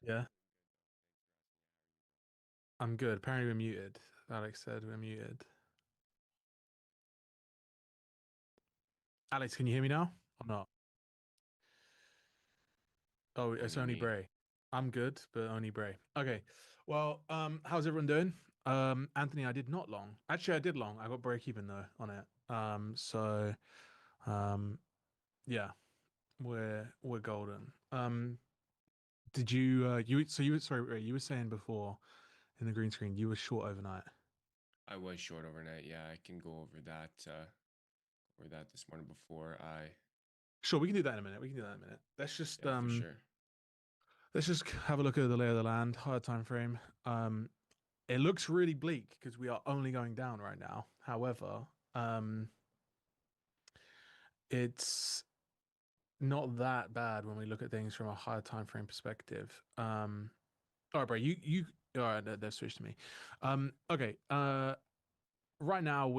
Yeah, I'm good. Apparently we're muted. Alex said we're muted. Alex, can you hear me now? Or not? Oh, it's Only only me. Bray. I'm good, but only Bray. Okay. Well, how's everyone doing? Anthony, I did not long. Actually, I did long. I got break even though on it. Um, yeah, we're golden. Did you you were sorry, Ray, you were saying before in the green screen you were short overnight. I was short overnight. Yeah, I can go over that this morning before I. Sure, we can do that in a minute. We can do that in a minute. Yeah, for sure. Let's just have a look at the lay of the land, higher time frame. It looks really bleak because we are only going down right now. However, it's not that bad when we look at things from a higher time frame perspective. All right, bro, you all right, they've switched to me. Okay, right now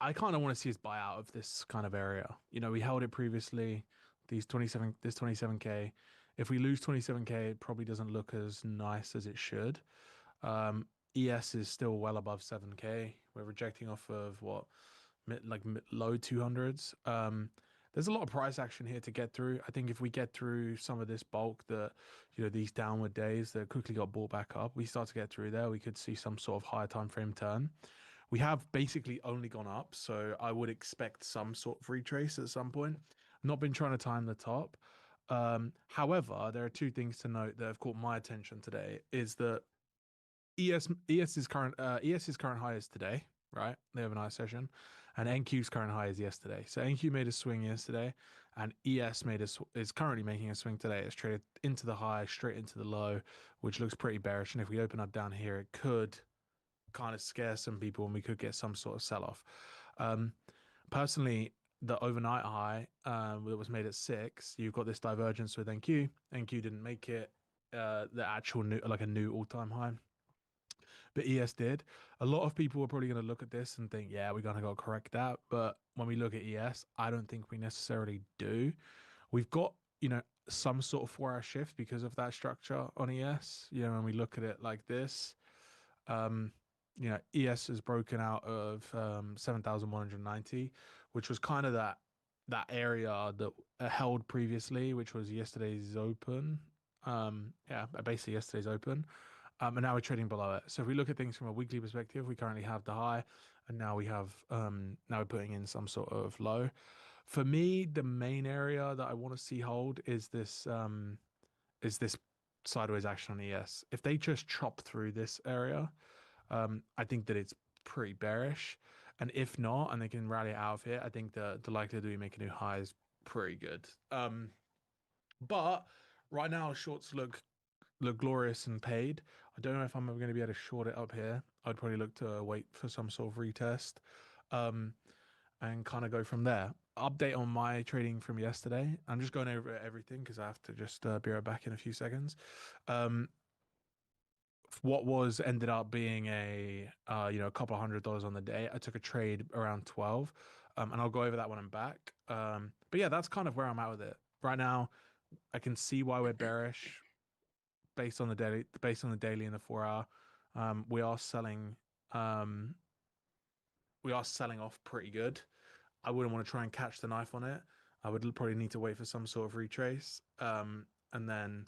I kind of want to see us buy out of this kind of area. You know, we held it previously, this 27K. If we lose 27K, it probably doesn't look as nice as it should. ES is still well above 7K. We're rejecting off of what low 200s. There's a lot of price action here to get through. I think if we get through some of this bulk that, these downward days that quickly got bought back up, we start to get through there, we could see some sort of higher time frame turn. We have basically only gone up, so I would expect some sort of retrace at some point. Not been trying to time the top. However, there are two things to note that have caught my attention today. Is that ES's current high is today, right? They have a nice session, and NQ's current high is yesterday. So NQ made a swing yesterday, and ES is currently making a swing today. It's traded into the high, straight into the low, which looks pretty bearish. And if we open up down here, it could kind of scare some people, and we could get some sort of sell off. Um, Personally, the overnight high that was made at 6, you've got this divergence with NQ. NQ didn't make it the actual new like a new all-time high, but ES did. A lot of people are probably going to look at this and think, yeah, we're going to go correct that. But when we look at ES, I don't think we necessarily do. We've got, some sort of 4-hour shift because of that structure on ES. When we look at it like this, um, ES has broken out of 7,190, which was kind of that area that held previously, which was yesterday's open. Yeah, basically yesterday's open. And now we're trading below it. So if we look at things from a weekly perspective, we currently have the high, and now we're putting in some sort of low. For me, the main area that I want to see hold is this sideways action on ES. If they just chop through this area, I think that it's pretty bearish. And if not, and they can rally out of here, I think the likelihood that we make a new high is pretty good. But right now, shorts look glorious and paid. I don't know if I'm ever going to be able to short it up here. I'd probably look to wait for some sort of retest, um, and kind of go from there. Update on my trading from yesterday. I'm just going over everything because I have to just be right back in a few seconds. Um, what was ended up being a couple of $100 on the day. I took a trade around 12, and I'll go over that when I'm back. But yeah, that's kind of where I'm at with it right now. I can see why we're bearish based on the daily and the 4 hour. Um, we are selling, um, we are selling off pretty good. I wouldn't want to try and catch the knife on it. I would probably need to wait for some sort of retrace, and then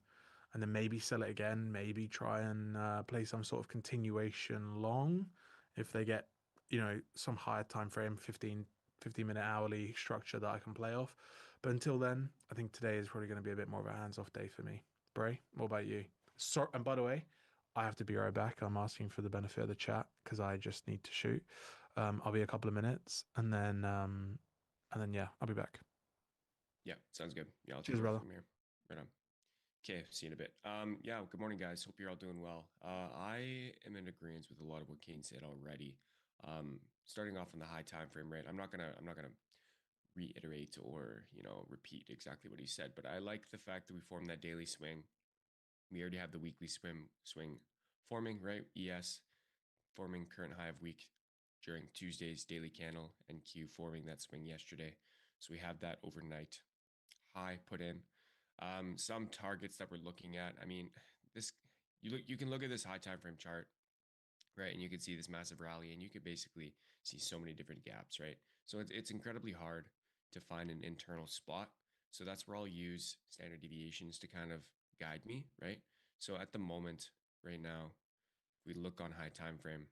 maybe sell it again. Maybe try and play some sort of continuation long if they get some higher time frame, 15 minute hourly structure that I can play off. But until then, I think today is probably going to be a bit more of a hands off day for me. Bray, what about you? So, and by the way, I have to be right back. I'm asking for the benefit of the chat because I just need to shoot. I'll be a couple of minutes, and then yeah, I'll be back. Yeah, sounds good. Yeah, I'll take Cheers, over brother. from here. Right on. Okay, see you in a bit. Yeah, good morning, guys. Hope you're all doing well. I am in agreement with a lot of what Kane said already. Starting off on the high time frame rate, I'm not gonna reiterate or repeat exactly what he said, but I like the fact that we formed that daily swing. We already have the weekly swing forming, right? ES forming current high of week during Tuesday's daily candle, and Q forming that swing yesterday. So we have that overnight high put in. Some targets that we're looking at, I mean, this, you can look at this high time frame chart, right? And you can see this massive rally, and you could basically see so many different gaps, right? So it's incredibly hard to find an internal spot. So that's where I'll use standard deviations to kind of guide me, right? So at the moment, right now, if we look on high time frame,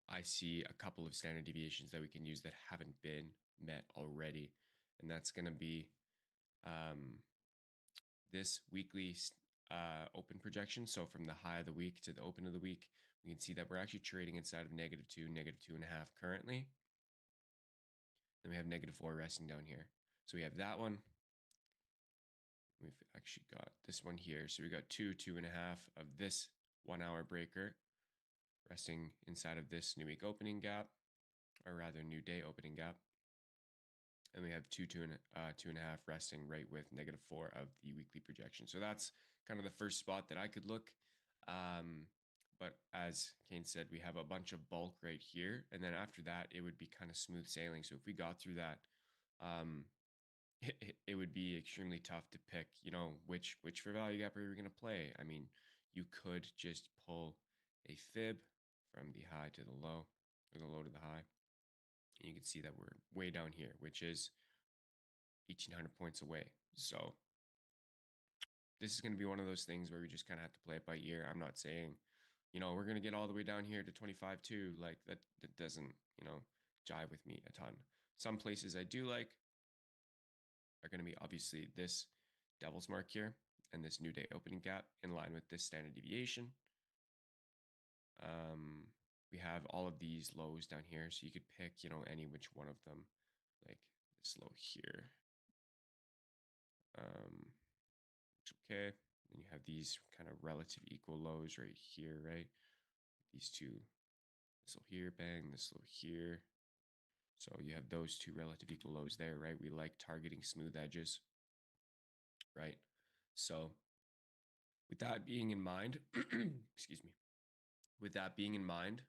I see a couple of standard deviations that we can use that haven't been met already. And that's going to be um, this weekly open projection. So from the high of the week to the open of the week, we can see that we're actually trading inside of -2, -2.5 currently. Then we have -4 resting down here. So we have that one. We've actually got this one here. So we got 2, 2.5 of this 1 hour breaker resting inside of this new week opening gap, or rather new day opening gap. And we have 2.5 resting right with -4 of the weekly projection. So that's kind of the first spot that I could look. But as Kane said, we have a bunch of bulk right here. And then after that, it would be kind of smooth sailing. So if we got through that, it would be extremely tough to pick, which fair value gap are we going to play? I mean, you could just pull a fib from the high to the low, or the low to the high. And you can see that we're way down here, which is 1,800 points away. So this is going to be one of those things where we just kind of have to play it by ear. I'm not saying, we're going to get all the way down here to 25 too. Like that doesn't, jive with me a ton. Some places I do like are going to be obviously this devil's mark here and this new day opening gap in line with this standard deviation. We have all of these lows down here, so you could pick, any which one of them, like this low here. Okay. And you have these kind of relative equal lows right here, right? These two, this low here, bang, this low here. So you have those two relative equal lows there, right? We like targeting smooth edges, right? So with that being in mind, excuse me, with that being in mind,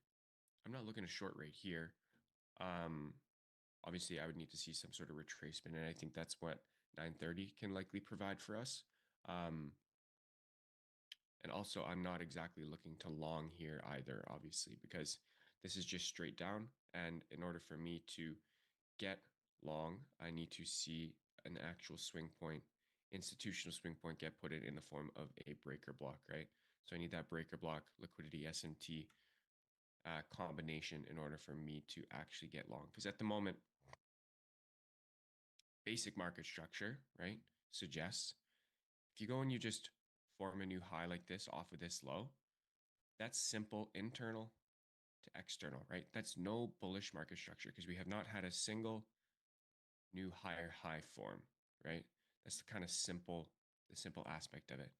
I'm not looking to short right here. Obviously, I would need to see some sort of retracement, and I think that's what 930 can likely provide for us. And also, I'm not exactly looking to long here either, obviously, because this is just straight down. And in order for me to get long, I need to see an actual swing point, institutional swing point, get put in the form of a breaker block, right? So I need that breaker block, liquidity, SMT combination in order for me to actually get long. Because at the moment, basic market structure, right, suggests if you go and you just form a new high like this off of this low, that's simple internal to external, right? That's no bullish market structure because we have not had a single new higher high form, right? That's the kind of the simple aspect of it.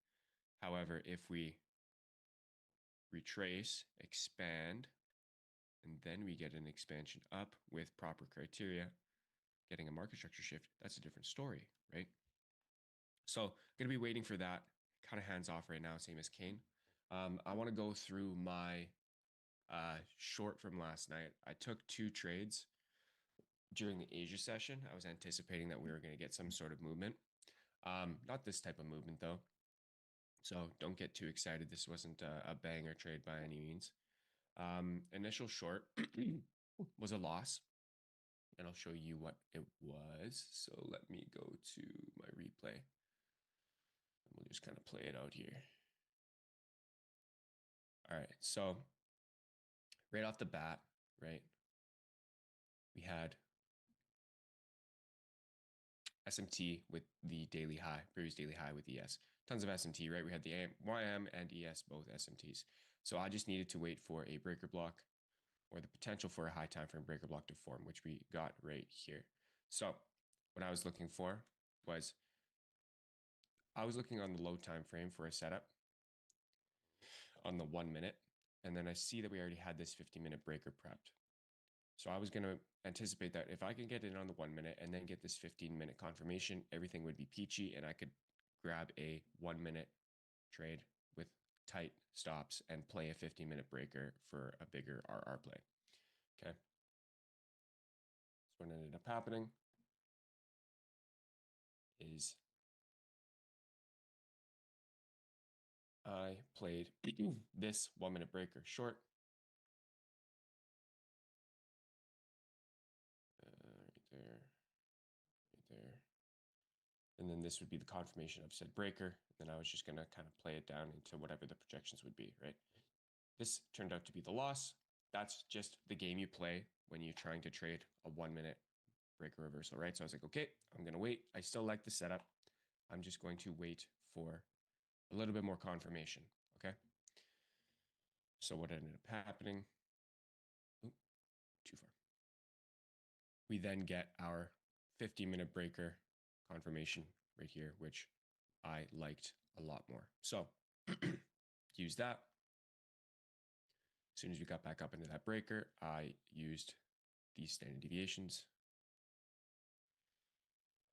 However, if we retrace, expand, and then we get an expansion up with proper criteria, getting a market structure shift, that's a different story, right? So I'm going to be waiting for that, kind of hands off right now, same as Kane. I want to go through my short from last night. I took 2 trades during the Asia session. I was anticipating that we were going to get some sort of movement. Not this type of movement, though. So don't get too excited. This wasn't a banger trade by any means. Initial short was a loss, and I'll show you what it was. So let me go to my replay. And we'll just kind of play it out here. All right, so right off the bat, right, we had SMT with the daily high, previous daily high with ES. Tons of SMT, right? We had the YM and ES, both SMTs. So I just needed to wait for a breaker block or the potential for a high time frame breaker block to form, which we got right here. So what I was looking for was I was looking on the low time frame for a setup on the 1 minute. And then I see that we already had this 50-minute breaker prepped. So I was going to anticipate that if I could get in on the 1 minute and then get this 15-minute confirmation, everything would be peachy and I could grab a 1 minute trade with tight stops and play a 15-minute breaker for a bigger RR play. Okay. So what ended up happening is played this 1 minute breaker short. Right there. And then this would be the confirmation of said breaker. And then I was just going to kind of play it down into whatever the projections would be, right? This turned out to be the loss. That's just the game you play when you're trying to trade a 1 minute breaker reversal, right? So I was like, okay, I'm going to wait. I still like the setup. I'm just going to wait for a little bit more confirmation, okay? So what ended up happening, too far. We then get our 50-minute breaker confirmation right here, which I liked a lot more. So use that. As soon as we got back up into that breaker, I used these standard deviations.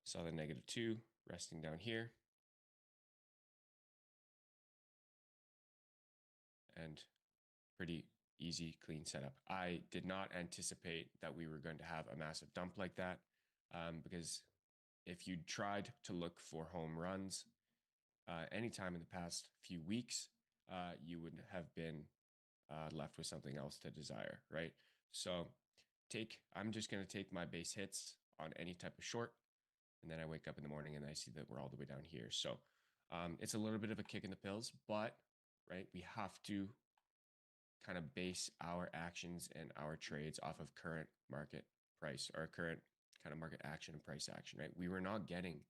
Saw the -2 resting down here. And pretty easy, clean setup. I did not anticipate that we were going to have a massive dump like that, because if you tried to look for home runs anytime in the past few weeks, you would have been left with something else to desire, right? So I'm just going to take my base hits on any type of short, and then I wake up in the morning and I see that we're all the way down here. So it's a little bit of a kick in the pills, but right, we have to kind of base our actions and our trades off of current market price or current kind of market action and price action, right? We were not getting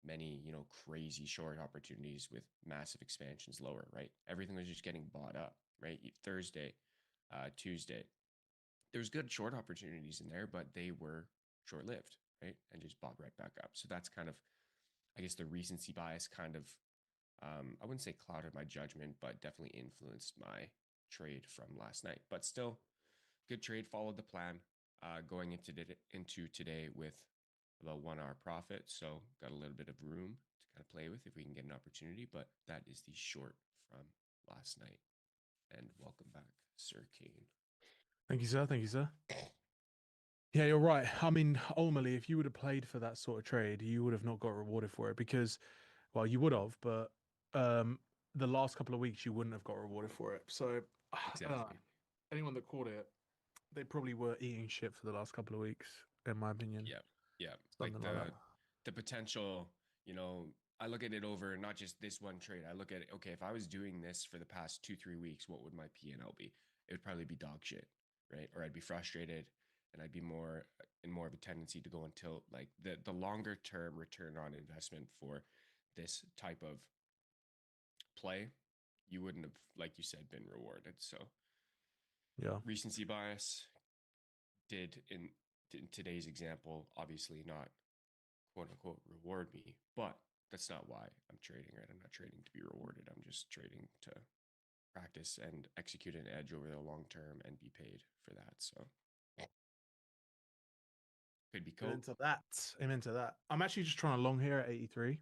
many, crazy short opportunities with massive expansions lower, right? Everything was just getting bought up, right? Thursday, Tuesday, there's good short opportunities in there, but they were short-lived, right? And just bought right back up. So that's kind of, I guess, the recency bias kind of, I wouldn't say clouded my judgment, but definitely influenced my trade from last night. But still, good trade, followed the plan. Going into today with about 1 hour profit, so got a little bit of room to kind of play with if we can get an opportunity. But that is the short from last night. And welcome back, Sir Kane. Thank you, sir. Thank you, sir. Yeah, you're right. I mean, ultimately, if you would have played for that sort of trade, you would have not got rewarded for it because, well, you would have, but the last couple of weeks you wouldn't have got rewarded for it. So, Exactly. anyone that caught it, they probably were eating shit for the last couple of weeks, in my opinion. Yeah. Like Something like that. the potential, I look at it over not just this one trade. I look at it, okay, if I was doing this for the past 2-3 weeks, what would my P&L be? It would probably be dog shit, right? Or I'd be frustrated and I'd be more of a tendency to go until like the longer term return on investment for this type of play, you wouldn't have, like you said, been rewarded. So Yeah. recency bias did in today's example obviously not quote unquote reward me, but that's not why I'm trading, right? I'm not trading to be rewarded. I'm just trading to practice and execute an edge over the long term and be paid for that. So could be cool. I'm into that. I'm actually just trying to long here at 83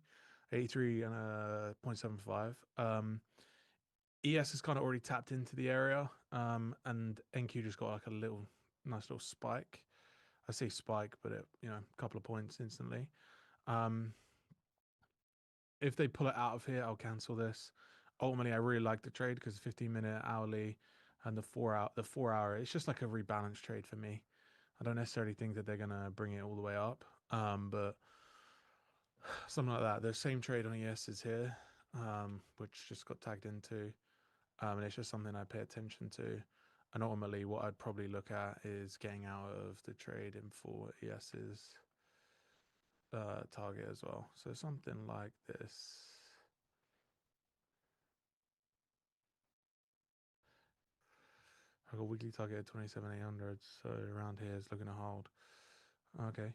and 0.75. ES has kind of already tapped into the area, and NQ just got like a nice little spike. I say spike, but a couple of points instantly. If they pull it out of here, I'll cancel this. Ultimately, I really like the trade because 15-minute hourly and the 4 hour, it's just like a rebalance trade for me. I don't necessarily think that they're gonna bring it all the way up, but something like that. The same trade on ES is here, which just got tagged into, and it's just something I pay attention to. And ultimately, what I'd probably look at is getting out of the trade in for ES's target as well. So something like this. I got weekly target at 27,800, so around here is looking to hold. Okay.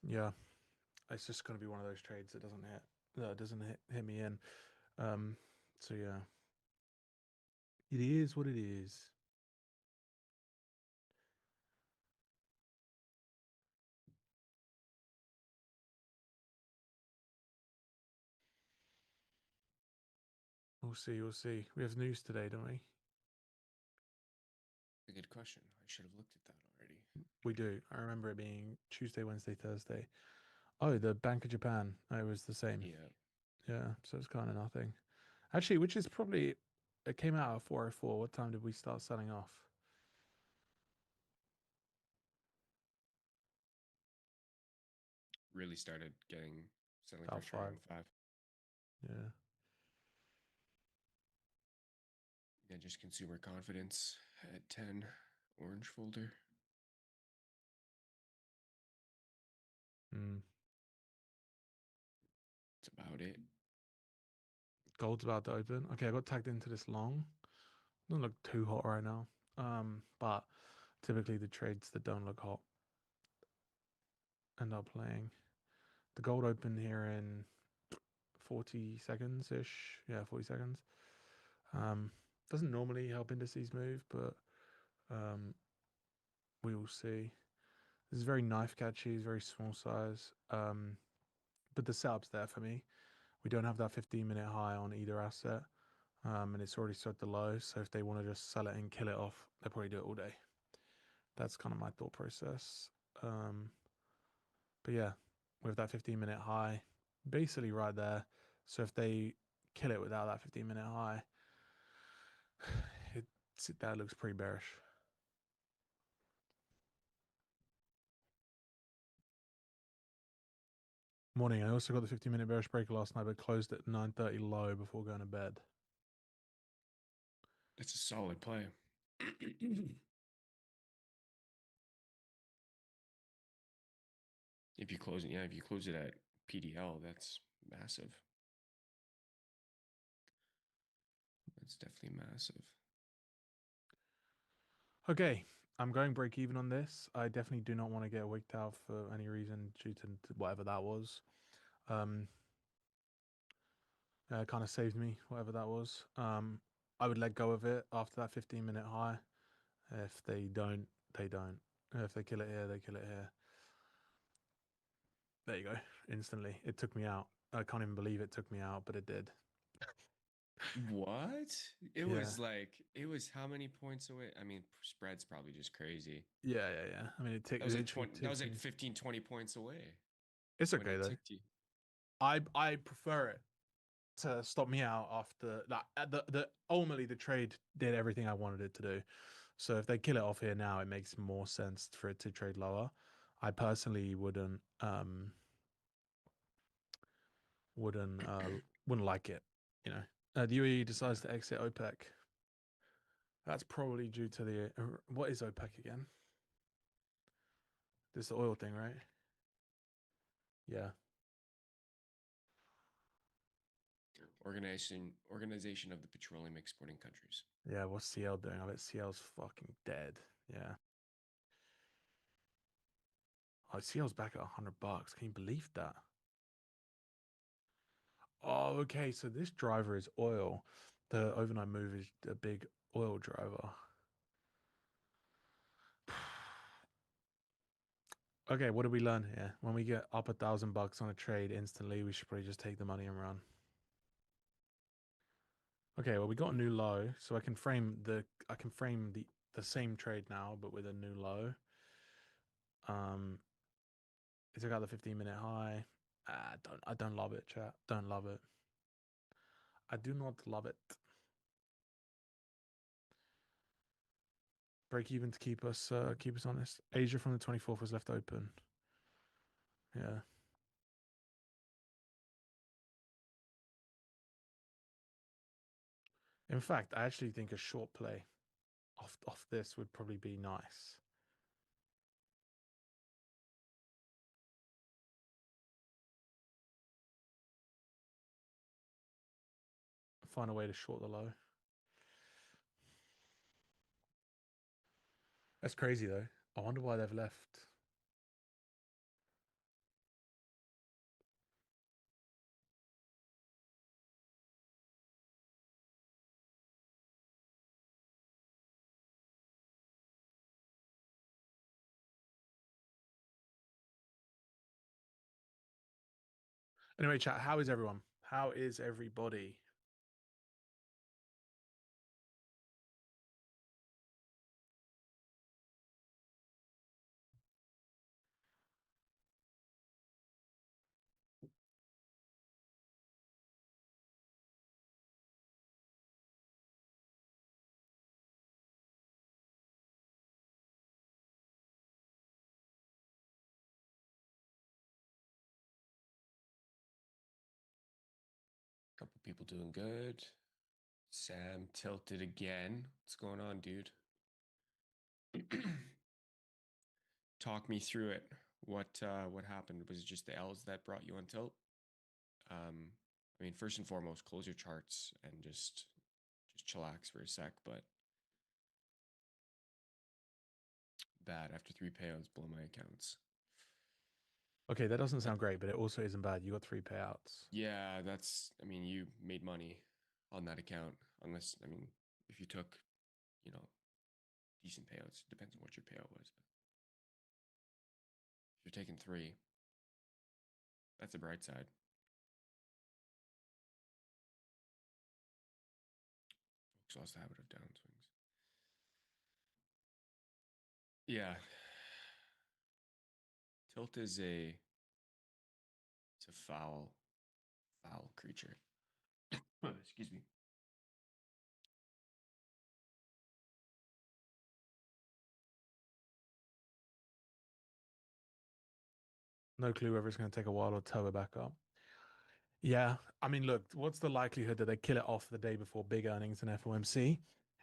Yeah, it's just going to be one of those trades that doesn't hit me in. So yeah, it is what it is. We'll see. We'll see. We have news today, don't we? A good question. I should have looked at that already. We do. I remember it being Tuesday, Wednesday, Thursday. Oh, the Bank of Japan. It was the same. Yeah. Yeah. So it's kind of nothing. Actually, which is probably it came out at 4:04. What time did we start selling off? Really started getting selling About pressure five. around 5. Yeah. Yeah, just consumer confidence at 10. Orange folder. Mm. That's about it. Gold's about to open. Okay, I got tagged into this long. Doesn't look too hot right now. But typically the trades that don't look hot end up playing. The gold open here in 40 seconds ish. Yeah, 40 seconds. Doesn't normally help indices move, but we will see. This is very knife catchy, it's very small size. But the setup's there for me. We don't have that 15-minute high on either asset. And it's already set the low. So if they want to just sell it and kill it off, they'll probably do it all day. That's kind of my thought process. But yeah, with that 15-minute high, basically right there. So if they kill it without that 15-minute high, that looks pretty bearish. Morning. I also got the 15-minute bearish break last night, but closed at 9:30 low before going to bed. It's a solid play. If you close it, yeah, if you close it at PDL, that's massive. That's definitely massive. Okay, I'm going break even on this. I definitely do not want to get wigged out for any reason due to whatever that was. Kind of saved me, whatever that was. I would let go of it after that 15-minute high. If they don't, they don't. If they kill it here, they kill it here. There you go. Instantly. It took me out. I can't even believe it took me out, but it did. What? Yeah. It was how many points away? I mean, spread's probably just crazy. Yeah, yeah, yeah. I mean, That was like literally 20, that was ticked like me. 15, 20 points away It's when okay it though. ticked you. I prefer it to stop me out after that. The ultimately the trade did everything I wanted it to do. So if they kill it off here now, it makes more sense for it to trade lower. I personally wouldn't wouldn't like it. You know, the UAE decides Yeah. to exit OPEC. That's probably due to the what is OPEC again? This is the oil thing, right? Yeah. Organization of the Petroleum Exporting Countries. Yeah, what's CL doing? I bet CL's fucking dead. Yeah. Oh, CL's back at $100. Can you believe that? Oh, okay. So this driver is oil. The overnight move is a big oil driver. Okay, what did we learn here? When we get up $1,000 on a trade instantly, we should probably just take the money and run. Okay, well we got a new low, so I can frame the same trade now, but with a new low. It took out the 15-minute high. I don't love it, chat. Don't love it. I do not love it. Break even to keep us honest. Asia from the 24th was left open. Yeah. In fact, I actually think a short play off this would probably be nice. Find a way to short the low. That's crazy though. I wonder why they've left. Anyway, chat, how is everyone? How is everybody? People doing good. Sam tilted again. What's going on, dude? Talk me through it. What happened? Was it just the L's that brought you on tilt? I mean, first and foremost, close your charts and just chillax for a sec. But bad after 3 payouts, blow my accounts. Okay, that doesn't sound great, but it also isn't bad. You got 3 payouts. Yeah, that's. I mean, you made money on that account, unless I mean, if you took, you know, decent payouts. Depends on what your payout was. But if you're taking three, that's a bright side. Folks lost the habit of downswings. Yeah, tilt is it's a foul creature. Excuse me. No clue whether it's going to take a while or turbo back up. Yeah, I mean, look, what's the likelihood that they kill it off the day before big earnings and FOMC,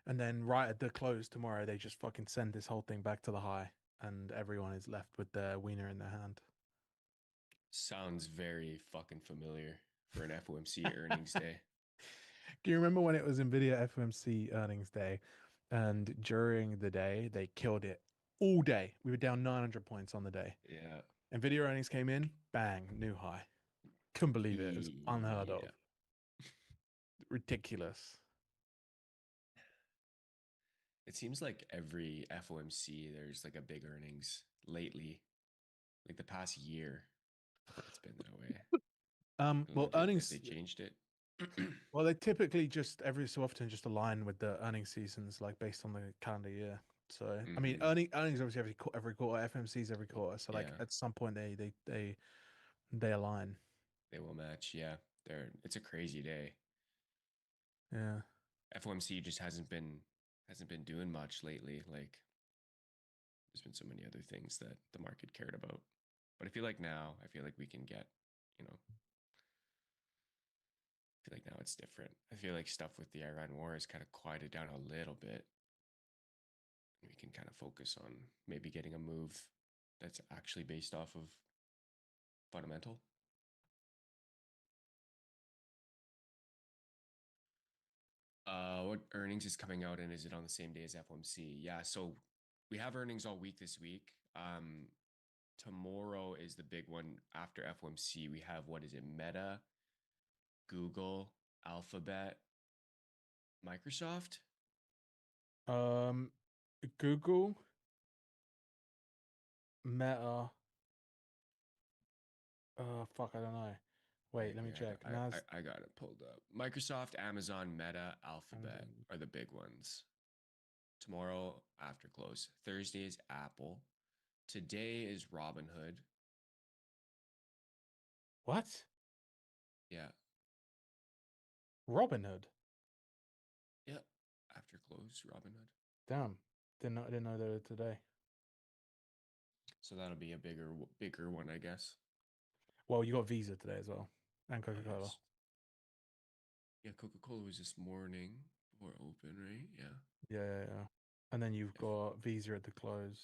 and then right at the close tomorrow they just fucking send this whole thing back to the high, and everyone is left with their wiener in their hand. Sounds very fucking familiar for an FOMC earnings day. Do you remember when it was Nvidia FOMC earnings day, and during the day they killed it all day? We were down 900 points on the day. Yeah. Nvidia earnings came in, bang, new high. Couldn't believe it. It was unheard of. Ridiculous. It seems like every FOMC there's like a big earnings lately. Like the past year, it's been that way. I don't know Well, if earnings. they changed it. Well, they typically just every so often just align with the earnings seasons, like based on the calendar year. So, I mean, Mm-hmm. earnings obviously every quarter, FMCs every quarter. So, like Yeah, at some point they align. they will match. Yeah, it's a crazy day. Yeah. FOMC just hasn't been doing much lately. Like there's been so many other things that the market cared about. But I feel like we can get, you know, I feel like now it's different. I feel like stuff with the Iran war has kind of quieted down a little bit. We can kind of focus on maybe getting a move that's actually based off of fundamental. What earnings is coming out and is it on the same day as FOMC? Yeah, so we have earnings all week this week. Tomorrow is the big one after FOMC. We have what is it? Meta, Google, Alphabet, Microsoft. Um, Google, Meta. Fuck, I don't know. Wait, Right let me here, check. Nas. I got it pulled up. Microsoft, Amazon, Meta, Alphabet Amazon. are the big ones. Tomorrow after close. Thursday is Apple. Today is Robinhood. What? Yeah. Robinhood. Yeah. After close, Robinhood. Damn. Didn't know they were today. So that'll be a bigger one, I guess. Well, you got Visa today as well, and Oh Coca-Cola. yes. Yeah, Coca-Cola was this morning before open, right? Yeah. Yeah. And then you've got Visa at the close.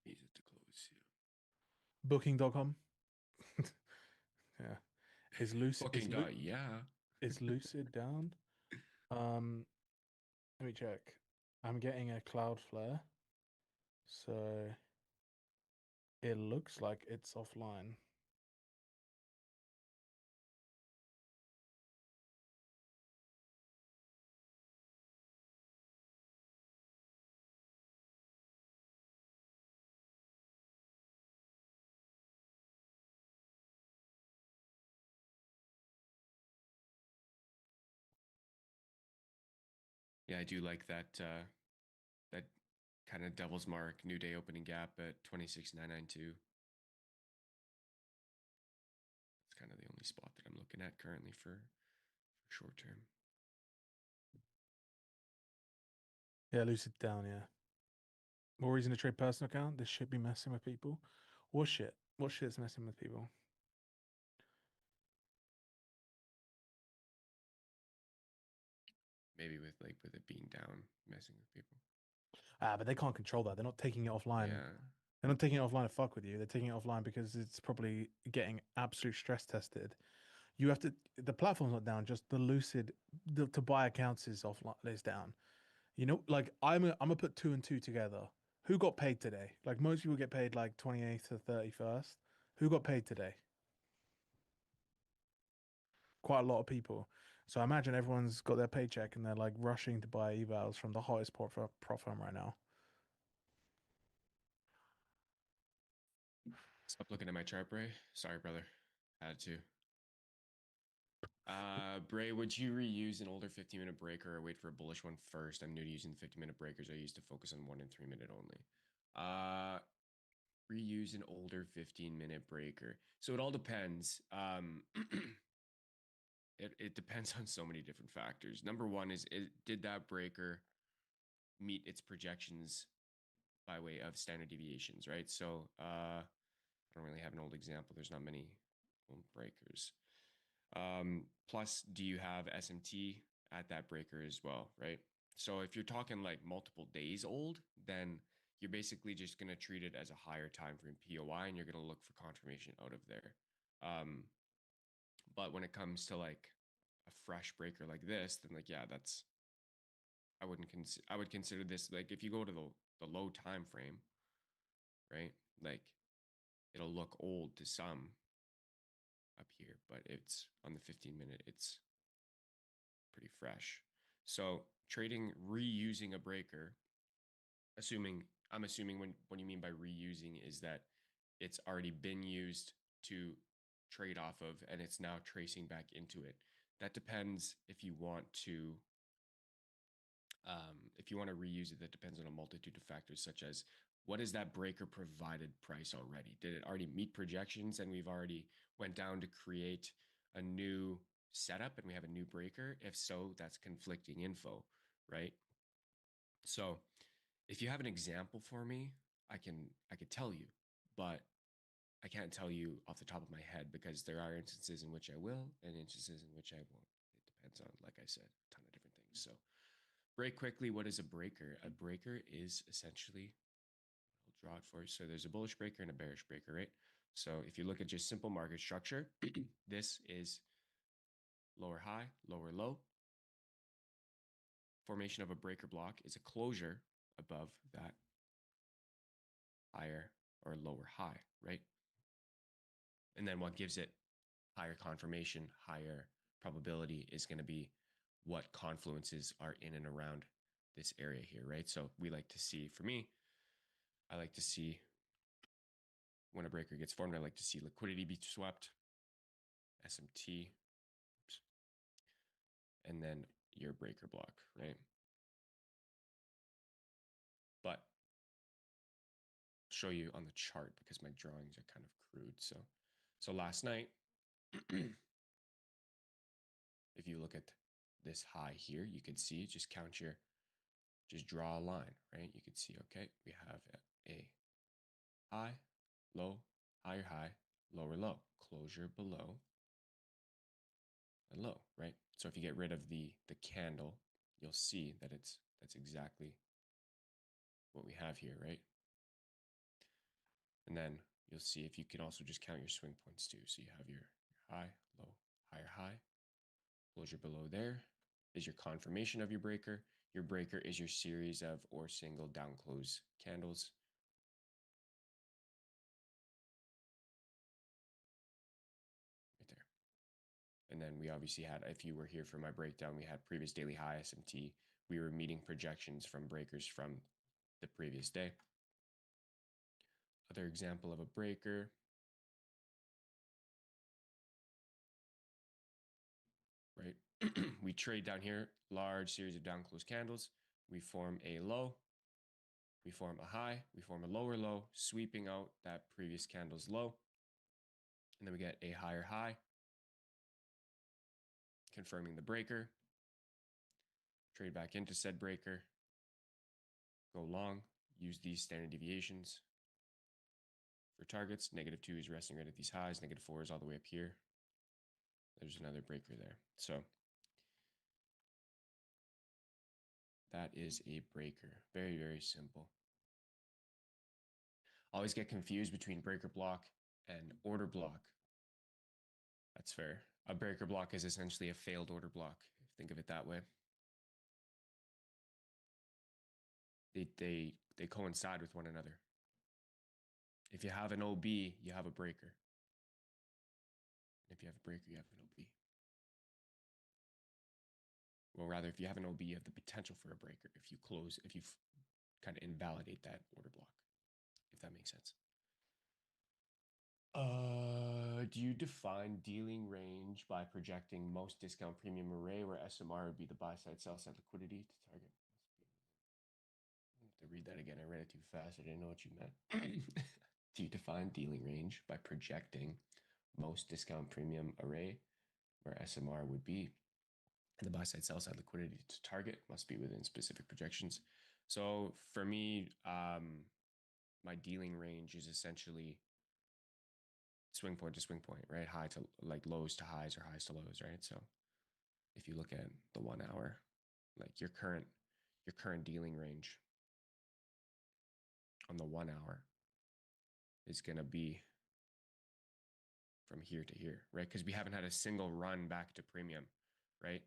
Easy to close, yeah. Booking.com. Yeah. Is Lucid Booking dot, yeah. is Lucid down? Um, let me check. I'm getting a Cloudflare, so it looks like it's offline. Yeah, I do like that kind of devil's mark new day opening gap at 26,992. It's kind of the only spot that I'm looking at currently for short term. Yeah, Lucid down, yeah. More reason to trade personal account? This should be messing with people. What shit? What shit's messing with people? Maybe with it being down, messing with people. But they can't control that. They're not taking it offline. Yeah. They're not taking it offline to fuck with you. They're taking it offline because it's probably getting absolute stress tested. You have to. The platform's not down. Just the Lucid to buy accounts is offline. Is down. You know, like I'm gonna put two and two together. Who got paid today? Like most people get paid like 28th to 31st. Who got paid today? Quite a lot of people. So I imagine everyone's got their paycheck and they're like rushing to buy evals from the hottest prop firm right now. Stop looking at my chart, Bray. Sorry, brother. Had to. Bray, would you reuse an older 15-minute breaker or wait for a bullish one first? I'm new to using the 50-minute breakers. I used to focus on 1 and 3 minute only. Reuse an older 15-minute breaker. So it all depends. It depends on so many different factors. Number one is, did that breaker meet its projections by way of standard deviations, right? So I don't really have an old example. There's not many old breakers. Plus, do you have SMT at that breaker as well, right? So if you're talking like multiple days old, then you're basically just going to treat it as a higher time frame POI, and you're going to look for confirmation out of there. But when it comes to like a fresh breaker like this, then like, yeah, that's, I would consider this like, if you go to the low time frame, right? Like it'll look old to some up here, but it's on the 15-minute, it's pretty fresh. So trading, reusing a breaker, I'm assuming when what you mean by reusing is that it's already been used to trade off of and it's now tracing back into it. That depends if you want to reuse it. That depends on a multitude of factors, such as what is that breaker provided price already? Did it already meet projections and we've already went down to create a new setup and we have a new breaker? If so, that's conflicting info, right? So if you have an example for me, I could tell you, but I can't tell you off the top of my head because there are instances in which I will and instances in which I won't. It depends on, like I said, a ton of different things. So break quickly. What is a breaker? A breaker is essentially, I'll draw it for you. So there's a bullish breaker and a bearish breaker, right? So if you look at just simple market structure, this is lower high, lower low. Formation of a breaker block is a closure above that higher or lower high, right? And then what gives it higher confirmation, higher probability is going to be what confluences are in and around this area here, right? So we like to see, for me, I like to see when a breaker gets formed, I like to see liquidity be swept, SMT, and then your breaker block, right? But I'll show you on the chart because my drawings are kind of crude. So last night, if you look at this high here, you can see, just draw a line, right? You can see, okay, we have a high, low, higher high, lower low, closure below and low, right? So if you get rid of the candle, you'll see that that's exactly what we have here, right? And then you'll see if you can also just count your swing points too. So you have your high, low, higher high, closure below there is your confirmation of your breaker. Your breaker is your series of or single down close candles. Right there. And then we obviously had, if you were here for my breakdown, we had previous daily high SMT. We were meeting projections from breakers from the previous day. Other example of a breaker. Right? We trade down here, large series of down close candles. We form a low, we form a high, we form a lower low, sweeping out that previous candle's low. And then we get a higher high, confirming the breaker. Trade back into said breaker, go long, use these standard deviations for targets. -2 is resting right at these highs, -4 is all the way up here. There's another breaker there. So That is a breaker. Very, very simple. Always get confused between breaker block and order block. That's fair. A breaker block is essentially a failed order block. Think of it that way. They coincide with one another. If you have an OB, you have a breaker. If you have a breaker, you have an OB. Well, rather, if you have an OB, you have the potential for a breaker if you kind of invalidate that order block, if that makes sense. Do you define dealing range by projecting most discount premium array, where SMR would be the buy side, sell side liquidity to target? I have to read that again. I read it too fast. I didn't know what you meant. Do you define dealing range by projecting most discount premium array, where SMR would be and the buy side, sell side liquidity to target must be within specific projections? So for me, my dealing range is essentially swing point to swing point, right? High to like lows to highs or highs to lows, right? So if you look at the 1 hour, like your current dealing range on the 1 hour is going to be from here to here, right? Because we haven't had a single run back to premium, right?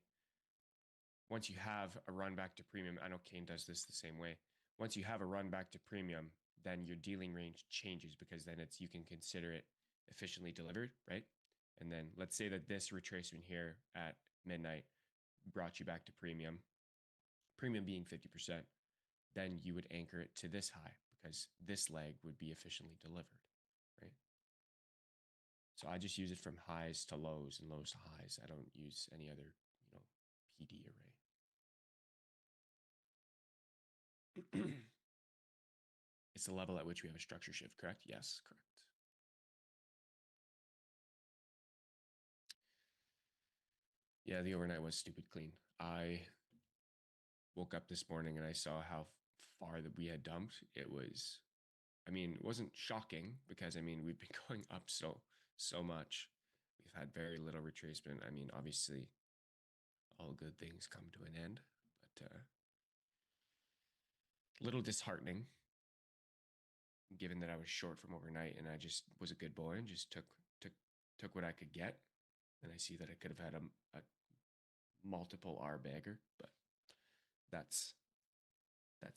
Once you have a run back to premium, I know Kane does this the same way. Once you have a run back to premium, then your dealing range changes, because then you can consider it efficiently delivered, right? And then let's say that this retracement here at midnight brought you back to premium being 50%, then you would anchor it to this high because this leg would be efficiently delivered, right? So I just use it from highs to lows and lows to highs. I don't use any other, PD array. It's the level at which we have a structure shift, correct? Yes, correct. Yeah, the overnight was stupid clean. I woke up this morning and I saw how far that we had dumped. It wasn't shocking because, we've been going up so much. We've had very little retracement. Obviously, all good things come to an end, but a little disheartening given that I was short from overnight and I just was a good boy and just took what I could get. And I see that I could have had a multiple R bagger, but that's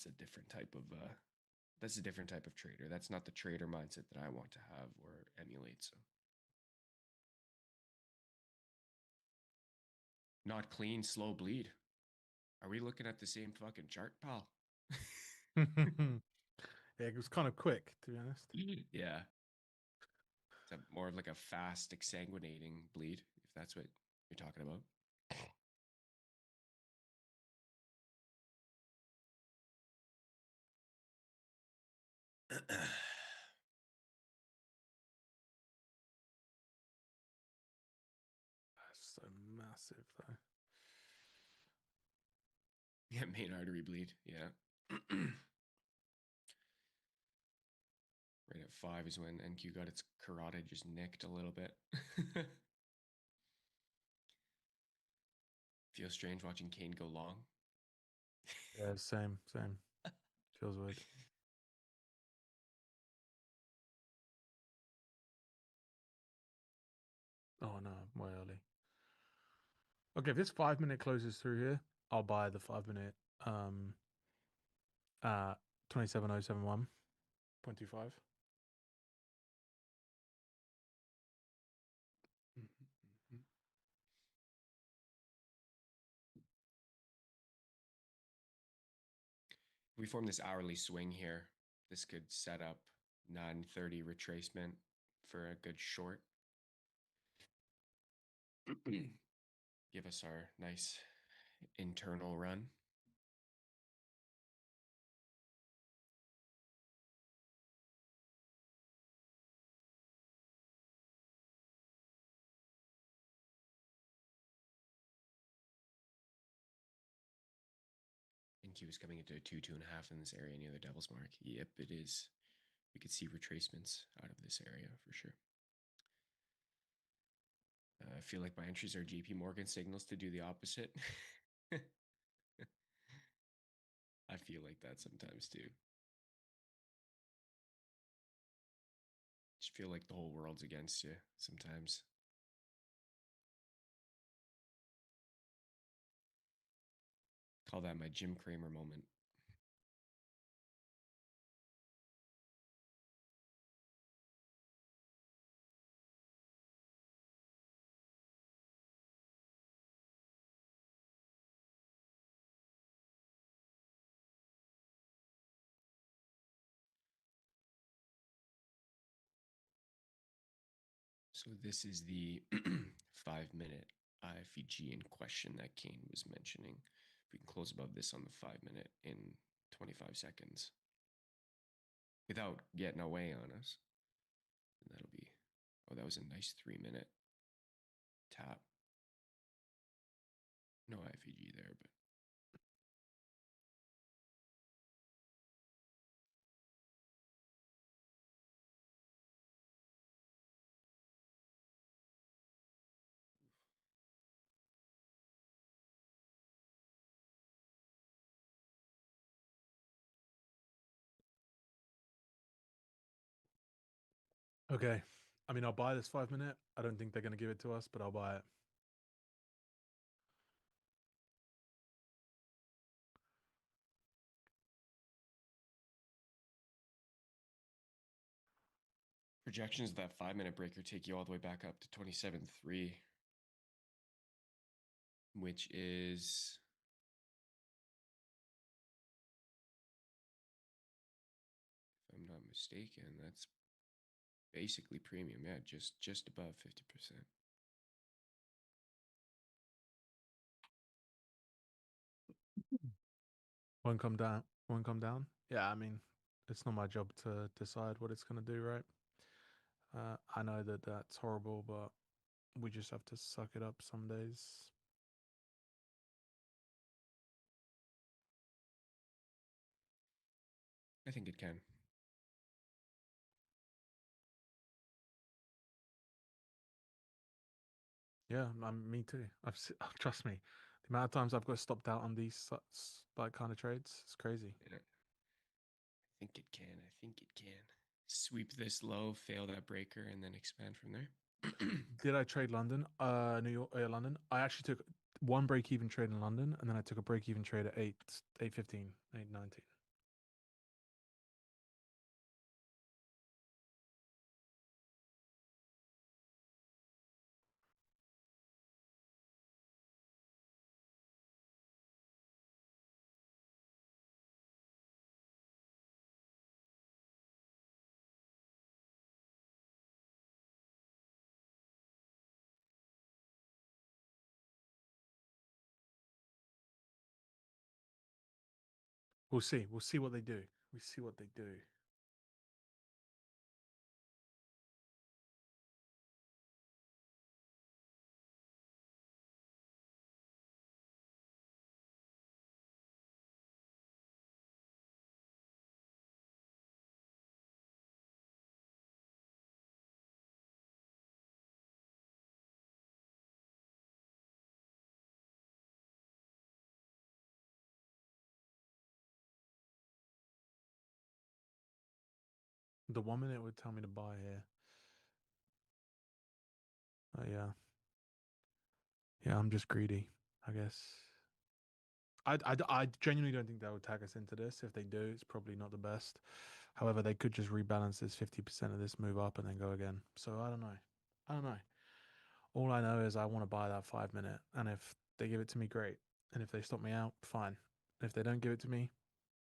a different type of trader. That's not the trader mindset that I want to have or emulate. So not clean, slow bleed. Are we looking at the same fucking chart, pal? Yeah, it was kind of quick, to be honest. Yeah. It's more of like a fast, exsanguinating bleed, if that's what you're talking about. That's so massive, though. Yeah, main artery bleed. Yeah. Right at 5 is when NQ got its carotid just nicked a little bit. Feels strange watching Kane go long. Yeah, same. Feels weird. Oh no, way early. Okay, if this 5-minute closes through here, I'll buy the 5-minute 27071.25. We form this hourly swing here. This could set up 930 retracement for a good short. Give us our nice internal run. NQ is coming into a 2.5 in this area near the Devil's Mark. Yep, it is. We could see retracements out of this area for sure. I feel like my entries are JP Morgan signals to do the opposite. like that sometimes too. Just feel like the whole world's against you sometimes. Call that my Jim Cramer moment. So this is the 5 minute IFEG in question that Kane was mentioning. If we can close above this on the 5 minute in 25 seconds without getting away on us, then that'll be, oh, that was a nice 3 minute tap. No IFEG there, but Okay. I mean, I'll buy this 5 minute. I don't think they're going to give it to us, but I'll buy it. projections of that 5 minute breaker take you all the way back up to 27.3, which is if I'm not mistaken, that's basically premium. Yeah, just above 50%. Won't come down. Won't come down. Yeah, I mean, it's not my job to decide what it's going to do, right? I know that that's horrible, but we just have to suck it up some days. I think it can. Yeah, me too. Trust me, the amount of times I've got stopped out on these like kind of trades, it's crazy. Yeah. I think it can. I think it can. Sweep this low, fail that breaker, and then expand from there. Did I trade London? New York, London. I actually took one break even trade in London, and then I took a break even trade at 8:15, 8:19. We'll see. We'll see what they do. We see what they do. The 1 minute would tell me to buy here. Yeah. Yeah, I'm just greedy, I guess. I genuinely don't think they would tag us into this. If they do, it's probably not the best. However, they could just rebalance this 50% of this move up and then go again. So I don't know. I don't know. All I know is I want to buy that 5 minute. And if they give it to me, great. And if they stop me out, fine. If they don't give it to me,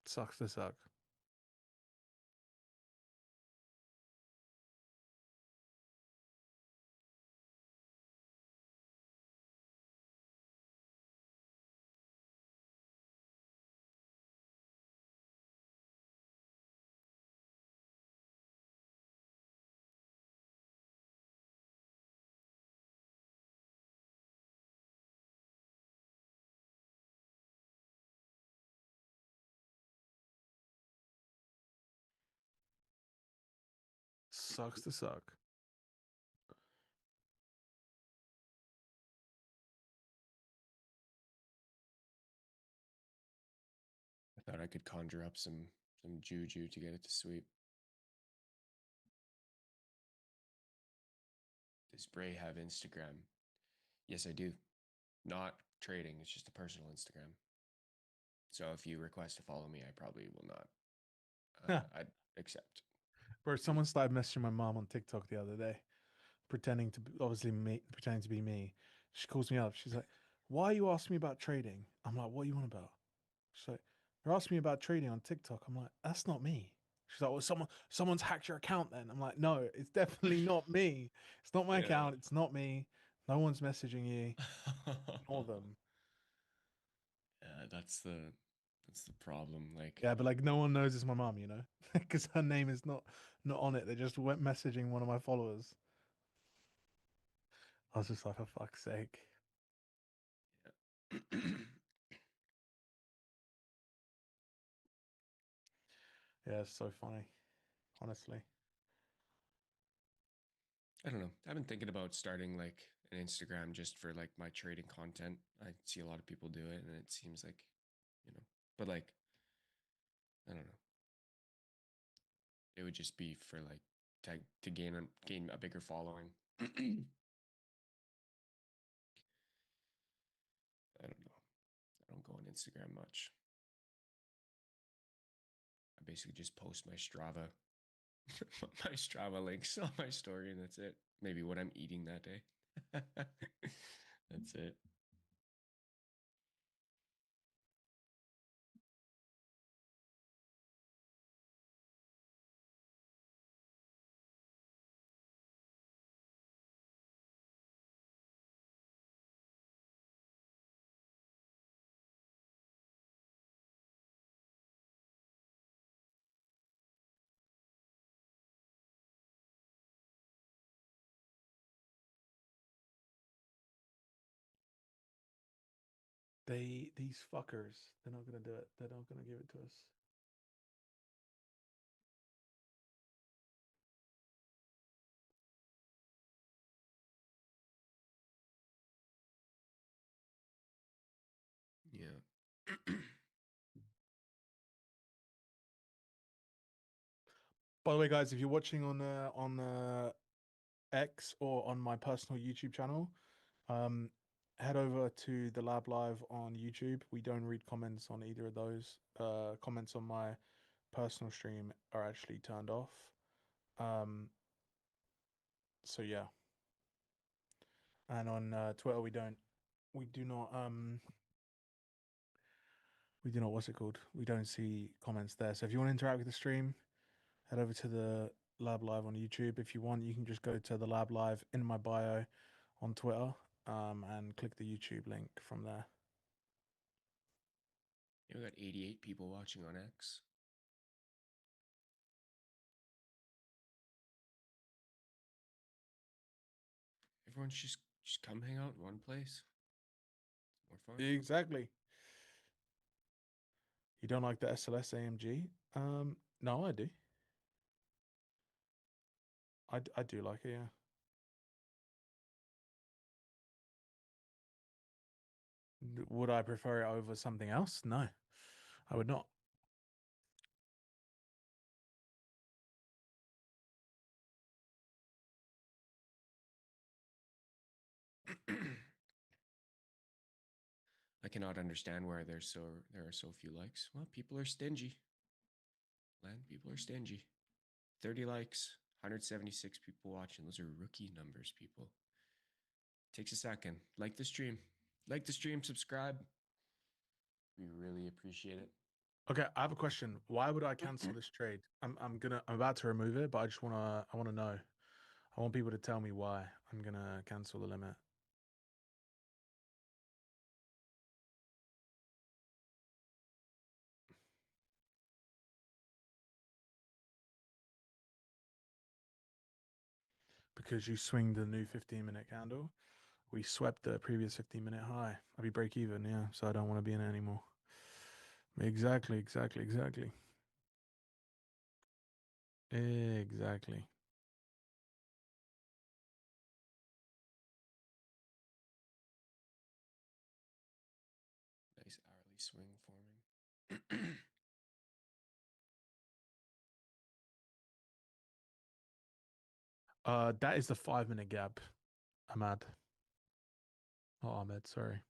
sucks to suck. Sucks to suck. doubt I could conjure up some juju to get it to sweep. Does Bray have Instagram? Yes, I do. Not trading, it's just a personal Instagram. So if you request to follow me, I probably will not. I'd accept. Bro, someone started messaging my mom on TikTok the other day, pretending to pretending to be me. She calls me up. She's like, "Why are you asking me about trading?" I'm like, "What are you on about?" She's like, "You're asking me about trading on TikTok." I'm like, "That's not me." She's like, "Well, someone's hacked your account then." I'm like, "No, it's definitely not me. It's not my Yeah. account. It's not me. No one's messaging you. Ignore them." Yeah, that's the problem. Like, Yeah, but like no one knows it's my mom, you know, because her name is not on it. They just went messaging one of my followers. I was just like, for fuck's sake. yeah. Yeah, it's so funny, honestly. I don't know. I've been thinking about starting like an Instagram just for like my trading content. I see a lot of people do it, and it seems like, you know, but like, I don't know. It would just be for like to gain a bigger following. I don't know. I don't go on Instagram much. I basically just post my Strava, my Strava links on my story, and that's it. Maybe what I'm eating that day. That's it. These fuckers, they're not gonna do it. They're not gonna give it to us. Yeah. By the way, guys, if you're watching on X or on my personal YouTube channel, um, head over to the Lab Live on YouTube. We don't read comments on either of those. Comments on my personal stream are actually turned off. Um, so yeah, and on Twitter we do not what's it called? We don't see comments there. So if you want to interact with the stream, head over to the Lab Live on YouTube. If you want, you can just go to the Lab Live in my bio on Twitter, and click the YouTube link from there. We got 88 people watching on X. Everyone just come hang out in one place. It's more fun. Exactly. You don't like the SLS AMG? No, I do. I do like it, yeah. Would I prefer it over something else? No, I would not. I cannot understand why there are so few likes. Well, people are stingy. Land people are stingy. 30 likes, 176 people watching. Those are rookie numbers, people. Takes a second. Like the stream. Like the stream, subscribe. We really appreciate it. Okay, I have a question. Why would I cancel this trade? I'm about to remove it, but I wanna know. I want people to tell me why I'm gonna cancel the limit. Because you swing the new 15-minute candle. We swept the previous 15-minute high. I'll be break even, yeah. So I don't want to be in it anymore. Exactly. Exactly. Nice hourly swing forming. That is the 5 minute gap. Ahmad. Oh, Ahmed, sorry.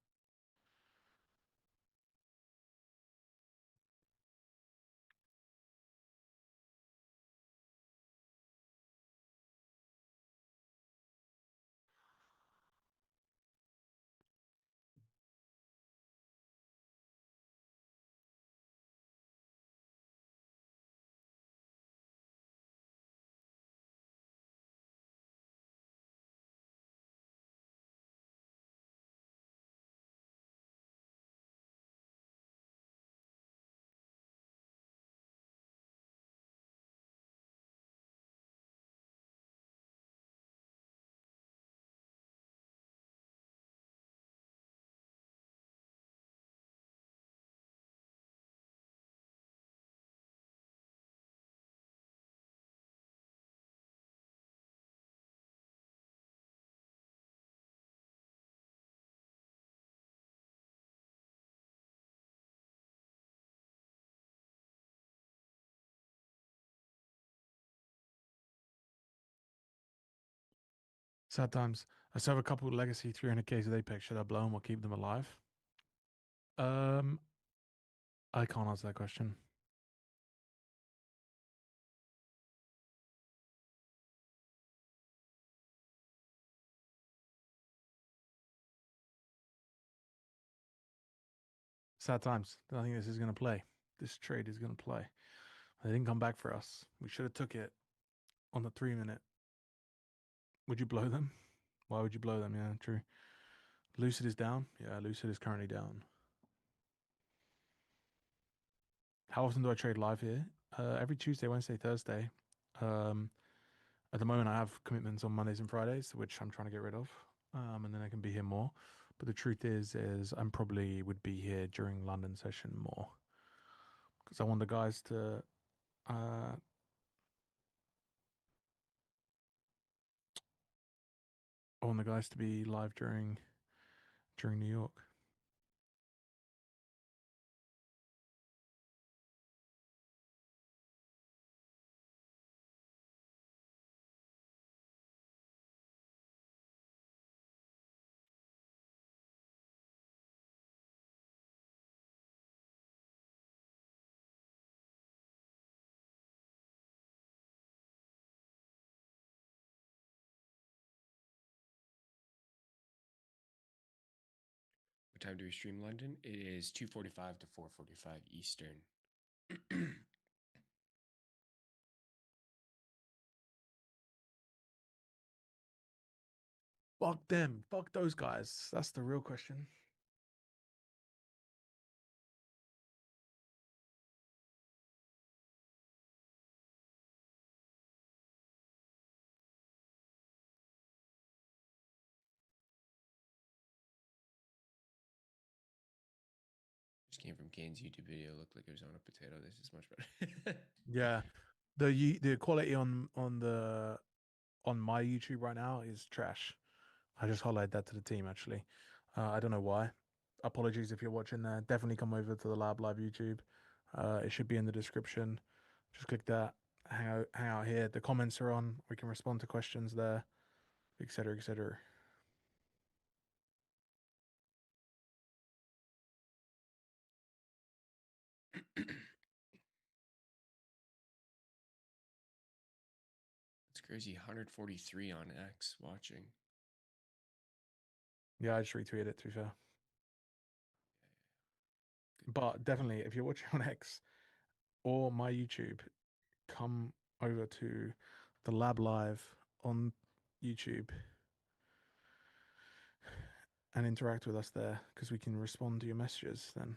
Sad times. I still have a couple of legacy 300Ks of Apex. Should I blow them or keep them alive? Um, I can't answer that question. Sad times. I think this is going to play. This trade is going to play. They didn't come back for us. We should have took it on the 3 minute. Would you blow them? Why would you blow them? Yeah, true. Lucid is down. Yeah, Lucid is currently down. How often do I trade live here? Every Tuesday, Wednesday, Thursday. At the moment, I have commitments on Mondays and Fridays, which I'm trying to get rid of, and then I can be here more. But the truth is I'm probably would be here during London session more because I want the guys to. I want the guys to be live during New York. What time do we stream London? It is 2:45 to 4:45 Eastern. Fuck them. Fuck those guys. That's the real question. Just came from Kane's YouTube video. Looked like it was on a potato. This is much better. Yeah, the quality on my YouTube right now is trash. I just highlighted that to the team actually. I don't know why. Apologies if you're watching there. Definitely come over to the Lab Live YouTube. It should be in the description. Just click that. Hang out here. The comments are on. We can respond to questions there, etc., etc. It's crazy. 143 on X watching. Yeah, I just retweeted it to be fair. Good, But good. definitely, if you're watching on X or my YouTube, come over to the Lab Live on YouTube and interact with us there because we can respond to your messages then.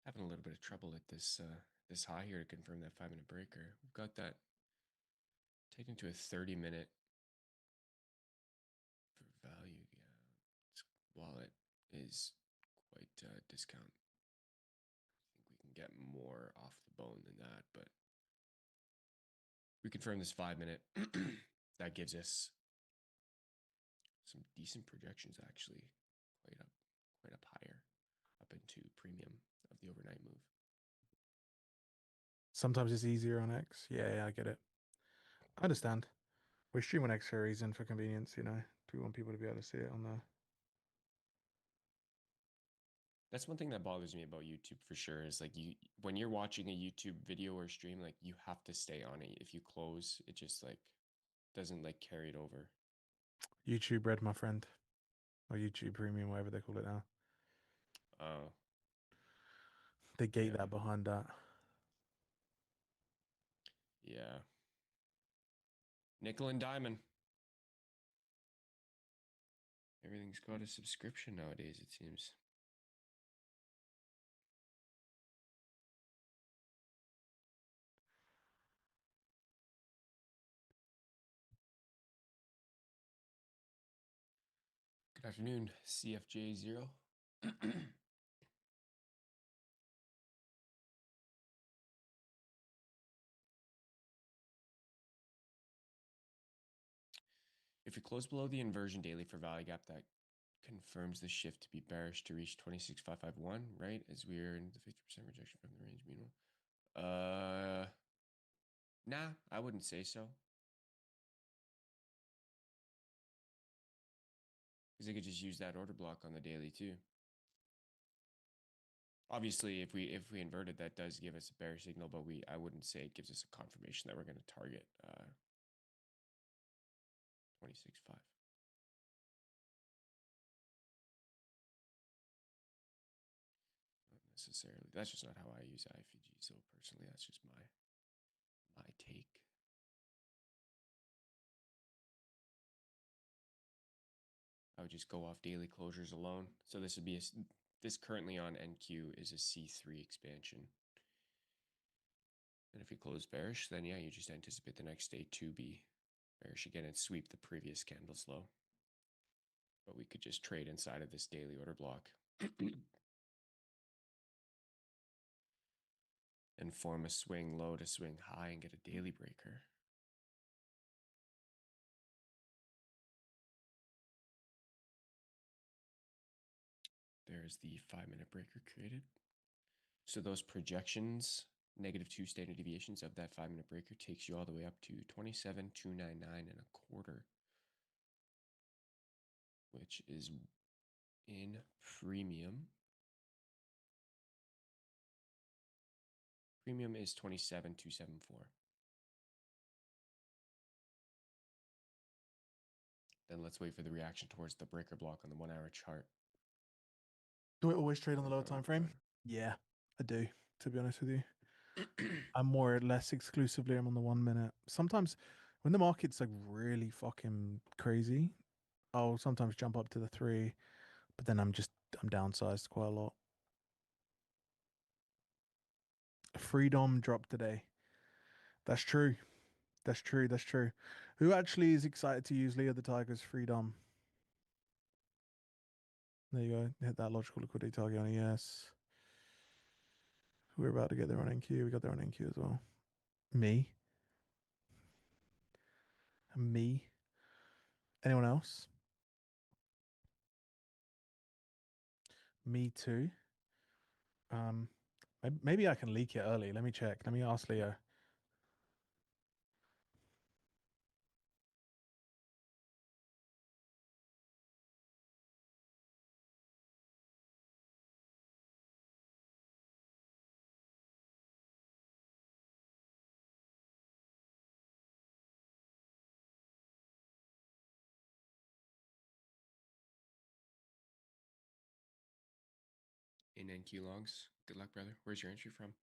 Having a little bit of trouble at this high here to confirm that 5 minute breaker. We've got that taken to a 30-minute for value. Yeah, wallet is quite discount. get more off the bone than that, but we confirm this 5-minute. That gives us some decent projections, actually, quite up higher, up into premium of the overnight move. Sometimes it's easier on X. Yeah, I get it. I understand. We stream on X for a reason, for convenience, you know. We want people to be able to see it on there. That's one thing that bothers me about YouTube for sure, is like when you're watching a YouTube video or stream, like you have to stay on it. If you close, it just like doesn't like carry it over. YouTube Red, my friend. Or YouTube Premium, whatever they call it now. Oh. They gate Yeah. that behind that. Yeah. Nickel and diamond. Everything's got a subscription nowadays, it seems. Good afternoon, CFJ0. If we close below the inversion daily for value gap, that confirms the shift to be bearish to reach 26,551, right? As we're in the 50% rejection from the range meanwhile. Nah, I wouldn't say so. Because they could just use that order block on the daily too. Obviously, if we inverted, that does give us a bearish signal, but I wouldn't say it gives us a confirmation that we're going to target 26.5. Not necessarily. That's just not how I use IFG. So personally, that's just my take. I would just go off daily closures alone. So this would be this currently on NQ is a C3 expansion. And if we close bearish, then yeah, you just anticipate the next day to be bearish again and sweep the previous candle's low. But we could just trade inside of this daily order block and form a swing low to swing high and get a daily breaker. There's the 5-minute breaker created. So those projections, -2 standard deviations of that 5-minute breaker takes you all the way up to 27,299 and a quarter, which is in premium. Premium is 27,274. Then let's wait for the reaction towards the breaker block on the 1-hour chart. Do I always trade on the lower time frame? Yeah, I do, to be honest with you. I'm more or less exclusively I'm on the 1 minute. Sometimes when the market's like really fucking crazy, I'll sometimes jump up to the 3, but then I'm downsized quite a lot. Freedom dropped today. That's true. That's true. That's true. Who actually is excited to use Leo the Tiger's Freedom? There you go. Hit that logical liquidity target on ES. We're about to get there on NQ. We got there on NQ as well. Me. Me. Anyone else? Me too. Maybe I can leak it early. Let me check. Let me ask Leo. In NQ longs. Good luck, brother. Where's your entry from?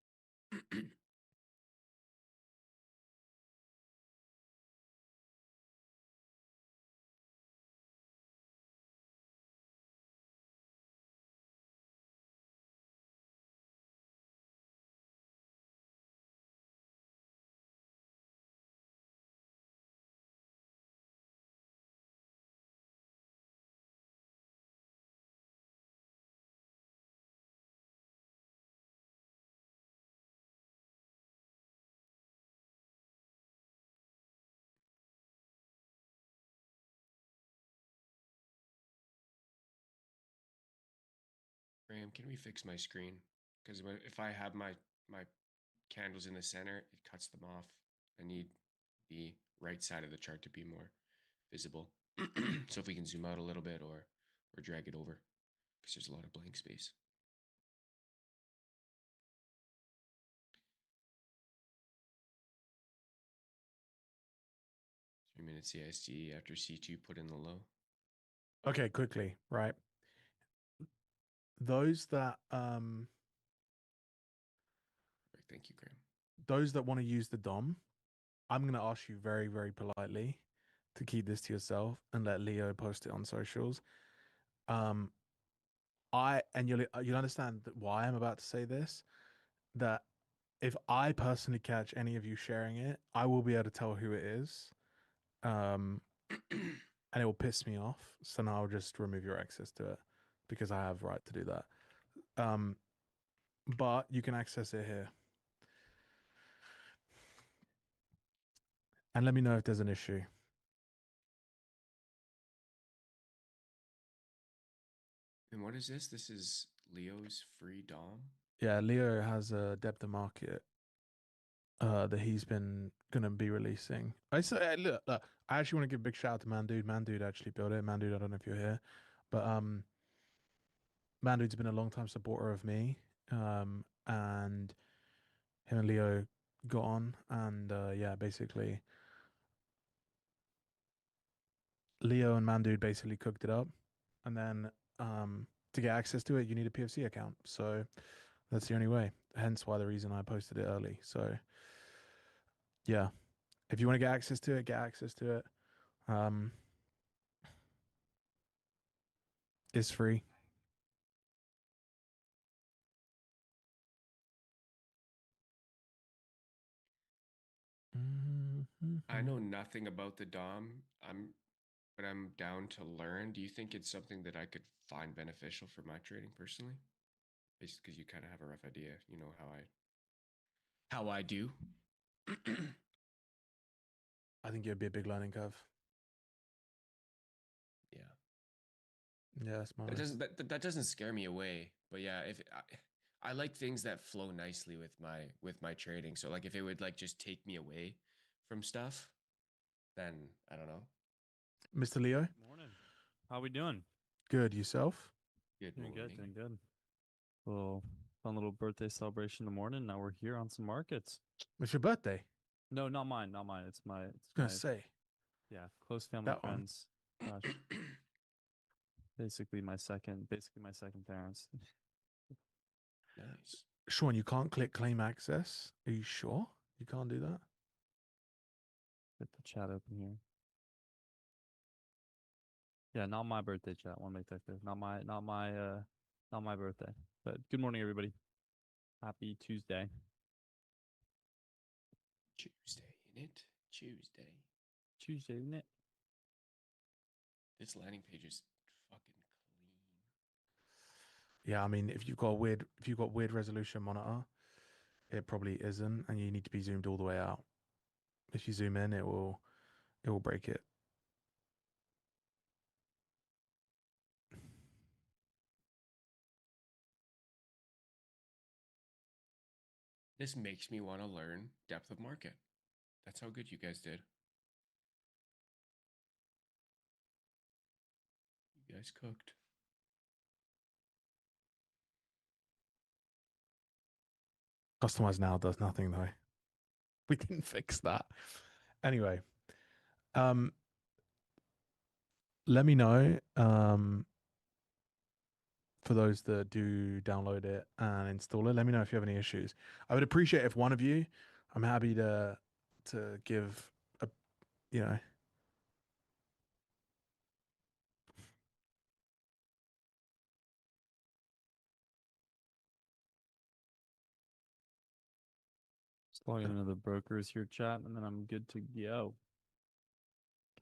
Graham, can we fix my screen? Because if I have my candles in the center, it cuts them off. I need the right side of the chart to be more visible. So if we can zoom out a little bit or drag it over, because there's a lot of blank space. 3 minute CIST after C2 put in the low. Okay, quickly, right? Those that Thank you, Graham. those that want to use the DOM, I'm going to ask you very, very politely to keep this to yourself and let Leo post it on socials. And you'll understand why I'm about to say this. That if I personally catch any of you sharing it, I will be able to tell who it is, and it will piss me off. So now I'll just remove your access to it because I have right to do that. But you can access it here. And let me know if there's an issue. And what is this? This is Leo's free DOM? Yeah, Leo has a depth of market that he's been gonna be releasing. I say, look, I actually want to give a big shout out to Mandude. Mandude actually built it. Mandude, I don't know if you're here, but Mandude's been a long time supporter of me. And him and Leo got on, and yeah, basically Leo and Mandude basically cooked it up, and then to get access to it, you need a PFC account. So that's the only way. Hence why the reason I posted it early. So yeah, if you want to get access to it, get access to it. It's free. I know nothing about the DOM. But I'm down to learn. Do you think it's something that I could find beneficial for my trading personally? Just because you kind of have a rough idea, you know how I do. I think it'd be a big learning curve. Yeah. Yeah, that's my. That doesn't scare me away. But yeah, if I like things that flow nicely with my trading. So like if it would like just take me away from stuff, then I don't know. Mr. Leo, Morning. How we doing? good. Yourself? Good Doing morning. good, doing good. Little fun little birthday celebration in the morning. Now we're here on some markets. It's your birthday. No, not mine, not mine. It's I was gonna say yeah, close family that one. friends. Basically my second parents. Nice. Sean, you can't click claim access. Are you sure you can't do that? Get the chat open here. Yeah, not my birthday chat. Want to make that clear. Not my birthday. But good morning, everybody. Happy Tuesday. Tuesday, in it? Tuesday. Tuesday, isn't it? This landing page is fucking clean. Yeah, I mean, if you've got weird resolution monitor, it probably isn't, and you need to be zoomed all the way out. If you zoom in, it will break it. This makes me want to learn depth of market. That's how good you guys did. You guys cooked. Customize now does nothing though. We didn't fix that. Anyway, let me know for those that do download it and install it. Let me know if you have any issues. I would appreciate if one of you. I'm happy to give a, you know. Just logging into the brokers here chat, and then I'm good to go.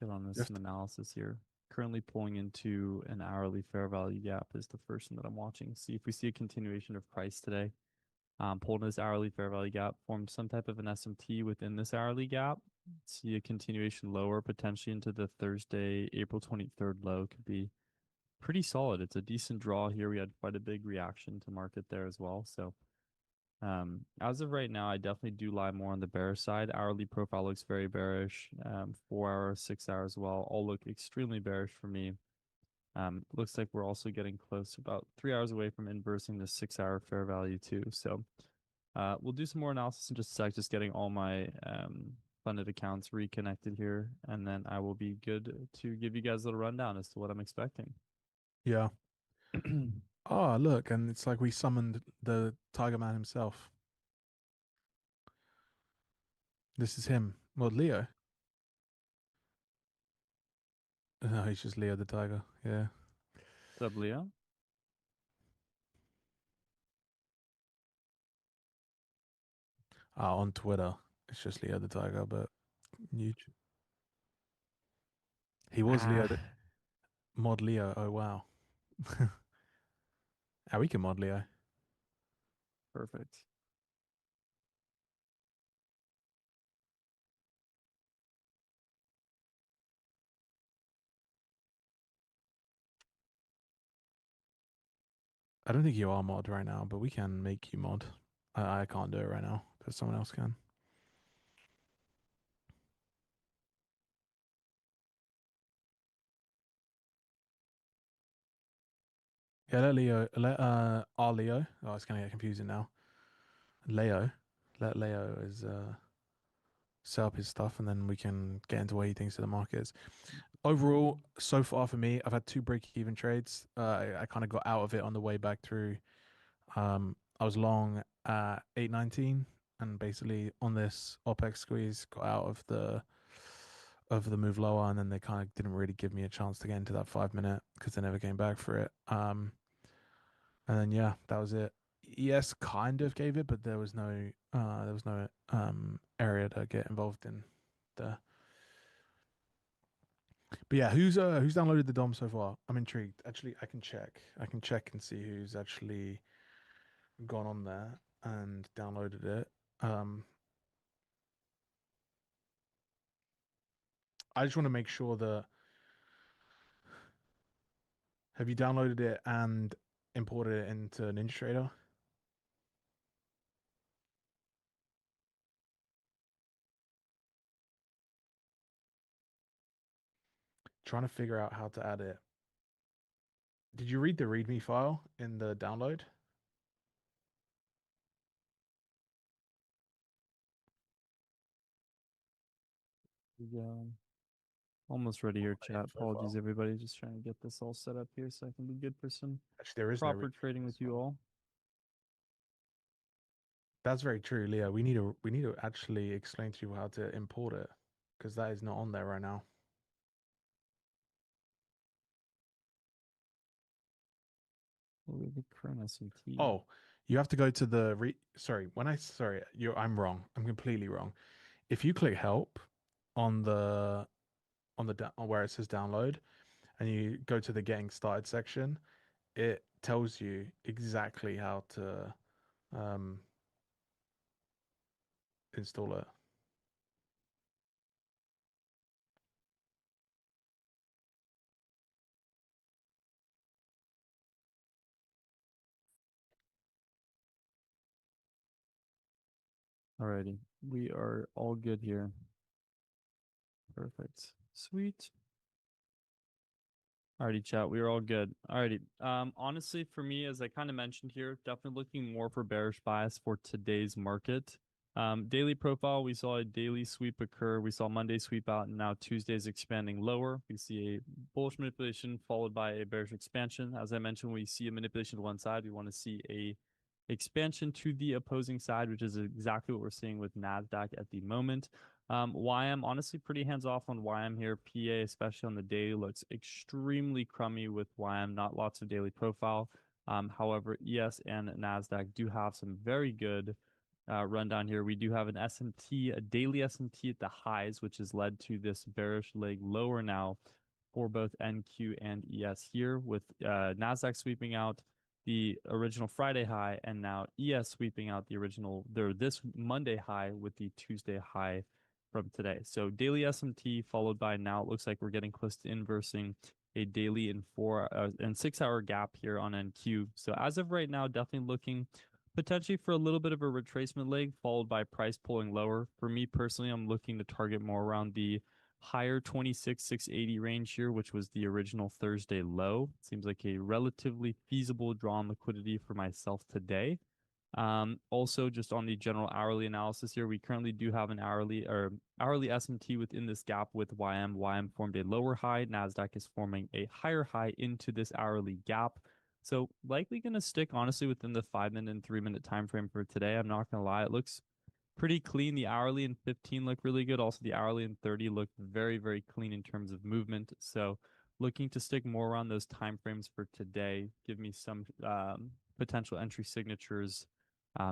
Get on this some analysis here. Currently pulling into an hourly fair value gap is the first one that I'm watching. See if we see a continuation of price today. Pulled in this hourly fair value gap, formed some type of an SMT within this hourly gap. See a continuation lower potentially into the Thursday, April 23rd low could be pretty solid. It's a decent draw here. We had quite a big reaction to market there as well. So as of right now, I definitely do lie more on the bearish side. Hourly profile looks very bearish. 4 hours, 6 hours as well, all look extremely bearish for me. Looks like we're also getting close, about 3 hours away from inversing the 6-hour fair value too. So we'll do some more analysis in just a sec, just getting all my funded accounts reconnected here, and then I will be good to give you guys a little rundown as to what I'm expecting. Yeah. Oh, look, and it's like we summoned the Tiger Man himself. This is him. Well, Leo. No, he's just Leo the Tiger. Yeah. What's up, Leo? On Twitter, it's just Leo the Tiger, but YouTube. He was Leo, mod Leo. Oh, wow. We can mod Leo. Perfect. I don't think you are mod right now, but we can make you mod. I can't do it right now, but someone else can. Yeah, let Leo, our Leo. Oh, it's gonna get confusing now. Leo, let Leo set up his stuff, and then we can get into what he thinks of the markets. Overall, so far for me, I've had 2 break-even trades. I kind of got out of it on the way back through. I was long at 819, and basically on this OPEX squeeze, got out of the move lower, and then they kind of didn't really give me a chance to get into that 5 minute because they never came back for it. And then yeah, that was it. ES kind of gave it, but there was no area to get involved in there. But yeah, who's downloaded the DOM so far? I'm intrigued. Actually, I can check and see who's actually gone on there and downloaded it. I just want to make sure that, have you downloaded it and imported it into NinjaTrader? Trying to figure out how to add it. Did you read the README file in the download? Yeah. Almost ready here, chat. Apologies, everybody. Just trying to get this all set up here so I can be good for some Actually, there is proper no trading with you all. That's very true, Leo. We need to actually explain to you how to import it, because that is not on there right now. The current S&T. Oh, you have to go to the I'm wrong. I'm completely wrong. If you click help on where it says download, and you go to the getting started section, it tells you exactly how to install it. Alrighty, we are all good here. Perfect. Sweet. Alrighty, chat. We are all good. Alrighty. Honestly, for me, as I kind of mentioned here, definitely looking more for bearish bias for today's market. Daily profile, we saw a daily sweep occur. We saw Monday sweep out, and now Tuesday's expanding lower. We see a bullish manipulation followed by a bearish expansion. As I mentioned, when we see a manipulation to one side, we want to see a expansion to the opposing side, which is exactly what we're seeing with NASDAQ at the moment. Why I'm honestly pretty hands off on why I'm here. PA, especially on the daily, looks extremely crummy with why I'm not lots of daily profile. However, ES and NASDAQ do have some very good rundown here. We do have an SMT, a daily SMT at the highs, which has led to this bearish leg lower now for both NQ and ES here, with NASDAQ sweeping out the original Friday high, and now ES sweeping out this Monday high with the Tuesday high from today. So daily SMT followed by, now it looks like we're getting close to inversing a daily and 6 hour gap here on NQ. So as of right now, definitely looking potentially for a little bit of a retracement leg followed by price pulling lower. For me personally, I'm looking to target more around the higher 26,680 range here, which was the original Thursday low. Seems like a relatively feasible draw on liquidity for myself today. Also, just on the general hourly analysis here, we currently do have an hourly SMT within this gap with YM. YM formed a lower high. NASDAQ is forming a higher high into this hourly gap. So likely going to stick honestly within the 5-minute and 3-minute time frame for today. I'm not going to lie. It looks pretty clean. The hourly and 15 look really good. Also, the hourly and 30 look very, very clean in terms of movement. So looking to stick more around those time frames for today. Give me some potential entry signatures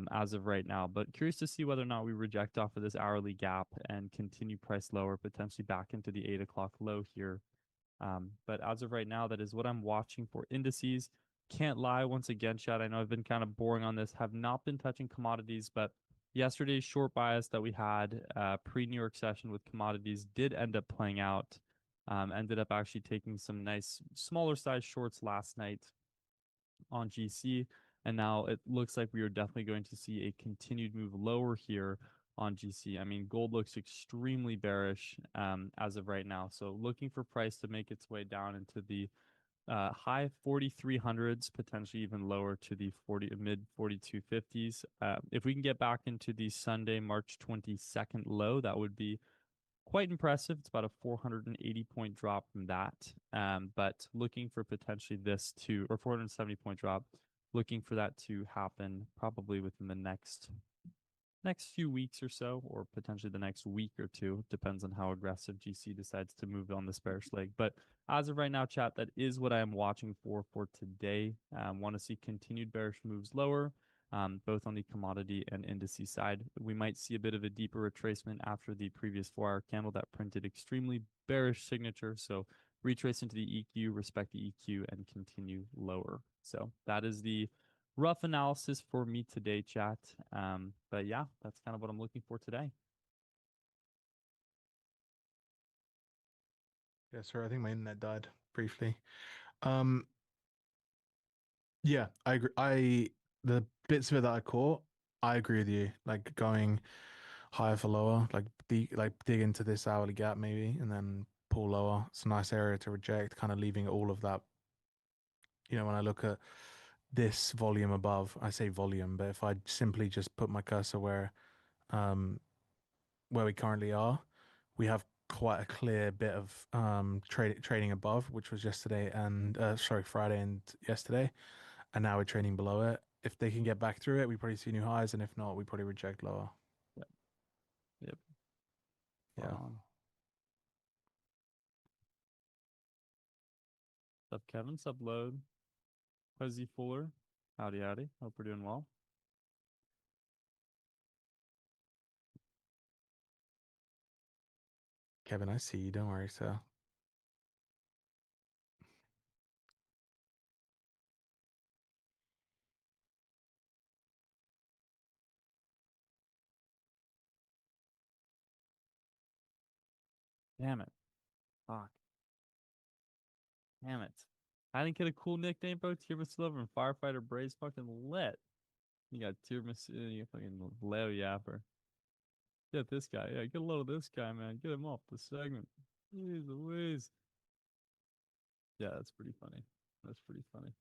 as of right now. But curious to see whether or not we reject off of this hourly gap and continue price lower, potentially back into the 8 o'clock low here. But as of right now, that is what I'm watching for indices. Can't lie, once again, Chad, I know I've been kind of boring on this, have not been touching commodities, but yesterday's short bias that we had pre-New York session with commodities did end up playing out. Ended up actually taking some nice smaller size shorts last night on GC. And now it looks like we are definitely going to see a continued move lower here on GC. I mean, gold looks extremely bearish as of right now. So looking for price to make its way down into the high 4300s, potentially even lower to the mid 4250s. If we can get back into the Sunday, March 22nd low, that would be quite impressive. It's about a 480 point drop from that. But looking for potentially this to, or 470 point drop, looking for that to happen probably within the next few weeks or so, or potentially the next week or two. Depends on how aggressive GC decides to move on this bearish leg. But as of right now, chat, that is what I am watching for today. Want to see continued bearish moves lower, both on the commodity and indices side. We might see a bit of a deeper retracement after the previous 4-hour candle that printed extremely bearish signature. So retrace into the EQ, respect the EQ, and continue lower. So that is the rough analysis for me today, chat. But yeah, that's kind of what I'm looking for today. Yeah, sorry, I think my internet died briefly. Yeah, I agree. The bits of it that I caught, I agree with you. Like going higher for lower, like dig into this hourly gap maybe, and then pull lower. It's a nice area to reject, kind of leaving all of that. You know, when I look at this volume above, I say volume, but if I simply just put my cursor where we currently are, we have quite a clear bit of trading above, which was yesterday and Friday and yesterday, and now we're trading below it. If they can get back through it, we probably see new highs, and if not, we probably reject lower. Yep. Yeah. Sup, Kevin? Sup, Load? Fuzzy Fuller? Howdy, howdy. Hope we're doing well. Kevin, I see you. Don't worry, sir. Damn it. Fuck. Damn it. I didn't get a cool nickname, bro. Tiramisu Lover and Firefighter Bray's fucking lit. You got Tiramisu, you fucking Leo Yapper. Get this guy. Yeah, get a load of this guy, man. Get him off the segment. Jeez Louise. Yeah, that's pretty funny. That's pretty funny.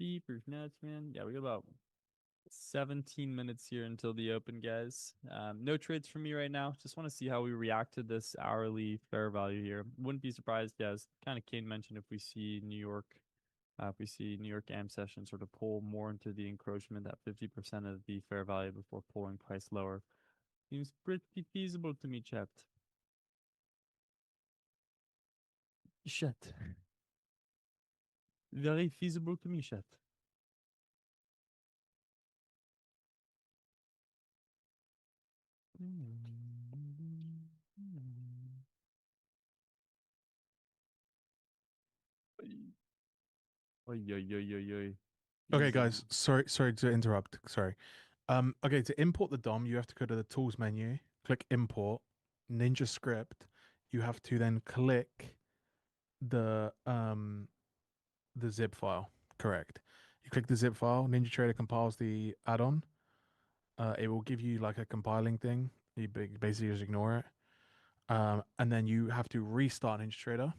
Beepers nuts, man. Yeah, we got about 17 minutes here until the open, guys. No trades for me right now. Just want to see how we react to this hourly fair value here. Wouldn't be surprised, as kind of Kane mentioned, if we see New York AM session sort of pull more into the encroachment, that 50% of the fair value before pulling price lower. Seems pretty feasible to me, chat. Shit. Very feasible to me, chat. Oy, oy, oy, oy, oy. Okay, Easy. guys. Sorry to interrupt. Sorry. Okay, to import the DOM, you have to go to the tools menu, click import, Ninja script, you have to then click the zip file. Correct. You click the zip file. NinjaTrader compiles the add-on. It will give you like a compiling thing. You basically just ignore it. And then you have to restart NinjaTrader.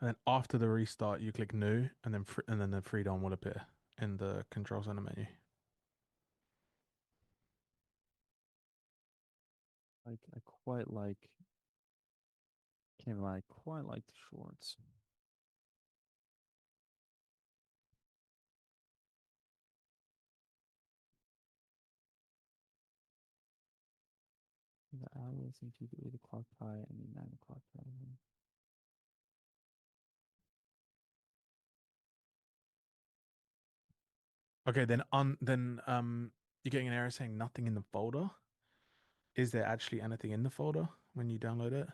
And then after the restart, you click new, and then the freedom will appear in the control center menu. I quite like. Can't lie, I quite like the shorts. The hours into the 8 o'clock pie and the 9 o'clock pie. Okay, then you're getting an error saying nothing in the folder. Is there actually anything in the folder when you download it?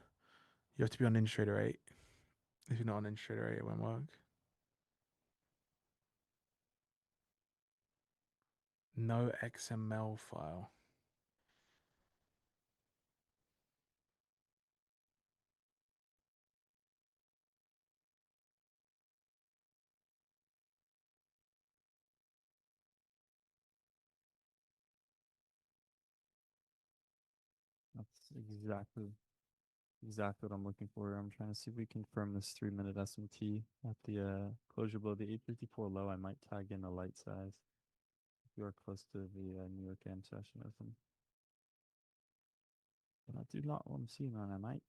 You have to be on NinjaTrader 8. If you're not on NinjaTrader 8, it won't work. No XML file. That's exactly what I'm looking for. I'm trying to see if we confirm this 3-minute SMT at the closure below the 854 low. I might tag in a light size. We are close to the New York AM session open. But I do not want to see, man. I might.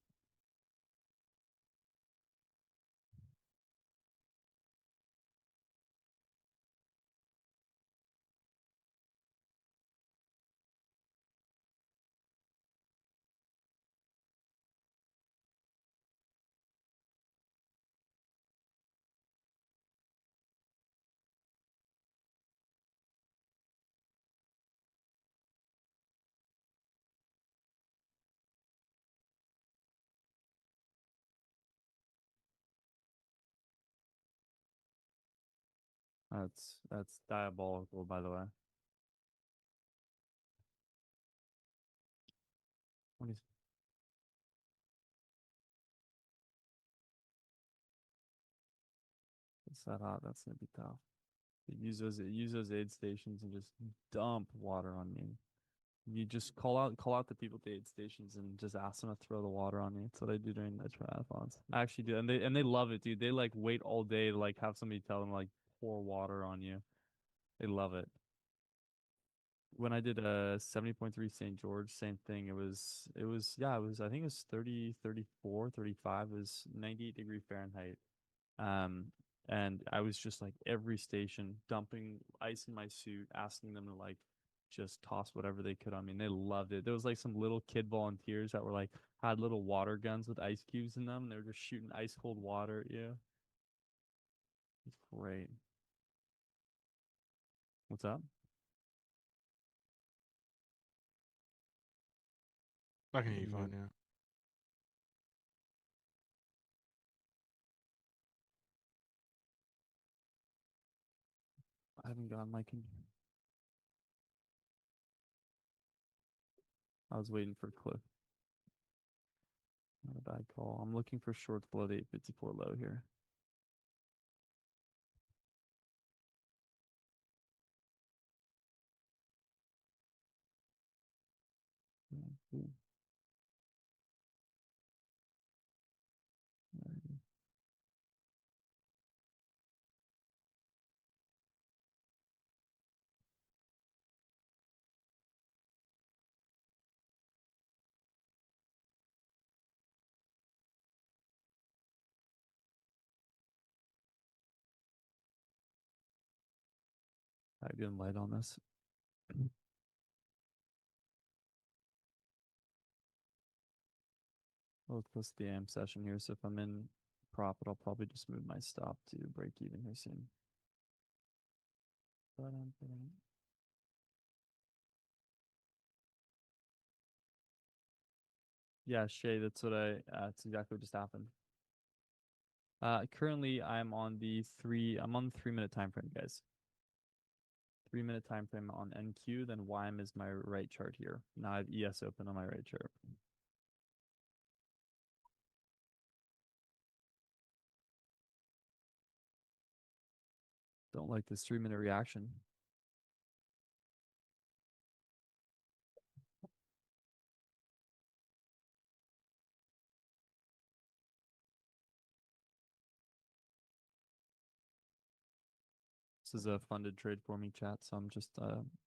That's diabolical, by the way. What is it's that hot? That's gonna be tough. Use those aid stations and just dump water on me. You just call out the people at the aid stations and just ask them to throw the water on me. That's what I do during the triathlons. I actually do, and they love it, dude. They like wait all day to like have somebody tell them like pour water on you. They love it. When I did a 70.3 St. George, same thing. It was I think it was 30, 34, 35. It was 98 degree Fahrenheit. And I was just like every station dumping ice in my suit, asking them to like just toss whatever they could on me. And they loved it. There was like some little kid volunteers that were like had little water guns with ice cubes in them. And they were just shooting ice cold water. Yeah. It's great. What's up? I can hear you fine, yeah. I haven't gotten my I was waiting for Cliff. Not a bad call. I'm looking for shorts below the 854 low here. Yeah, cool. I getting light on this. Well, it's close to the AM session here, so if I'm in profit, I'll probably just move my stop to break even here soon. Yeah, Shay, that's that's exactly what just happened. Currently I'm on the 3-minute time frame, guys. 3-minute time frame on NQ, then YM is my right chart here. Now I have ES open on my right chart. Don't like this 3-minute reaction. This is a funded trade for me, chat, so I'm just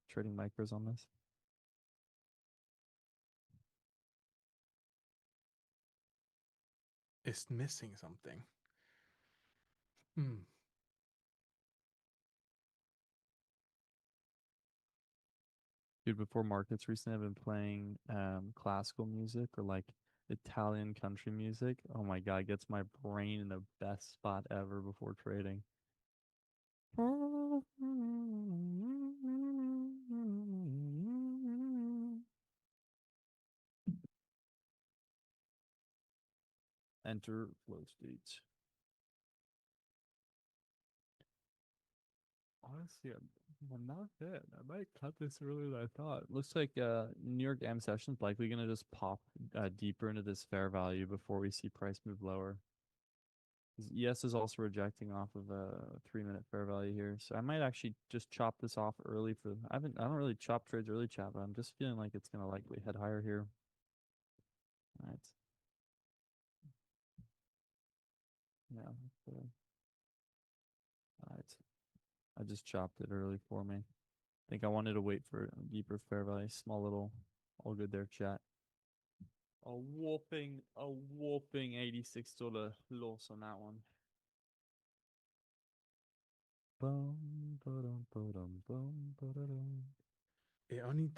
trading micros on this. It's missing something. Dude, before markets recently, I've been playing classical music or like Italian country music. Oh my God, it gets my brain in the best spot ever before trading. Enter flow states. Honestly, I'm not bad. I might cut this earlier than I thought. Looks like New York M session's likely going to just pop deeper into this fair value before we see price move lower. ES is also rejecting off of a 3-minute fair value here, so I might actually just chop this off early for. I don't really chop trades early, chat, but I'm just feeling like it's going to likely head higher here. All right. Yeah. All right. I just chopped it early for me. I think I wanted to wait for a deeper fair value. Small little, all good there, chat. A whopping $86 loss on that one. It only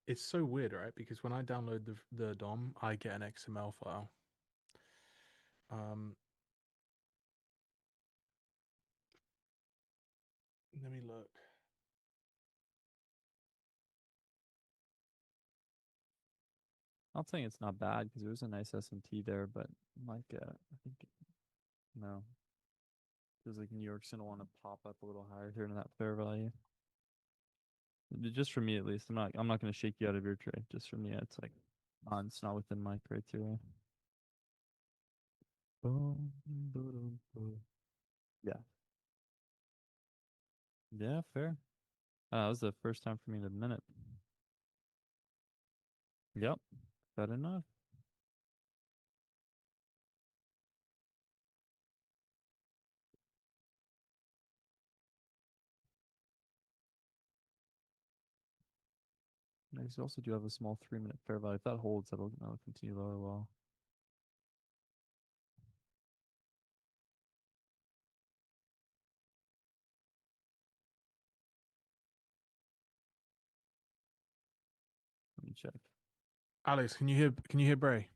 it's so weird, right? Because when I download the DOM, I get an XML file. Let me look. I'm saying it's not bad because there was a nice S&T there, but like I think no. Feels like New York's gonna want to pop up a little higher here in that fair value. Just for me at least. I'm not gonna shake you out of your trade. Just for me, it's like it's not within my criteria. Yeah. Yeah, fair. That was the first time for me in a minute. Yep. Fair enough. Next, you also do have a small 3-minute fair value. If that holds, that'll continue lower well. Let me check. Alex, can you hear Bray?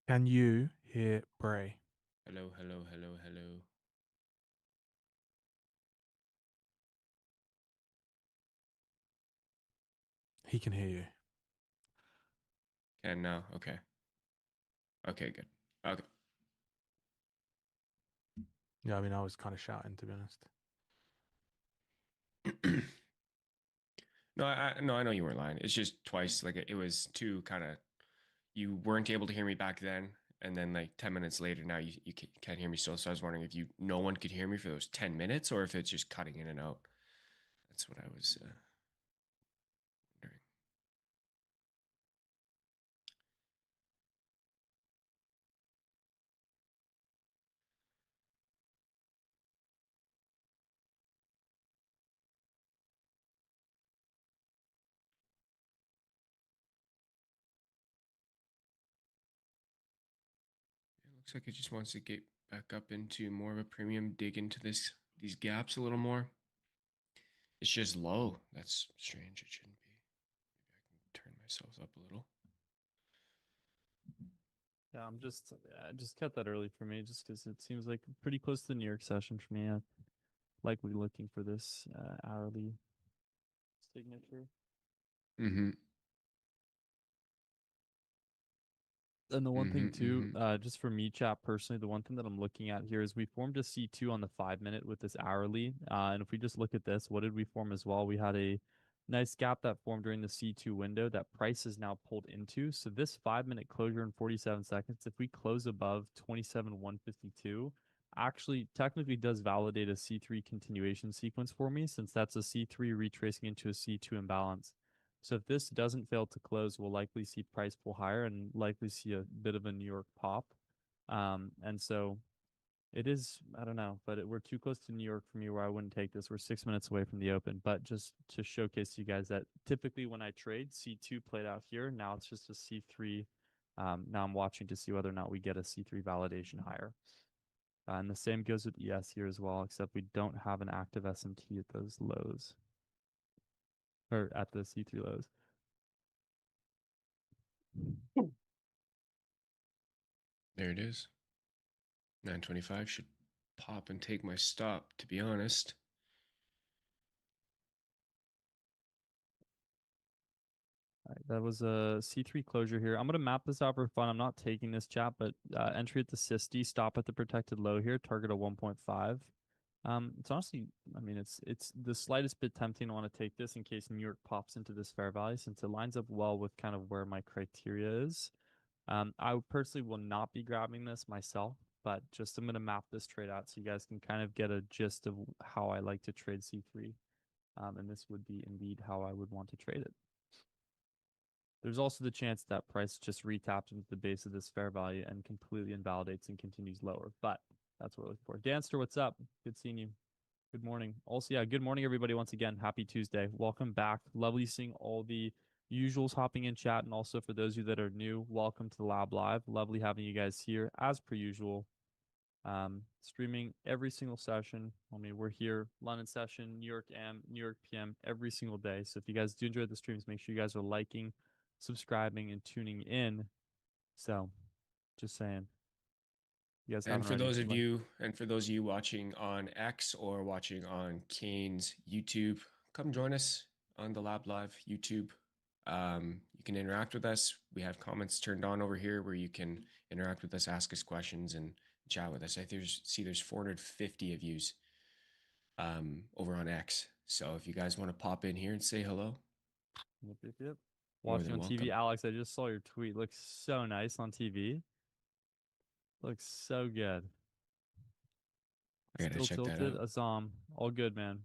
Can you hear Bray? Hello, hello, hello, hello. He can hear you. And now, okay. Okay, good. Okay. Yeah, I mean, I was kind of shouting, to be honest. No, I know you weren't lying. It's just twice. Like it was two kind of. You weren't able to hear me back then, and then like 10 minutes later, now you can't hear me still. So I was wondering if no one could hear me for those 10 minutes, or if it's just cutting in and out. That's what I was wondering. It looks like it just wants to get back up into more of a premium, dig into these gaps a little more. It's just low. That's strange. It shouldn't be. Maybe I can turn myself up a little. Yeah, I just kept that early for me just because it seems like pretty close to the New York session for me. I'm likely looking for this hourly signature. Mm-hmm. And the one thing too, mhm. just for me, chat personally, the one thing that I'm looking at here is we formed a C2 on the 5 minute with this hourly. And if we just look at this, what did we form as well? We had a nice gap that formed during the C2 window that price is now pulled into. So this 5 minute closure in 47 seconds, if we close above 27,152, actually technically does validate a C3 continuation sequence for me, since that's a C3 retracing into a C2 imbalance. So if this doesn't fail to close, we'll likely see price pull higher and likely see a bit of a New York pop. And so it is, I don't know, but we're too close to New York for me where I wouldn't take this. We're 6 minutes away from the open, but just to showcase to you guys that typically when I trade, C2 played out here. Now it's just a C3. Now I'm watching to see whether or not we get a C3 validation higher. And the same goes with ES here as well, except we don't have an active SMT at those lows or at the C3 lows. There it is. 925 should pop and take my stop, to be honest. All right, that was a C3 closure here. I'm going to map this out for fun. I'm not taking this chat, but entry at the SIST, stop at the protected low here, target a 1.5. It's honestly, I mean, it's the slightest bit tempting. I want to take this in case New York pops into this fair value, since it lines up well with kind of where my criteria is. I personally will not be grabbing this myself, but just I'm going to map this trade out so you guys can kind of get a gist of how I like to trade C3. And this would be indeed how I would want to trade it. There's also the chance that price just retaps into the base of this fair value and completely invalidates and continues lower. But that's what we're looking for. Danster, what's up? Good seeing you. Good morning. Also, yeah, good morning, everybody. Once again, happy Tuesday. Welcome back. Lovely seeing all the usuals hopping in chat. And also for those of you that are new, welcome to the Lab Live. Lovely having you guys here as per usual. Streaming every single session. I mean, we're here, London session, New York AM, New York PM every single day. So if you guys do enjoy the streams, make sure you guys are liking, subscribing, and tuning in. So just saying. You guys And haven't for already. those of you watching on X or watching on Kane's YouTube, come join us on the Lab Live YouTube. You can interact with us. We have comments turned on over here where you can interact with us, ask us questions, and chat with us. I see there's 450 of yous over on X. So if you guys want to pop in here and say hello, Yep. more Watching than on welcome. TV, Alex, I just saw your tweet. Looks so nice on TV. Looks so good. I gotta Still check that tilted. out. Azam. All good, man.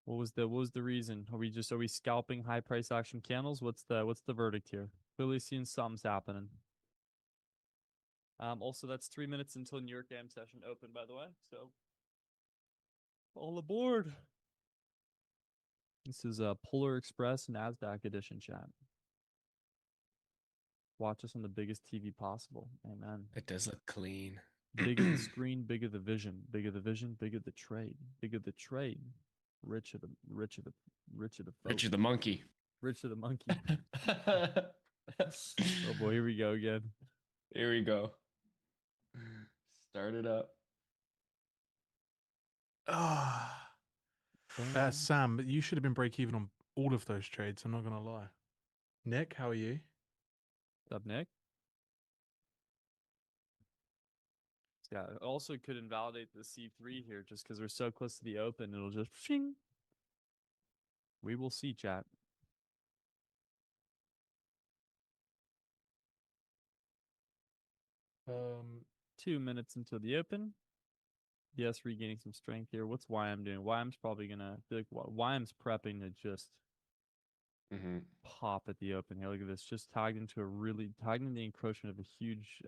What was the reason? Are we scalping high price action candles? What's the verdict here? Clearly seeing something's happening. Also that's 3 minutes until New York AM session open, by the way. So all aboard. This is a Polar Express NASDAQ edition chat. Watch us on the biggest TV possible. Amen. It does look clean. Bigger the screen, bigger the vision. Bigger the vision, bigger the trade. Bigger the trade. Rich of the folk. Richard the monkey. Rich of the monkey. Oh boy, here we go again. Here we go. Start it up. Ah, Boom. Sam, but you should have been break even on all of those trades. I'm not gonna lie. Nick, how are you? What's up, Nick? Yeah, it also could invalidate the C3 here just because we're so close to the open. It'll just shing. We will see, chat. Um, 2 minutes until the open. Yes, regaining some strength here. What's YM doing? YM's probably gonna feel like YM's prepping to just pop at the open here. Look at this, just tagged into the encroachment of a huge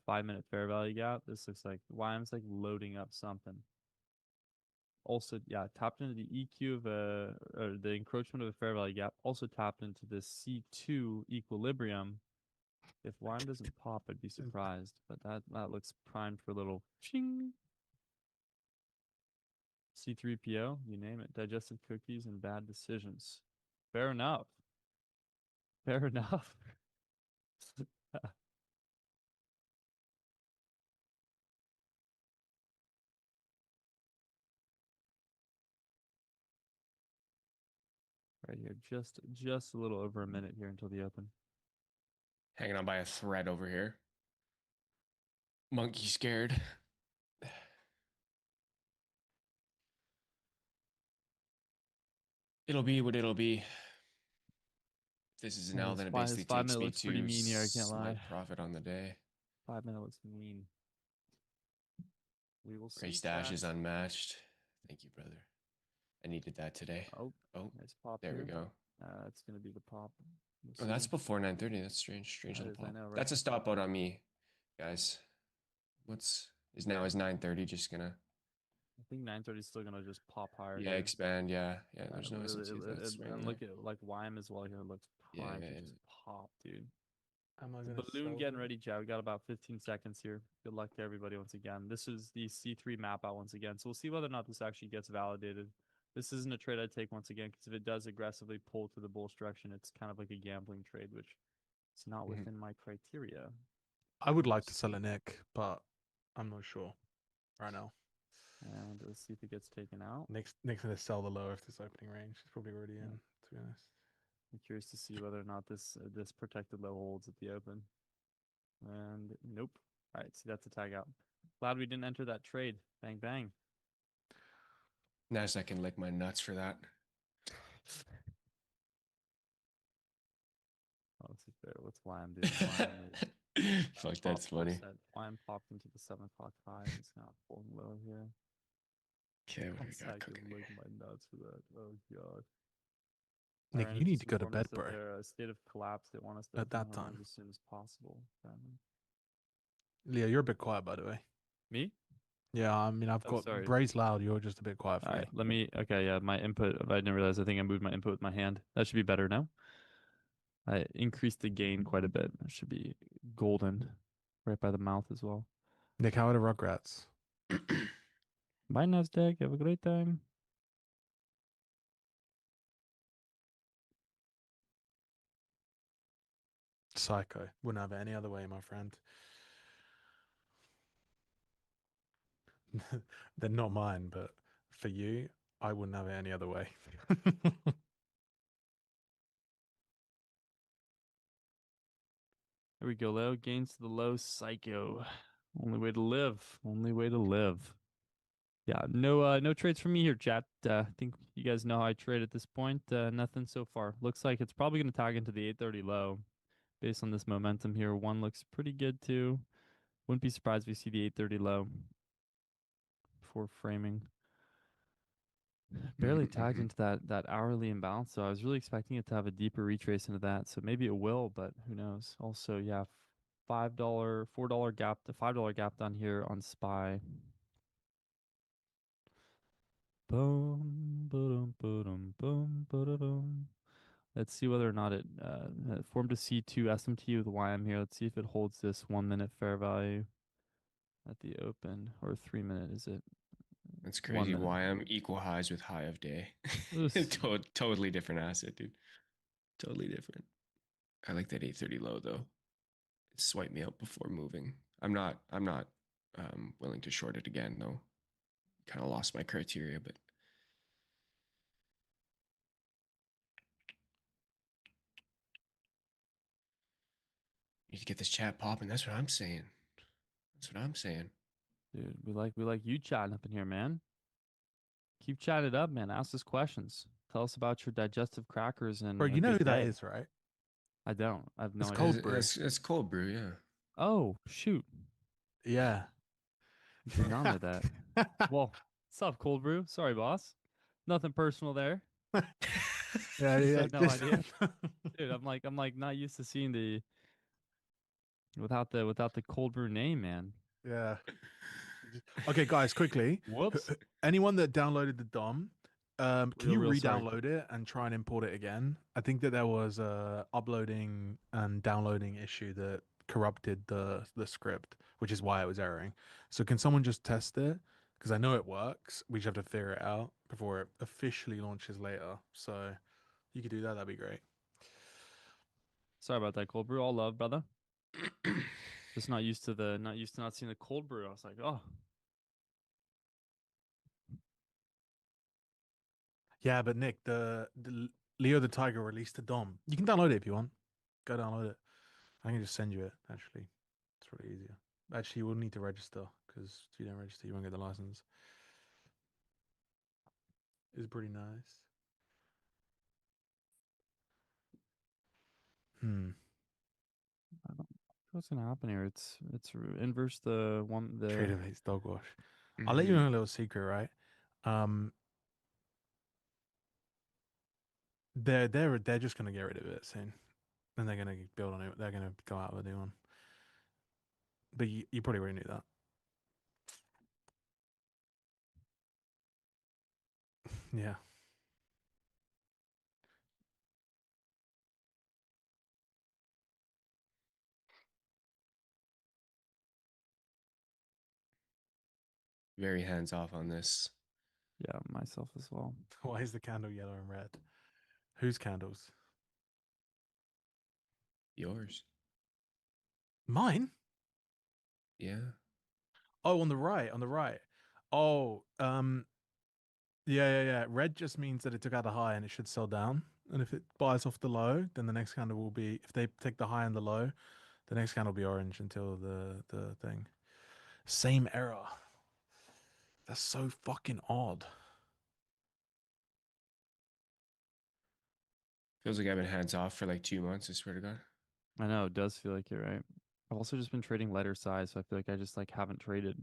5 minute fair value gap. This looks like YM's like loading up something. Also, yeah, tapped into the EQ of or the encroachment of a fair value gap. Also tapped into the C2 equilibrium. If YM doesn't pop, I'd be surprised. But that looks primed for a little ching. C3PO, you name it. Digestive cookies and bad decisions. Fair enough. Fair enough. Right here, just a little over a minute here until the open. Hanging on by a thread over here. Monkey scared. It'll be what it'll be. This is an Yeah, L, his then it five, his basically 5 takes minute me looks pretty to mean here. I can't lie. slight profit on the day. 5 minute looks mean. We will Gray see. stash Chat. is unmatched. Thank you, brother. I needed that today. Oh, Oh, nice pop there here. we go. It's gonna be the pop. We'll Oh, that's see. before 9:30. That's strange. Strange That little is, I pop. know, right? That's a stop out on me, guys. Is 9:30 just gonna I think 930 is still gonna just pop higher yeah here. expand, yeah. There's no Literally, SMC for that swing and there. look at like YM as well here. Looks primed to just pop, dude. Am I The gonna balloon sell getting it? ready, Joe. We got about 15 seconds here. Good luck to everybody once again. This is the C3 map out once again. So we'll see whether or not this actually gets validated. This isn't a trade I'd take once again, because if it does aggressively pull to the bullish direction, it's kind of like a gambling trade, which is not within my criteria. I would like to sell a Nick, but I'm not sure right now. And let's see if it gets taken out. Nick's gonna sell the low if this opening range. He's probably already in, to be honest. I'm curious to see whether or not this protected low holds at the open. And nope. All right, see, that's a tag out. Glad we didn't enter that trade. Bang, bang. Nasdaq can lick my nuts for that. Oh, let's see there. What's YM doing? Fuck, that's funny. YM popped into the 7 o'clock high. It's now pulling low here. Okay, what do we got Nasdaq cooking is here? licking my nuts for that. Oh, God. Nick, Our you need to entities go to informed us bed, that bro. they're a state of collapse. They want us to At open that the loans time. as soon as possible. Apparently. Leo, you're a bit quiet, by the way. Me? Yeah, I mean, I've Oh, got sorry. Bray's loud. You're just a bit quiet for All me. right, let me. Okay, yeah, my input. I didn't realize. I think I moved my input with my hand. That should be better now. I increased the gain quite a bit. That should be golden, right by the mouth as well. Nick, how are the Rugrats? Bye, Nasdaq. Have a great time. Psycho. Wouldn't have it any other way, my friend. They're not mine, but for you, I wouldn't have it any other way. Here we go, Leo. Gains to the low. Psycho. Only way to live. Only way to live. Yeah, no trades from me here, chat. I think you guys know how I trade at this point. Nothing so far. Looks like it's probably going to tag into the 830 low based on this momentum here. One looks pretty good too. Wouldn't be surprised if we see the 830 low before framing. Barely tagged into that hourly imbalance, so I was really expecting it to have a deeper retrace into that. So maybe it will, but who knows? Also, yeah, $4 gap, the $5 gap down here on SPY. Boom, boom, boom, boom, boom, boom. Let's see whether or not it formed a C2 SMT with YM here. Let's see if it holds this 1 minute fair value at the open, or 3 minute, is it? That's 1 crazy. minute. YM equal highs with high of day. Totally different asset, dude. Totally different. I like that 830 low though. It swiped me out before moving. I'm not willing to short it again though. Kind of lost my criteria, but need to get this chat popping. That's what I'm saying. That's what I'm saying. Dude, we like you chatting up in here, man. Keep chatting it up, man. Ask us questions. Tell us about your digestive crackers and Bro, a you know good who that day. is, right? I don't. I have no It's idea. cold brew. It's cold brew, yeah. Oh, shoot. Yeah. Did not know that. Well, what's up, Cold Brew? Sorry, boss. Nothing personal there. Yeah, Just yeah. had no idea. Dude, I'm like not used to seeing the without the Cold Brew name, man. Yeah. Okay, guys, quickly. Whoops. Anyone that downloaded the DOM, can you Real sorry. re-download it and try and import it again? I think that there was a uploading and downloading issue that corrupted the script, which is why it was erroring. So can someone just test it? Because I know it works. We just have to figure it out before it officially launches later. So you could do that. That'd be great. Sorry about that, Cold Brew. All love, brother. Just not used to not seeing the Cold Brew. I was like, oh. Yeah, but Nick, the Leo the Tiger released the DOM. You can download it if you want. Go download it. I can just send you it. Actually, it's probably easier. Actually, you will need to register because if you don't register, you won't get the license. It's pretty nice. I don't know what's gonna happen here. It's inverse the one the Trader hates dog wash. I'll let you know a little secret, right? They're just gonna get rid of it soon, and they're gonna build on it. They're gonna go out with a new one. But you probably already knew that. Yeah. Very hands off on this. yeah, myself as well. Why is the candle yellow and red? Whose candles? Yours. Mine? Yeah. Oh, on the right, on the right. Oh, yeah. Red just means that it took out the high and it should sell down. And if it buys off the low, then the next candle will be, if they take the high and the low, the next candle will be orange until the thing. Same error. That's so fucking odd. Feels like I've been hands off for like 2 months, I swear to God. I know it does feel like it, right? I've also just been trading lighter size, so I feel like I just like haven't traded,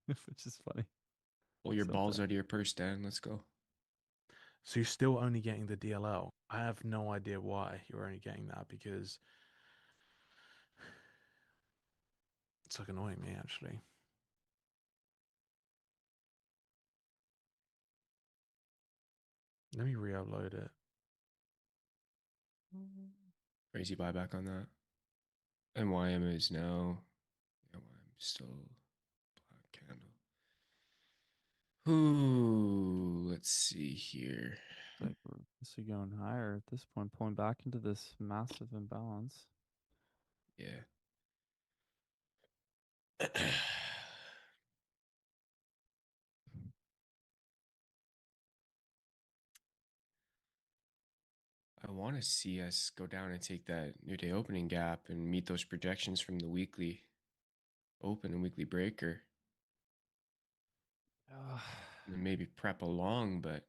which is funny. Pull your balls Sometimes. out of your purse, Dan. Let's go. So you're still only getting the DLL. I have no idea why you're only getting that because it's like annoying me actually. Let me re-upload it. Crazy buyback on that. And YM is now. Yeah, YM still black candle. Ooh, let's see here. It's like we're obviously going higher at this point, pulling back into this massive imbalance. Yeah. I want to see us go down and take that new day opening gap and meet those projections from the weekly open and weekly breaker. And then maybe prep along, but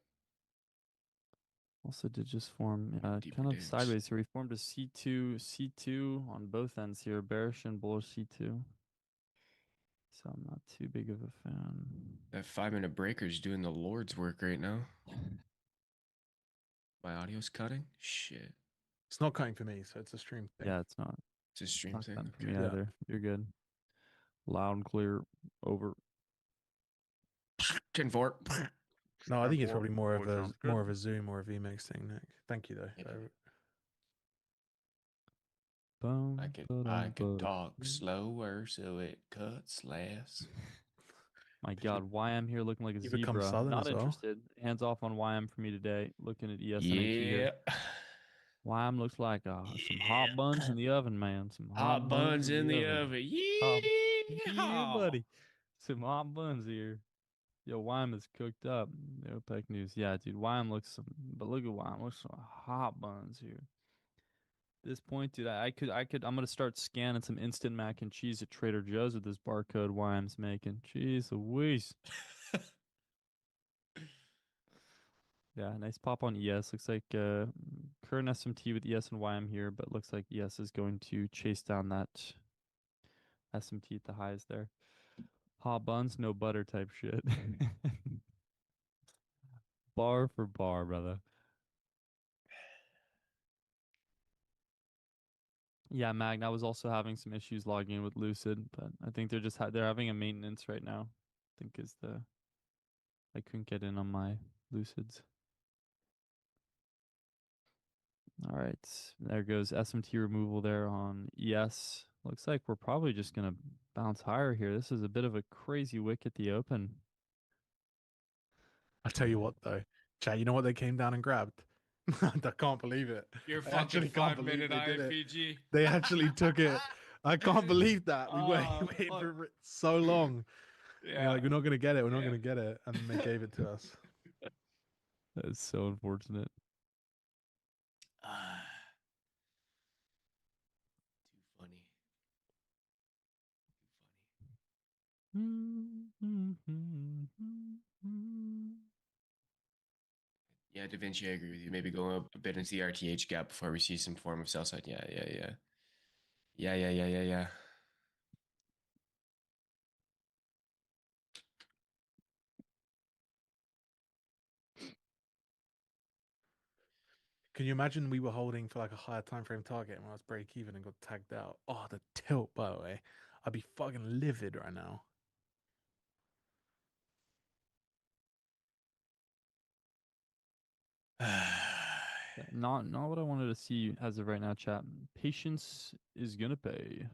Also did just form deeper kind of digs. sideways here. We formed a C2 on both ends here, bearish and bullish C2. So I'm not too big of a fan. That 5-minute breaker is doing the Lord's work right now. My audio's cutting? Shit. It's not cutting for me, so it's a stream thing. Yeah, it's not. It's a stream Not thing. cutting for Okay. me Yeah. either. You're good. Loud and clear. Over. 10-4. No, I think it's 10-4. probably more of Always a sounds good. more of a Zoom or a VMix thing, Nick. Thank you though. Yeah. Boom, I could ba-dum, talk ba. slower so it cuts less. My God, YM here looking like a You become zebra. Southern Not as well. interested. Hands off on YM for me today. Looking at ES and NQ Yeah. here. YM looks like some hot buns in the oven, man. Some Hot buns in the oven. Hot- Yeah. Yeah, buddy. Some hot buns here. Yo, YM is cooked up. The OPEC news. Yeah, dude. YM looks some, but look at YM. Looks some hot buns here. This point, dude, I'm gonna start scanning some instant mac and cheese at Trader Joe's with this barcode YM's making. Jeez Louise. Yeah, nice pop on ES. Looks like current SMT with ES and YM here, but looks like ES is going to chase down that SMT at the highs there. Hot buns, no butter type shit. Bar for bar, brother. Yeah, Magna was also having some issues logging in with Lucid, but I think they're just they're having a maintenance right now. I think is the I couldn't get in on my Lucids. All right, there goes SMT removal there on ES. Looks like we're probably just gonna bounce higher here. This is a bit of a crazy wick at the open. I tell you what though, chat. You know what they came down and grabbed? I can't believe it. Your I actually fucking can't believe 5-minute they did it. IFEG. They actually took it. I can't believe that. We Oh, waited fuck. for so long. And Yeah. you're like, we're not gonna get it. We're not Yeah. gonna get it, and then they gave it to us. That is so unfortunate. Too funny. Yeah, Da Vinci, I agree with you. Maybe go a bit into the RTH gap before we see some form of sell side. Yeah. Can you imagine we were holding for like a higher time frame target and when I was break even and got tagged out? Oh, the tilt, by the way. I'd be fucking livid right now. Not what I wanted to see as of right now, chat. Patience is gonna pay.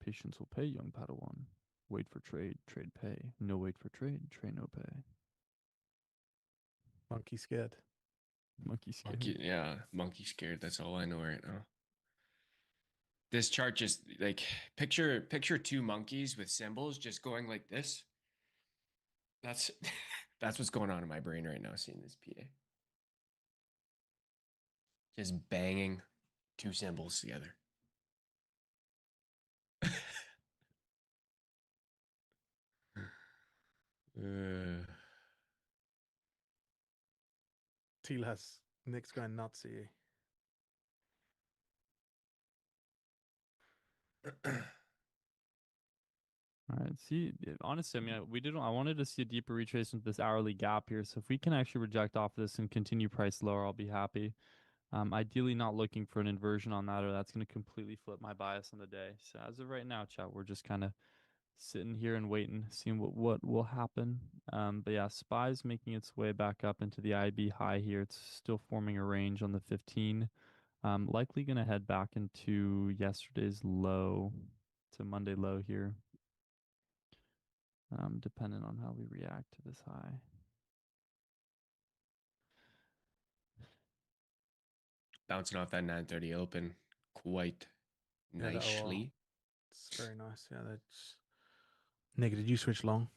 Patience will pay, young Padawan. Wait for trade, trade pay. No wait for trade, trade no pay. Monkey scared. Monkey scared. Monkey scared. That's all I know right now. This chart just like picture two monkeys with symbols just going like this. That's that's what's going on in my brain right now seeing this PA. Just banging two symbols together. T-Las. Nick's going nuts at you. All right. See, honestly, I mean, I wanted to see a deeper retracement of this hourly gap here. So if we can actually reject off this and continue price lower, I'll be happy. Ideally not looking for an inversion on that, or that's going to completely flip my bias on the day. So as of right now, chat, we're just kind of sitting here and waiting, seeing what will happen. But yeah, SPY's making its way back up into the IB high here. It's still forming a range on the 15. Likely going to head back into yesterday's low to Monday low here. Depending on how we react to this high. Bouncing off that 9:30 open quite Yeah, nicely. It's very nice. Yeah, that's. Nick, did you switch long?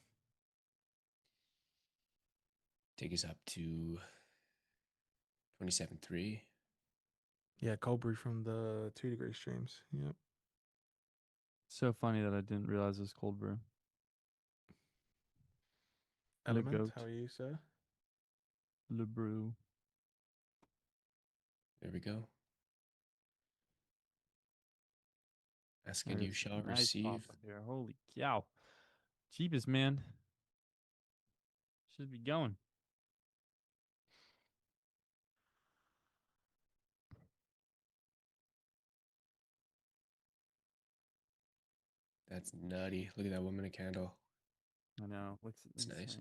Take us up to 27.3. Yeah, cold brew from the 2 degree streams. Yep. So funny that I didn't realize it was cold brew. Element, goat. how are you, sir? Le brew. There we go. Ask and That you is shall nice receive. pop here. Holy cow. Jeebus, man. Should be going. That's nutty. Look at that woman in a candle. I know. Looks It's insane. nice.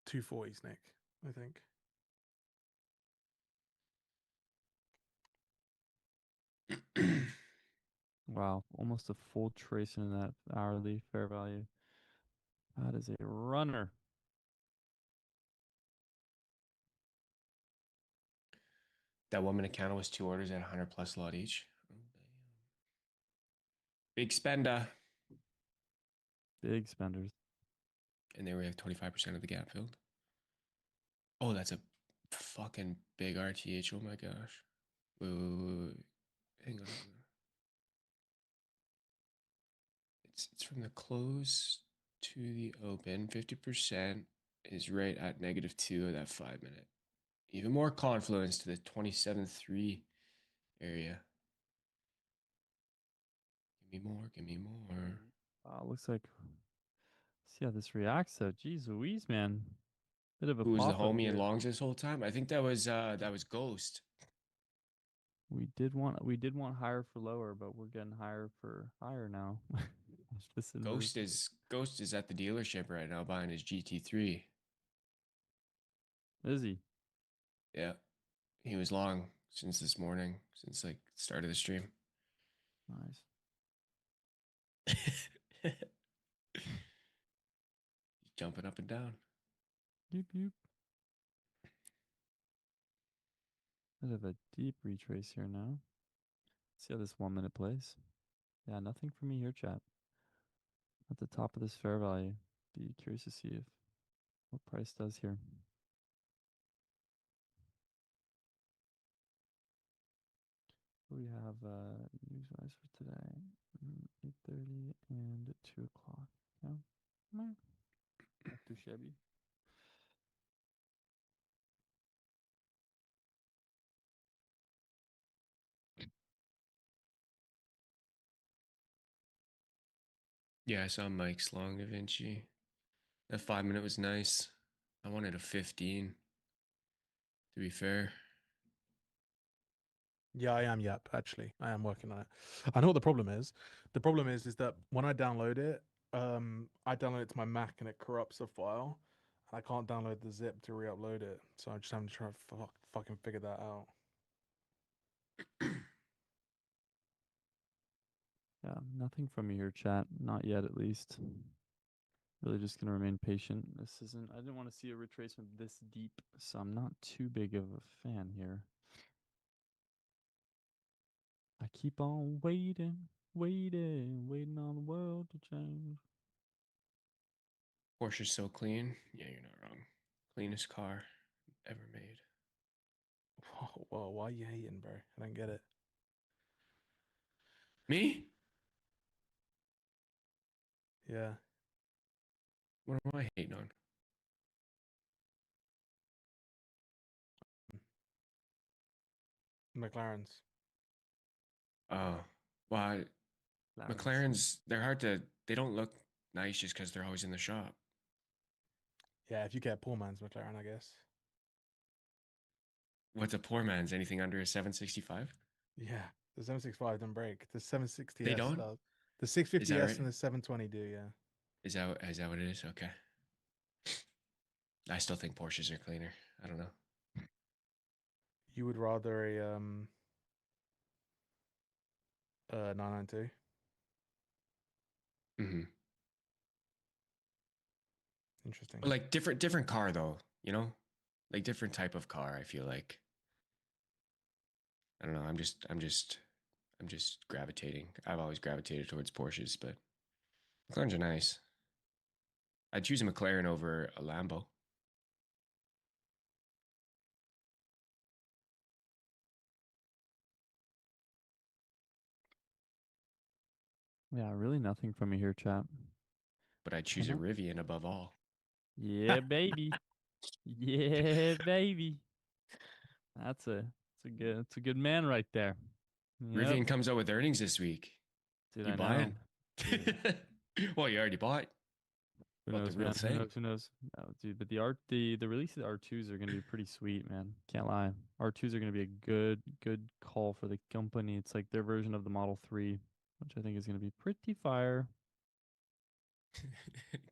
240s, Nick, I think. Wow. Almost a full trace in that hourly fair value. That is a runner. That woman in a candle was 2 orders at 100 plus lot each. Big spender. Big spenders. And there we have 25% of the gap filled. Oh, that's a fucking big RTH. Oh my gosh. Wait. Hang on. It's from the close to the open. 50% is right at -2 of that 5-minute. Even more confluence to the 27.3 area. Give me more. Looks like. See how this reacts though. Jeez Louise, man. Bit of a Who was the pop up homie in here. longs this whole time? I think that was Ghost. We did want higher for lower, but we're getting higher for higher now. Ghost is at the dealership right now buying his GT3. Is he? Yeah. He was long since this morning, since like start of the stream. Nice. Jumping up and down. Yoop yoop. Bit of a deep retrace here now. See how this 1 minute plays. Yeah, nothing for me here, chat. At the top of this fair value. Be curious to see if what price does here. We have news wise for today. 8:30 and 2 o'clock. Yeah, not too shabby. Yeah, I saw Mike's long Da Vinci. That 5 minute was nice. I wanted a 15, to be fair. Yeah, I am. Yep, actually, I am working on it. I know what the problem is. The problem is that when I download it, I download it to my Mac and it corrupts the file. I can't download the zip to re-upload it, so I'm just having to try to fucking figure that out. Yeah, nothing from you here, chat. Not yet, at least. Really just gonna remain patient. This isn't. I didn't want to see a retracement this deep, so I'm not too big of a fan here. I keep on waiting, waiting on the world to change. Porsche's so clean. Yeah, you're not wrong. Cleanest car ever made. Whoa, why are you hating, bro? I don't get it. Me? Yeah. What am I hating on? McLaren's. Oh, well, McLaren's, they're hard to, they don't look nice just because they're always in the shop. Yeah, if you get poor man's McLaren, I guess. What's a poor man's? Anything under a 765? Yeah, the 765 don't break. The 760S They don't? does. The Is that 650S right? and the 720 do, yeah. Is that what it is? Okay. I still think Porsches are cleaner. I don't know. You would rather a 992? Mm-hmm. Interesting. But like different car though, you know? Like different type of car, I feel like. I don't know. I'm just gravitating. I've always gravitated towards Porsches, but McLarens are nice. I'd choose a McLaren over a Lambo. Yeah, really nothing from you here, chat. But I'd choose a Rivian above all. Yeah, baby. Yeah, baby. That's a good man right there. Yep. Rivian comes out with earnings this week. Dude, You I buying? know. Well, you already bought. Who Bought the knows, real man? thing. Who knows? No, dude, but the release of the R2s are gonna be pretty sweet, man. Can't lie. R2s are gonna be a good call for the company. It's like their version of the Model 3, which I think is gonna be pretty fire.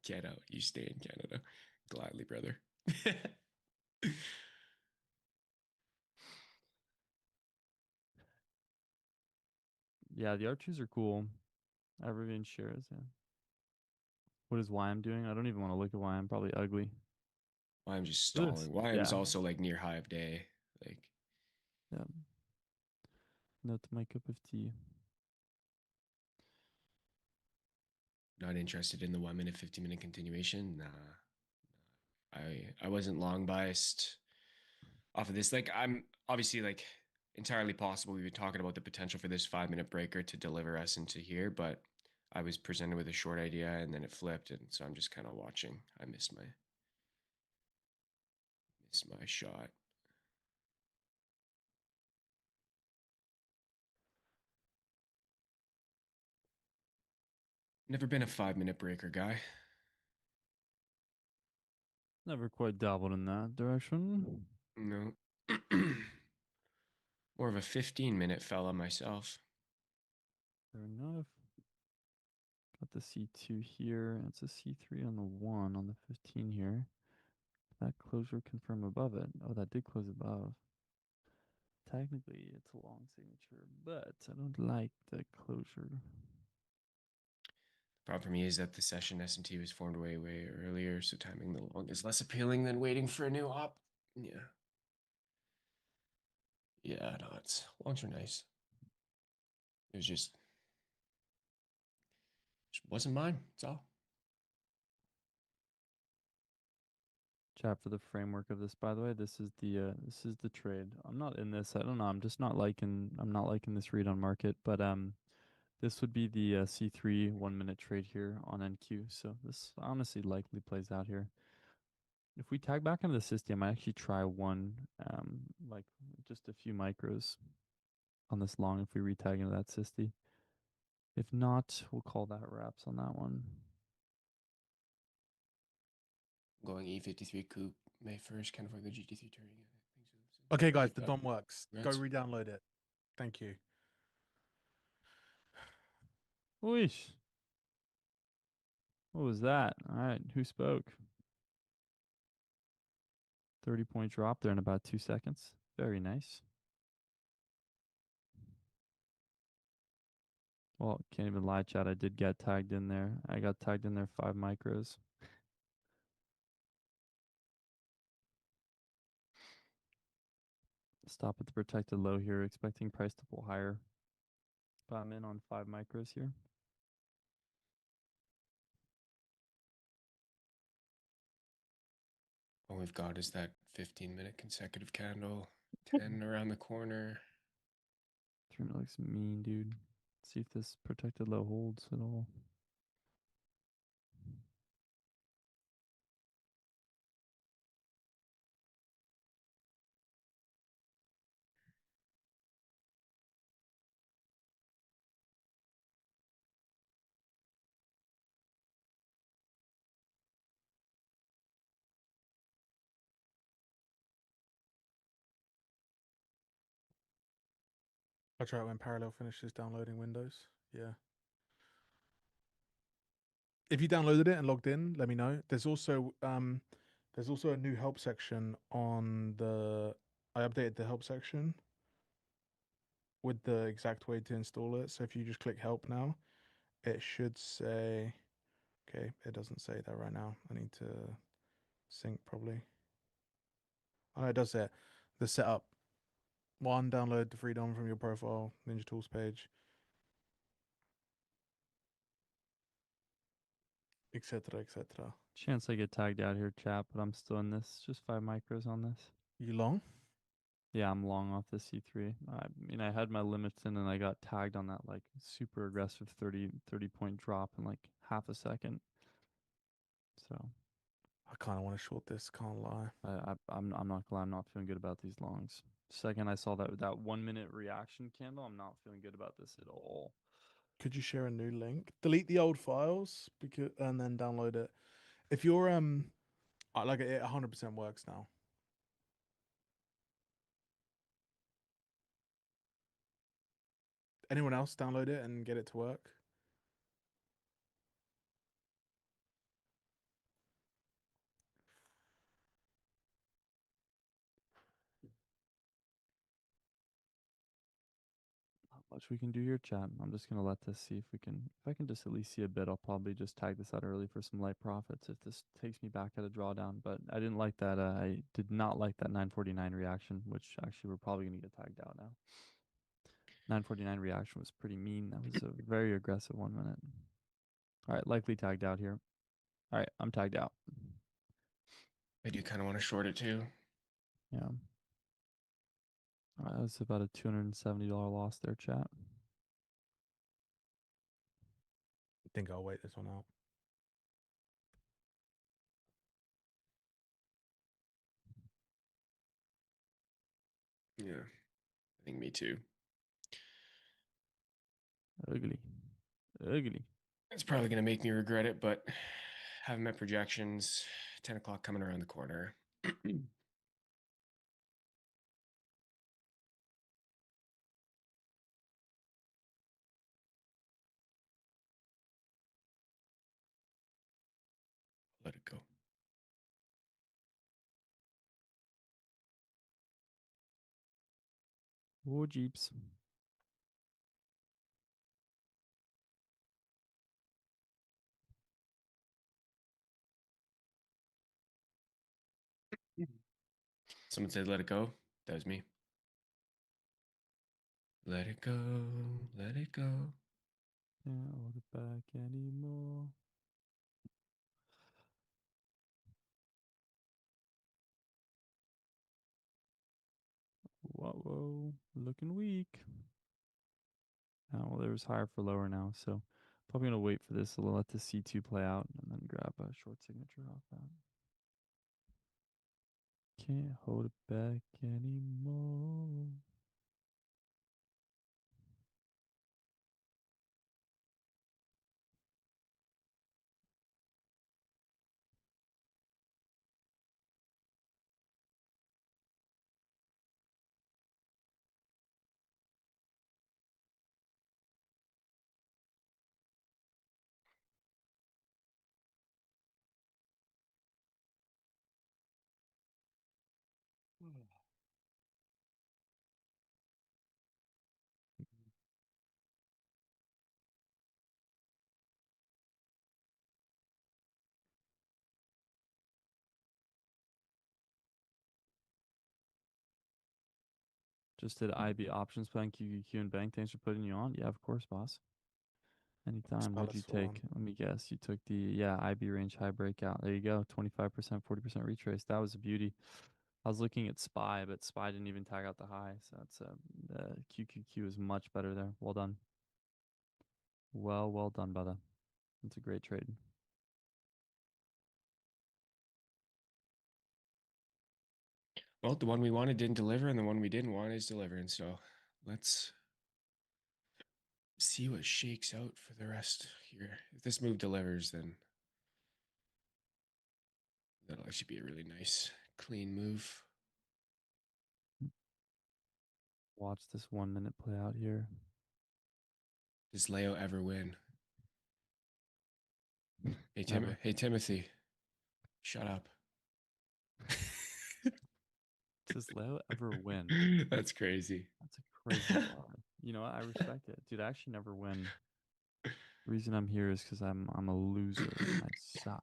Get out. You stay in Canada. Gladly, brother. Yeah, the R2s are cool. Rivian shares, yeah. What is YM doing? I don't even want to look at YM. Probably ugly. I'm just This, stalling. YM's yeah, also like near high of day. Like, yeah. Not my cup of tea. not interested in the 1 minute, 50-minute continuation. Nah. I wasn't long biased off of this. Like, I'm obviously like entirely possible. We've been talking about the potential for this 5 minute breaker to deliver us into here, but I was presented with a short idea and then it flipped, and so I'm just kind of watching. I missed my shot. Never been a 5 minute breaker guy. Never quite dabbled in that direction. No. More of a 15-minute fella myself. Fair enough. Got the C2 here. And it's a C3 on the 1 on the 15 here. That closure confirm above it. Oh, that did close above. Technically, it's a long signature, but I don't like the closure. Problem for me is that the session S&T was formed way earlier, so timing the long is less appealing than waiting for a new op. Yeah. Yeah, no, it's longs are nice. It was just wasn't mine. That's all. Chat for the framework of this, by the way. This is the trade. I'm not in this. I don't know. I'm not liking this read on market, but This would be the C3 1 minute trade here on NQ. So this honestly likely plays out here. If we tag back into the system, I might actually try one, like just a few micros on this long if we retag into that systy. If not, we'll call that wraps on that one. Going E53 coupe May 1st, kind of like the GT3 turning. Okay, guys, the DOM works. Go re-download it. Thank you. Whoosh. What was that? All right, who spoke? 30-point drop there in about 2 seconds. Very nice. Well, can't even lie, chat. I did get tagged in there. I got tagged in there 5 micros. Stop at the protected low here, expecting price to pull higher. But I'm in on 5 micros here. All we've got is that 15-minute consecutive candle, 10 around the corner. 3 minute looks mean, dude. See if this protected low holds at all. I'll try it when Parallel finishes downloading Windows. Yeah. If you downloaded it and logged in, let me know. There's also a new help section on the. I updated the help section with the exact way to install it. So if you just click help now, it should say. Okay, it doesn't say that right now. I need to sync probably. Oh, no, it does say it. The setup. 1, download the free DOM from your profile, Ninja Tools page, etc., etc. Chance I get tagged out here, chat, but I'm still in this. Just 5 micros on this. You long? Yeah, I'm long off the C3. I mean, I had my limits in and I got tagged on that like super aggressive 30 point drop in like half a second. So I kind of want to short this, can't lie. I'm not gonna lie, I'm not feeling good about these longs. Second I saw that 1 minute reaction candle, I'm not feeling good about this at all. Could you share a new link? Delete the old files and then download it. If you're like it 100% works now. Anyone else download it and get it to work? Not much we can do here, chat. I'm just gonna let this see if I can just at least see a bit. I'll probably just tag this out early for some light profits if this takes me back at a drawdown. But I didn't like that. I did not like that 949 reaction, which actually we're probably gonna get tagged out now. 949 reaction was pretty mean. That was a very aggressive 1 minute. All right, likely tagged out here. All right, I'm tagged out. I do kind of want to short it too. Yeah. All right, that's about a $270 loss there, chat. I think I'll wait this one out. Yeah, I think me too. Ugly. Ugly. It's probably going to make me regret it, but having my projections, 10 o'clock coming around the corner. Let it go. Oh, jeeps. Someone said, let it go. That was me. Let it go. Let it go. Can't hold it back anymore. Whoa, looking weak. Well, there's higher for lower now, so probably gonna wait for this. Let the C2 play out and then grab a short signature off that. Can't hold it back anymore. Just did IB options plan QQQ and bank. Thanks for putting you on. Yeah, of course, boss. Anytime. What'd you take? Let me guess. You took the IB range high breakout. There you go. 25%, 40% retrace. That was a beauty. I was looking at SPY, but SPY didn't even tag out the high. So that's QQQ is much better there. Well done. Well done, brother. It's a great trade. Well, the one we wanted didn't deliver, and the one we didn't want is delivering. So let's see what shakes out for the rest here. If this move delivers, then that'll actually be a really nice, clean move. Watch this 1 minute play out here. Does Leo ever win? Hey, Never. Hey Timothy, shut up. Does Leo ever win? That's crazy. That's a crazy bar. You know what? I respect it. Dude, I actually never win. The reason I'm here is because I'm a loser. I suck.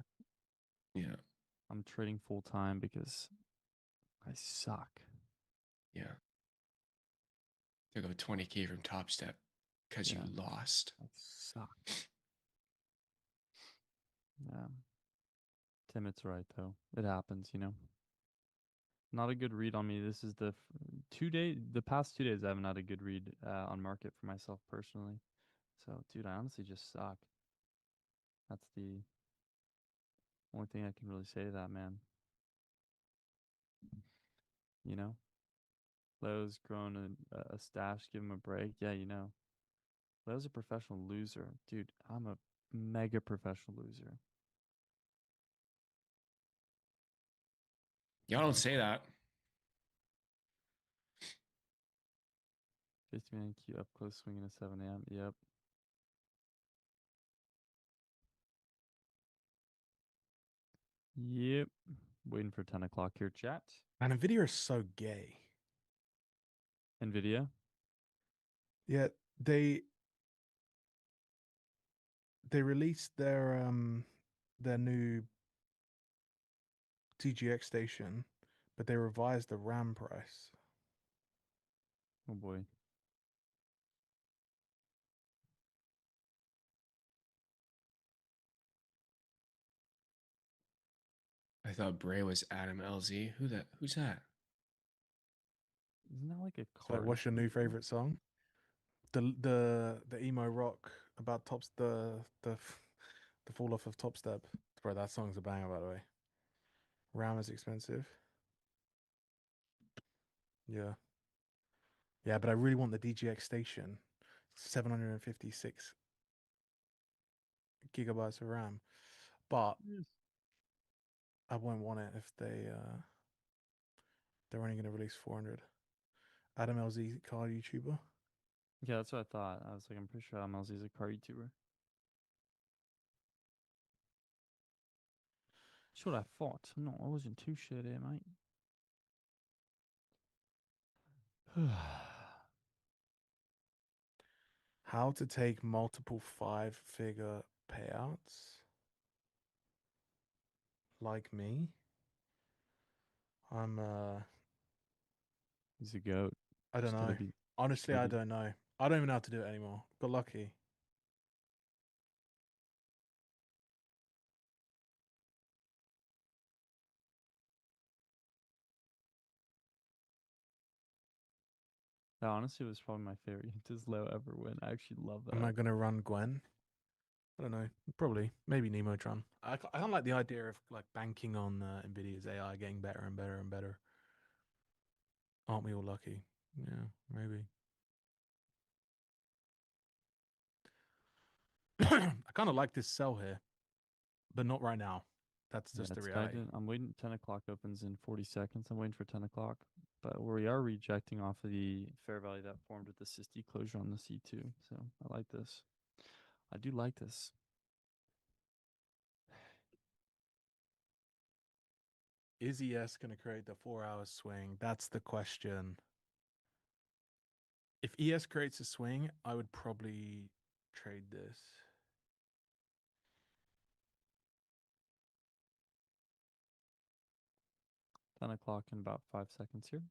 Yeah. I'm trading full time because I suck. Yeah. Took a 20K from Top Step because you lost. I suck. Yeah. Tim, it's right though. It happens, you know. Not a good read on me. This is the past 2 days I haven't had a good read on market for myself personally. So, dude, I honestly just suck. That's the only thing I can really say to that, man. You know? Leo's grown a stash, give him a break. Yeah, you know. Leo's a professional loser. Dude, I'm a mega professional loser. Y'all don't say that. 50-man Q up close swinging at 7 a.m. Yep. Yep. Waiting for 10 o'clock here, chat. And Nvidia is so gay. Nvidia? Yeah, they released their new TGX station, but they revised the RAM price. Oh boy. I thought Bray was Adam LZ. Who's that? Isn't that like a So car? what's your new favorite song? The emo rock about the fall off of Top Step. Bro, that song's a banger, by the way. RAM is expensive. Yeah. Yeah, but I really want the DGX station. 756 gigabytes of RAM. But I won't want it if they're only going to release 400. Adam LZ car YouTuber. Yeah, that's what I thought. I was like, I'm pretty sure MLZ is a car YouTuber. That's what I thought. No, I wasn't too sure there, mate. How to take multiple 5-figure payouts? Like me? I'm He's a goat. I don't Just gotta know. be. Honestly, gotta I be- don't know. I don't even know how to do it anymore. Got lucky. That honestly was probably my favorite Low ever win. I actually love that. Am I gonna run Gwen? I don't know. Probably. Maybe Nemotron. I don't like the idea of like banking on Nvidia's AI getting better and better and better. Aren't we all lucky? Yeah, maybe. I kind of like this sell here, but not right now. That's Yeah, just the it's reality. I'm waiting. 10 o'clock opens in 40 seconds. I'm waiting for 10 o'clock. But we are rejecting off of the fair value that formed with the SysD closure on the C2. So I like this. I do like this. Is ES going to create the 4-hour swing? That's the question. If ES creates a swing, I would probably trade this. 10 o'clock in about 5 seconds here.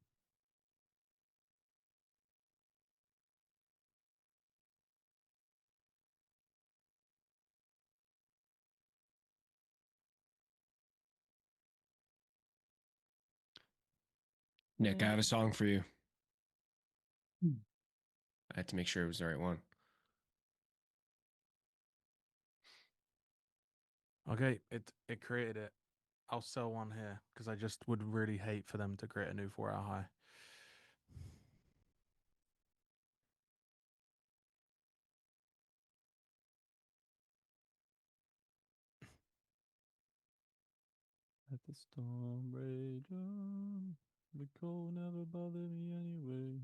Nick, I have a song for you. Hmm. I had to make sure it was the right one. Okay, it created it. I'll sell one here because I just would really hate for them to create a new 4-hour high. Let the storm rage on. The cold never bothered me anyway.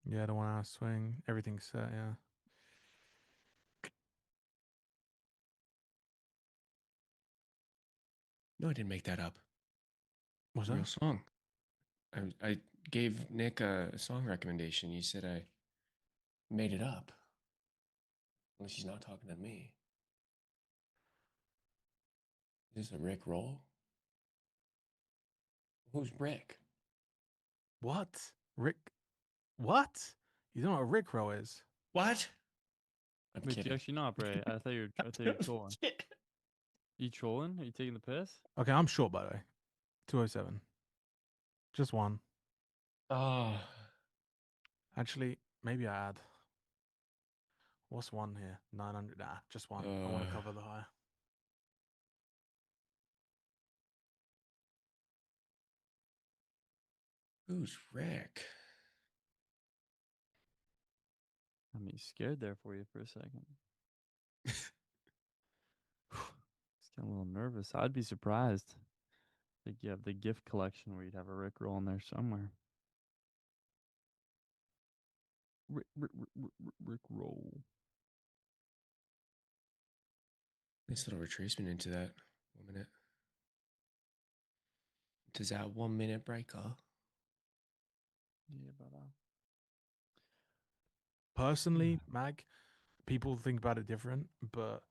Yeah, the 1-hour swing. Everything's set, yeah. No, I didn't make that up. What's Real that? song. I gave Nick a song recommendation. You said I made it up. Unless he's not talking to me. Is this a Rick roll? Who's Rick? What? Rick? What? You don't know what Rick Roll is? What? I'm Wait, do you kidding. actually not, Bray? I thought you were trolling. You trolling? Are you taking the piss? Okay, I'm short, by the way. 207. Just one. Oh. Actually, maybe I add. What's one here? 900. Nah, just one. I want to cover the high. Who's Rick? I mean, scared there for you for a second. Just getting a little nervous. I'd be surprised. I think you have the gift collection where you'd have a Rick roll in there somewhere. Rick roll. Nice little retracement into that 1 minute. Does that 1 minute break, huh? Yeah, but Personally, Mag, people think about it different, but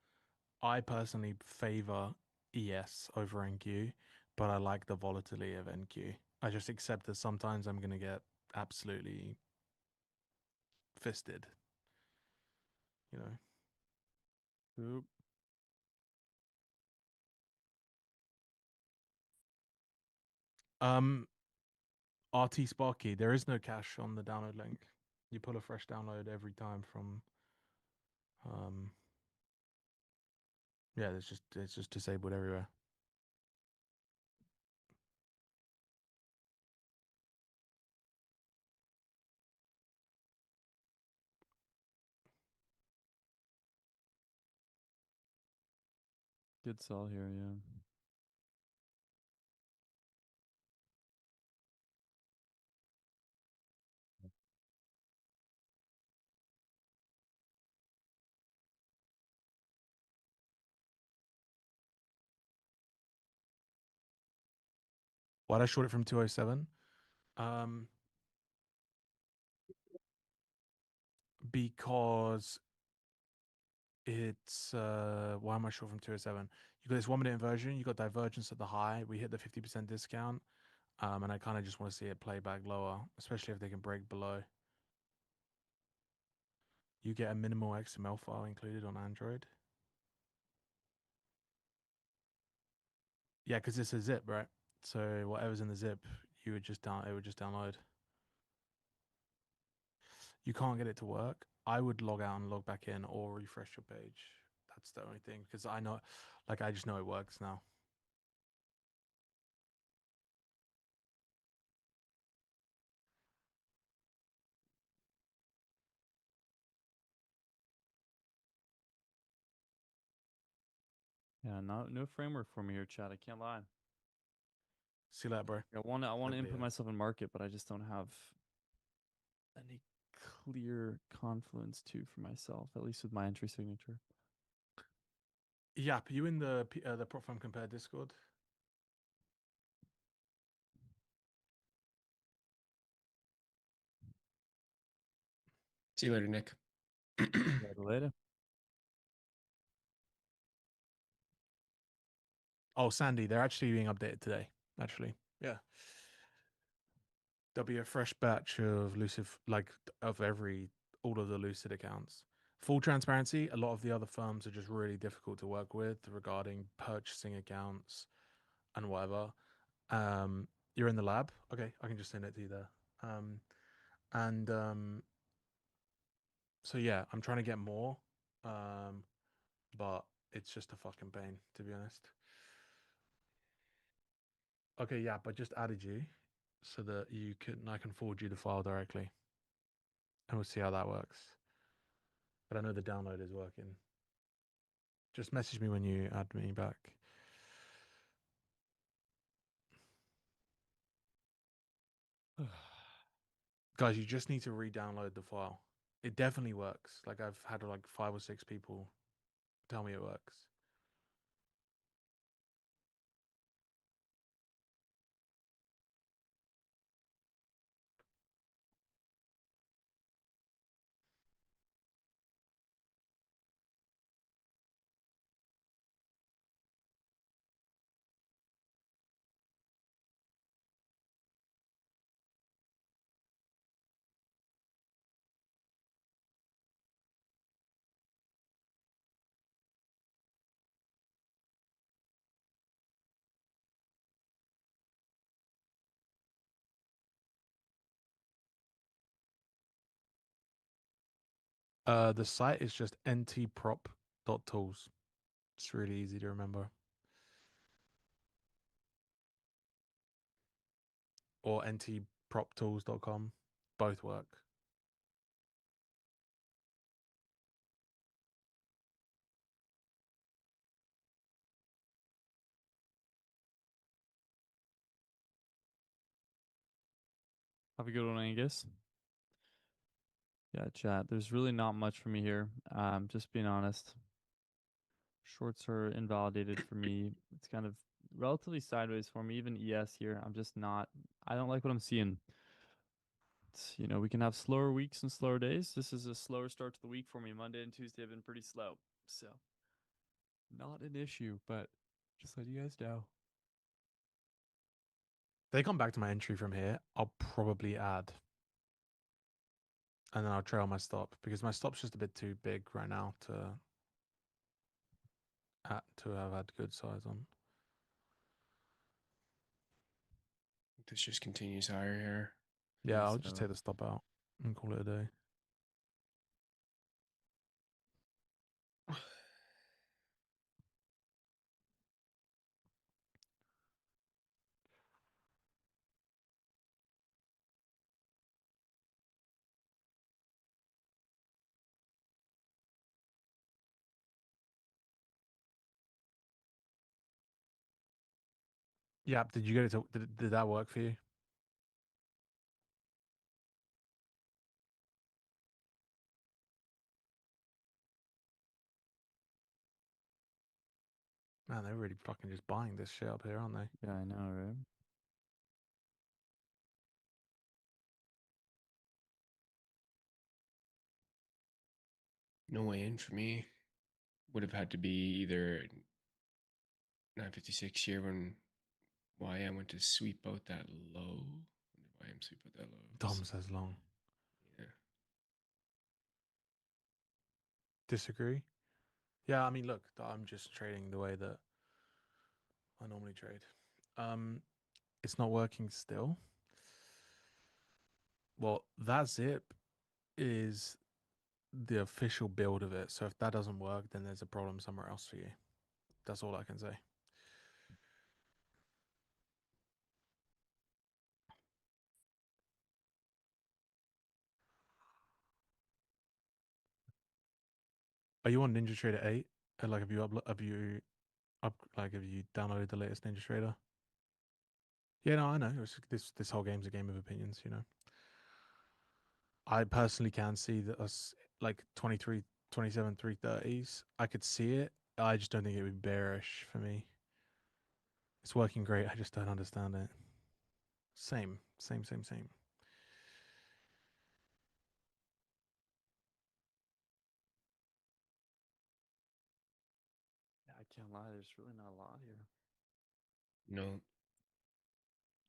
I personally favor ES over NQ, but I like the volatility of NQ. I just accept that sometimes I'm going to get absolutely fisted. You know? Oop. RT Sparky, there is no cache on the download link. You pull a fresh download every time from yeah, it's just disabled everywhere. Good sell here, yeah. Why'd I short it from 207? Because it's why am I short from 207? You got this 1 minute inversion, you got divergence at the high, we hit the 50% discount. And I kind of just want to see it play back lower, especially if they can break below. You get a minimal XML file included on Android. Yeah, because it's a zip, right? So whatever's in the zip, it would just download. You can't get it to work. I would log out and log back in or refresh your page. That's the only thing, because I know, like, I just know it works now. Yeah, no framework for me here, chat. I can't lie. See you later, bro. I want to Hopefully, input yeah. myself in market, but I just don't have any clear confluence to for myself, at least with my entry signature. Yap, you in the prop firm compare Discord? See you later, Nick. Later. Oh, Sandy, they're actually being updated today. Actually, yeah. There'll be a fresh batch of Lucid, like of all of the Lucid accounts. Full transparency, a lot of the other firms are just really difficult to work with regarding purchasing accounts and whatever. You're in the lab. Okay, I can just send it to you there. So yeah, I'm trying to get more, but it's just a fucking pain, to be honest. Okay, yeah, but just added you so that I can forward you the file directly, and we'll see how that works. But I know the download is working. Just message me when you add me back. Guys, you just need to re-download the file. It definitely works. Like, I've had like 5 or 6 people tell me it works. The site is just ntprop.tools. It's really easy to remember. Or ntproptools.com. Both work. Have a good one, Angus. Yeah, chat. There's really not much for me here. Just being honest. Shorts are invalidated for me. It's kind of relatively sideways for me. Even ES here, I'm just not. I don't like what I'm seeing. It's, we can have slower weeks and slower days. This is a slower start to the week for me. Monday and Tuesday have been pretty slow, so not an issue. But just let you guys know. If they come back to my entry from here, I'll probably add. And then I'll trail my stop, because my stop's just a bit too big right now to have had good size on. This just continues higher here. Yeah, I'll just take the stop out and call it a day. Yeah, did you get it to, did that work for you? Man, they're really fucking just buying this shit up here, aren't they? Yeah, I know, right? No way in for me. Would have had to be either 956 here when YM went to sweep out that low. When did YM sweep out that low? Dom says long. Yeah. Disagree? Yeah, I mean, look, I'm just trading the way that I normally trade. It's not working still. Well, that zip is the official build of it. So if that doesn't work, then there's a problem somewhere else for you. That's all I can say. Are you on NinjaTrader 8? And like, have you have you downloaded the latest NinjaTrader? Yeah, no, I know. This whole game's a game of opinions, you know. I personally can see that us like 23, 27, 330s. I could see it. I just don't think it would be bearish for me. It's working great. I just don't understand it. Same. Yeah, I can't lie. There's really not a lot here. No,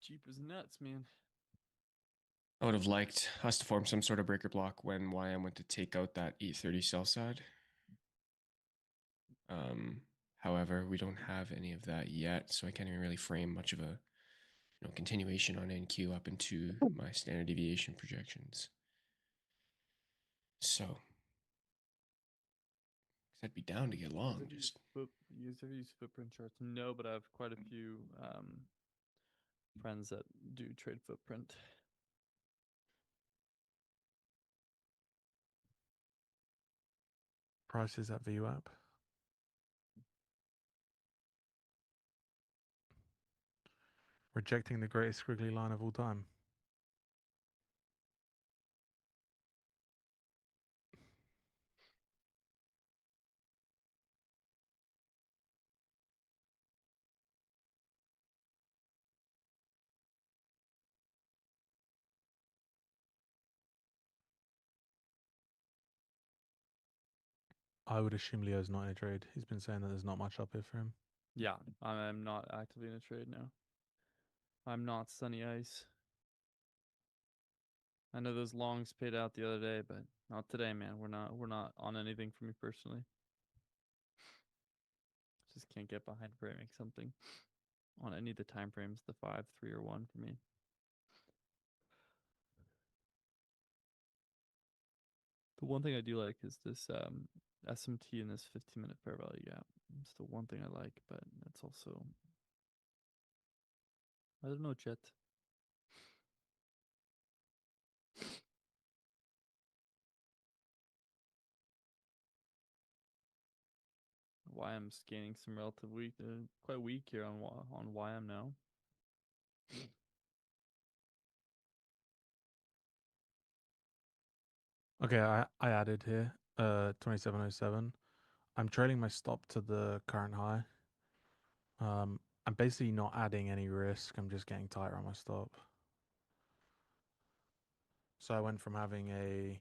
Cheap as nuts, man. I would have liked us to form some sort of breaker block when YM went to take out that 830 sell side. However, we don't have any of that yet, so I can't even really frame much of a continuation on NQ up into my standard deviation projections. So, 'cause I'd be down to get long. Just You guys ever use footprint charts? No, but I have quite a few friends that do trade footprint. Prices at VWAP. Rejecting the greatest squiggly line of all time. I would assume Leo's not in a trade. He's been saying that there's not much up here for him. Yeah, I'm not actively in a trade now. I'm not Sunny Ice. I know those longs paid out the other day, but not today, man. We're not on anything for me personally. Just can't get behind framing something on any of the time frames, the 5, 3, or 1 for me. The one thing I do like is this SMT and this 15-minute fair value gap. It's the one thing I like, but it's also, I don't know, Chet. YM's gaining some relative weak, quite weak here on YM now. Okay, I added here 2707. I'm trailing my stop to the current high. I'm basically not adding any risk. I'm just getting tighter on my stop. So I went from having a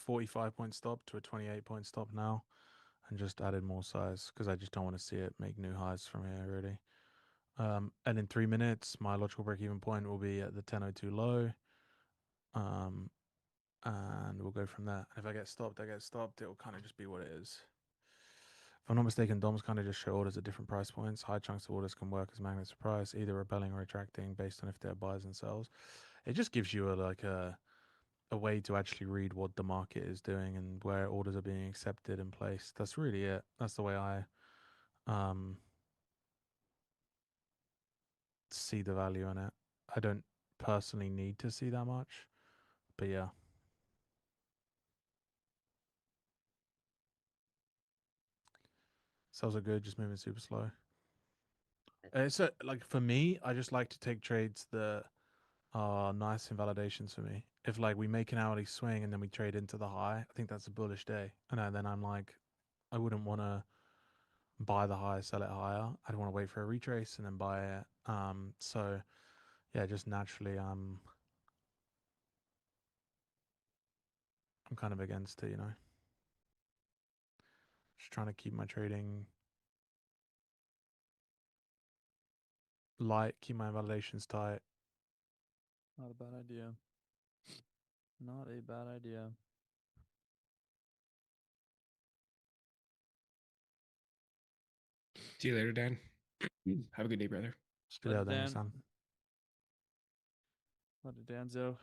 45-point stop to a 28-point stop now, and just added more size because I just don't want to see it make new highs from here really. And in 3 minutes, my logical break-even point will be at the 10:02 low. And we'll go from there. And if I get stopped, I get stopped. It'll kind of just be what it is. If I'm not mistaken, DOMs kind of just show orders at different price points. High chunks of orders can work as magnets of price, either repelling or retracting based on if they're buys and sells. It just gives you a way to actually read what the market is doing and where orders are being accepted and placed. That's really it. That's the way I see the value in it. I don't personally need to see that much, but yeah. Sells are good, just moving super slow. So like for me, I just like to take trades that are nice invalidations for me. If like we make an hourly swing and then we trade into the high, I think that's a bullish day. And then I'm like, I wouldn't want to buy the high, sell it higher. I'd want to wait for a retrace and then buy it. So yeah, just naturally, I'm kind of against it, you know. Just trying to keep my trading light, keep my invalidations tight. Not a bad idea. Not a bad idea. see you later, Dan. Have a good day, brother. Just do that, Dan. Sam. Let it Danzo.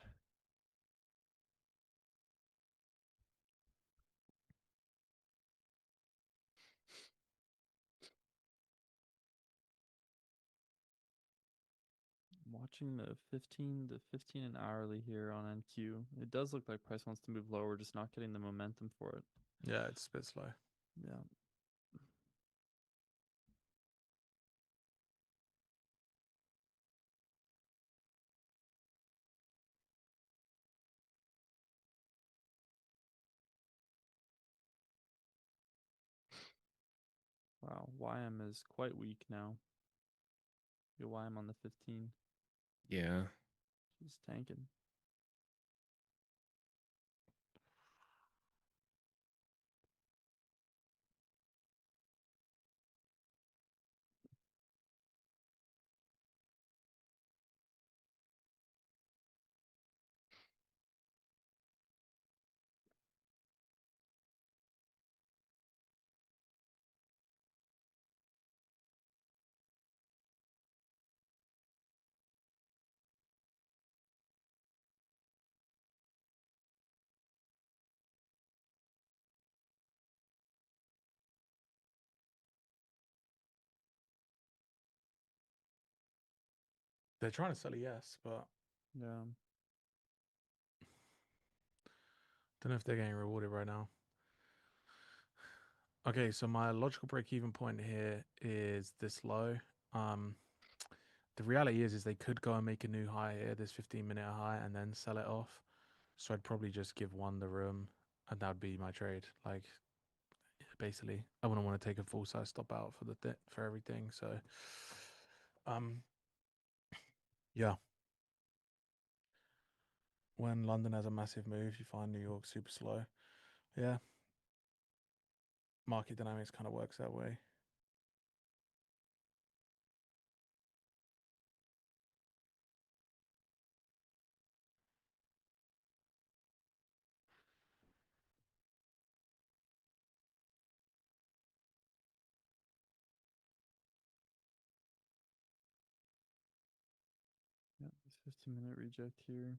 Watching the 15 and hourly here on NQ. It does look like price wants to move lower. We're just not getting the momentum for it. Yeah, it's a bit slow. Yeah. Wow, YM is quite weak now. Your YM on the 15. Yeah. She's tanking. They're trying to sell a yes, but Yeah. don't know if they're getting rewarded right now. Okay, so my logical break-even point here is this low. The reality is they could go and make a new high here, this 15-minute high, and then sell it off. So I'd probably just give one the room, and that would be my trade. Like, basically, I wouldn't want to take a full-size stop out for for everything. So, yeah. When London has a massive move, you find New York super slow. Yeah. Market dynamics kind of works that way. Yeah, this 15-minute reject here.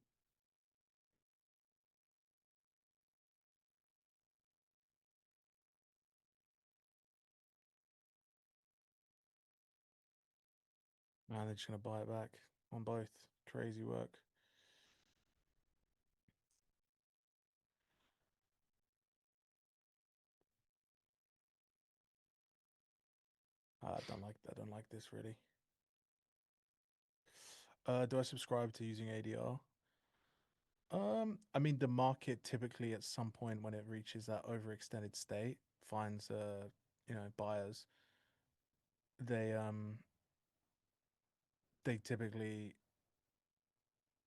Man, they're just going to buy it back on both. Crazy work. I don't like this really. Do I subscribe to using ADR? I mean, the market typically at some point when it reaches that overextended state finds buyers. They typically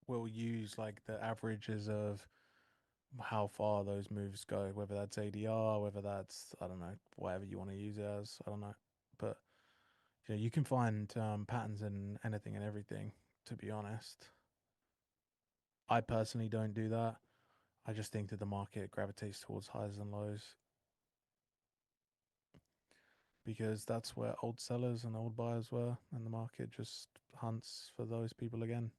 will use like the averages of how far those moves go, whether that's ADR, whether that's, I don't know, whatever you want to use it as, I don't know. But you can find patterns in anything and everything, to be honest. I personally don't do that. I just think that the market gravitates towards highs and lows because that's where old sellers and old buyers were, and the market just hunts for those people again.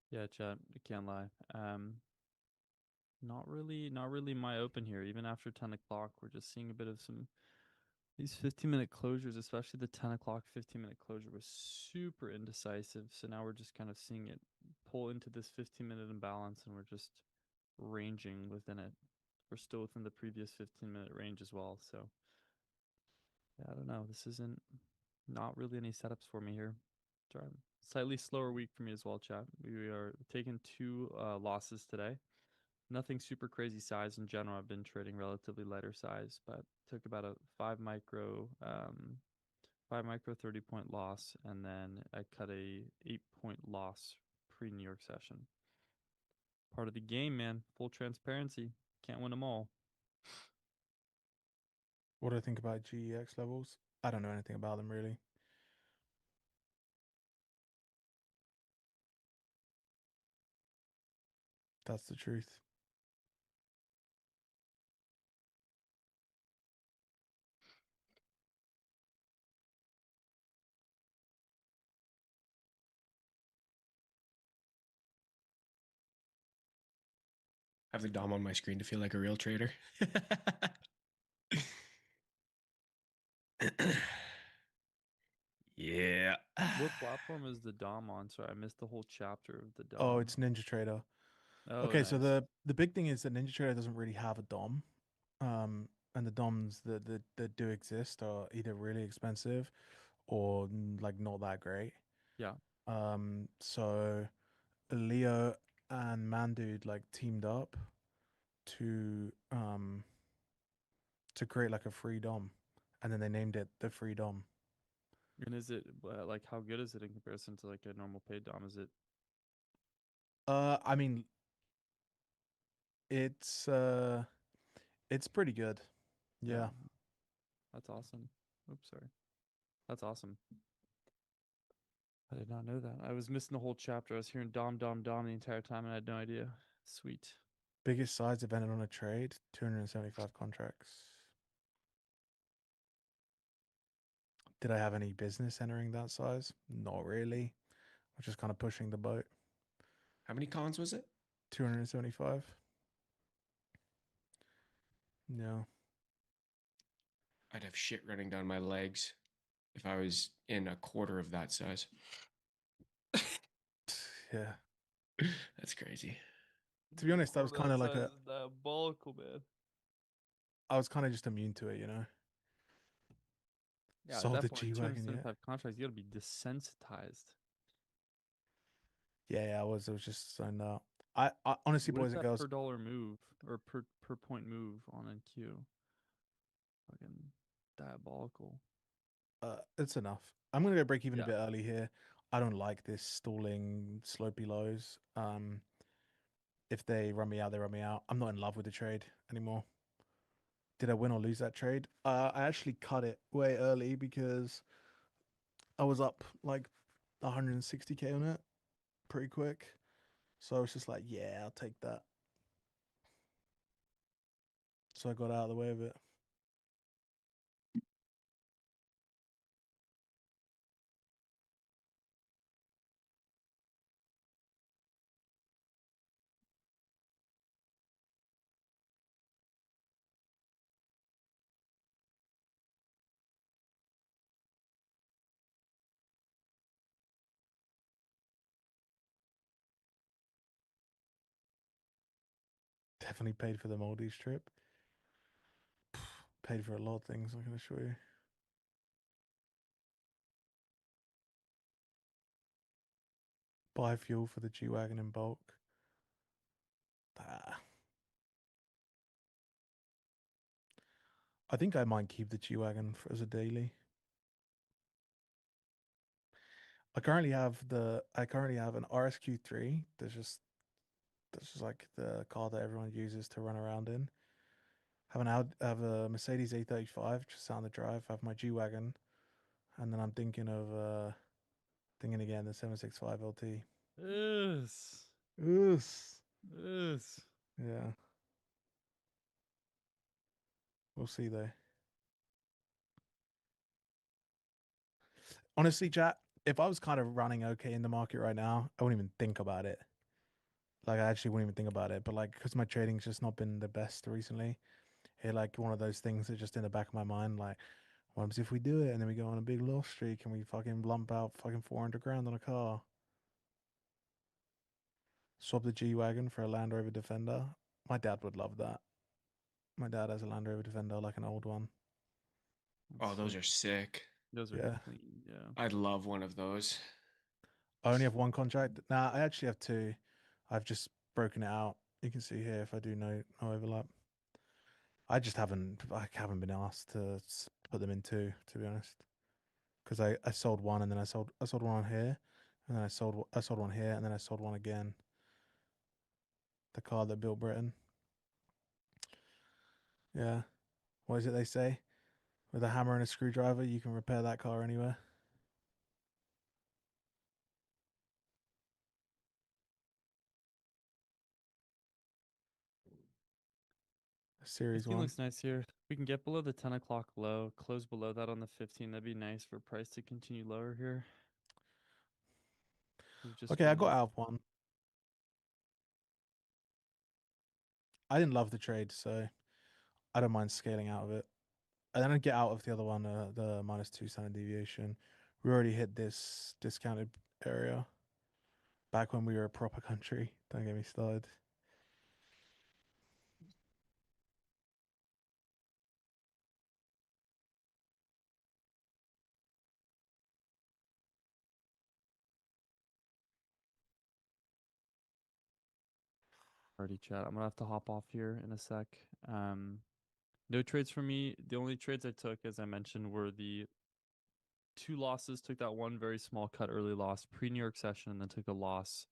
Yeah, chat. I can't lie. Not really my open here. Even after 10 o'clock, we're just seeing a bit of these 15-minute closures, especially the 10 o'clock 15-minute closure was super indecisive. So now we're just kind of seeing it pull into this 15-minute imbalance, and we're just ranging within it. We're still within the previous 15-minute range as well. So yeah, I don't know. This isn't not really any setups for me here. Slightly slower week for me as well, chat. We are taking 2 losses today. Nothing super crazy size in general. I've been trading relatively lighter size, but took about a 5 micro 30-point loss, and then I cut a 8-point loss pre-New York session. Part of the game, man. Full transparency. Can't win them all. What do I think about GEX levels? I don't know anything about them really. That's the truth. have the DOM on my screen to feel like a real trader. Yeah. What platform is the DOM on? Sorry, I missed the whole chapter of the DOM. Oh, it's Ninja Trader. Oh, Okay, so nice. the big thing is that Ninja Trader doesn't really have a DOM. And the DOMs that do exist are either really expensive or like not that great. Yeah. So Leo and Mandude like teamed up to create like a free DOM, and then they named it the free DOM. And is it like how good is it in comparison to like a normal paid DOM? Is it? I mean, it's pretty good. Yeah. That's awesome. Oops, sorry. That's awesome. I did not know that. I was missing the whole chapter. I was hearing Dom, Dom, Dom the entire time, and I had no idea. Sweet. Biggest size event on a trade, 275 contracts. Did I have any business entering that size? Not really. I was just kind of pushing the boat. How many cons was it? 275. Yeah. I'd have shit running down my legs if I was in a quarter of that size. Yeah. That's crazy. To be honest, I was kind of like diabolical, man. I was kind of just immune to it, you know. Yeah, Sold at the that point, G-Wagon yet? 275 contracts, you gotta be desensitized. Yeah, I was just signed out. I honestly, What is boys and that girls, per dollar move or per point move on NQ? Fucking diabolical. it's enough. I'm gonna go break even a Yeah. bit early here. I don't like this stalling slopey lows. If they run me out, they run me out. I'm not in love with the trade anymore. Did I win or lose that trade? I actually cut it way early because I was up like 160K on it pretty quick. So I was just like, yeah, I'll take that. So I got out of the way of it. Definitely paid for the Maldives trip. Paid for a lot of things, I can assure you. Buy fuel for the G-Wagon in bulk. I think I might keep the G-Wagon as a daily. I currently have an RSQ3. That's just like the car that everyone uses to run around in. Have a Mercedes A35 just out on the drive. I have my G-Wagon, and then I'm thinking of thinking again the 765 LT. Yes. Yes. Yes. Yeah. We'll see though. Honestly, chat, if I was kind of running okay in the market right now, I wouldn't even think about it. Like, I actually wouldn't even think about it. But like, because my trading's just not been the best recently, it's like one of those things that just in the back of my mind, like, what happens if we do it and then we go on a big loss streak and we fucking lump out fucking 400 grand on a car? Swap the G-Wagon for a Land Rover Defender. My dad would love that. My dad has a Land Rover Defender, like an old one. Oh, those are sick. Those are Yeah. clean. Yeah. I'd love one of those. I only have one contract. Nah, I actually have two. I've just broken it out. You can see here if I do no overlap. I haven't been asked to put them in two, to be honest. Because I sold one and then I sold one on here, and then I sold one here, and then I sold one again. The car that built Britain. Yeah. What is it they say? With a hammer and a screwdriver, you can repair that car anywhere. Series 15 one. looks nice here. We can get below the 10 o'clock low, close below that on the 15. That'd be nice for price to continue lower here. We've just Okay, I run got this. out of one. I didn't love the trade, so I don't mind scaling out of it. And then I get out of the other one, the -2 standard deviation. We already hit this discounted area back when we were a proper country. Don't get me started. Already chat. I'm gonna have to hop off here in a sec. No trades for me. The only trades I took, as I mentioned, were the 2 losses. Took that one very small cut early loss pre-New York session, and then took a loss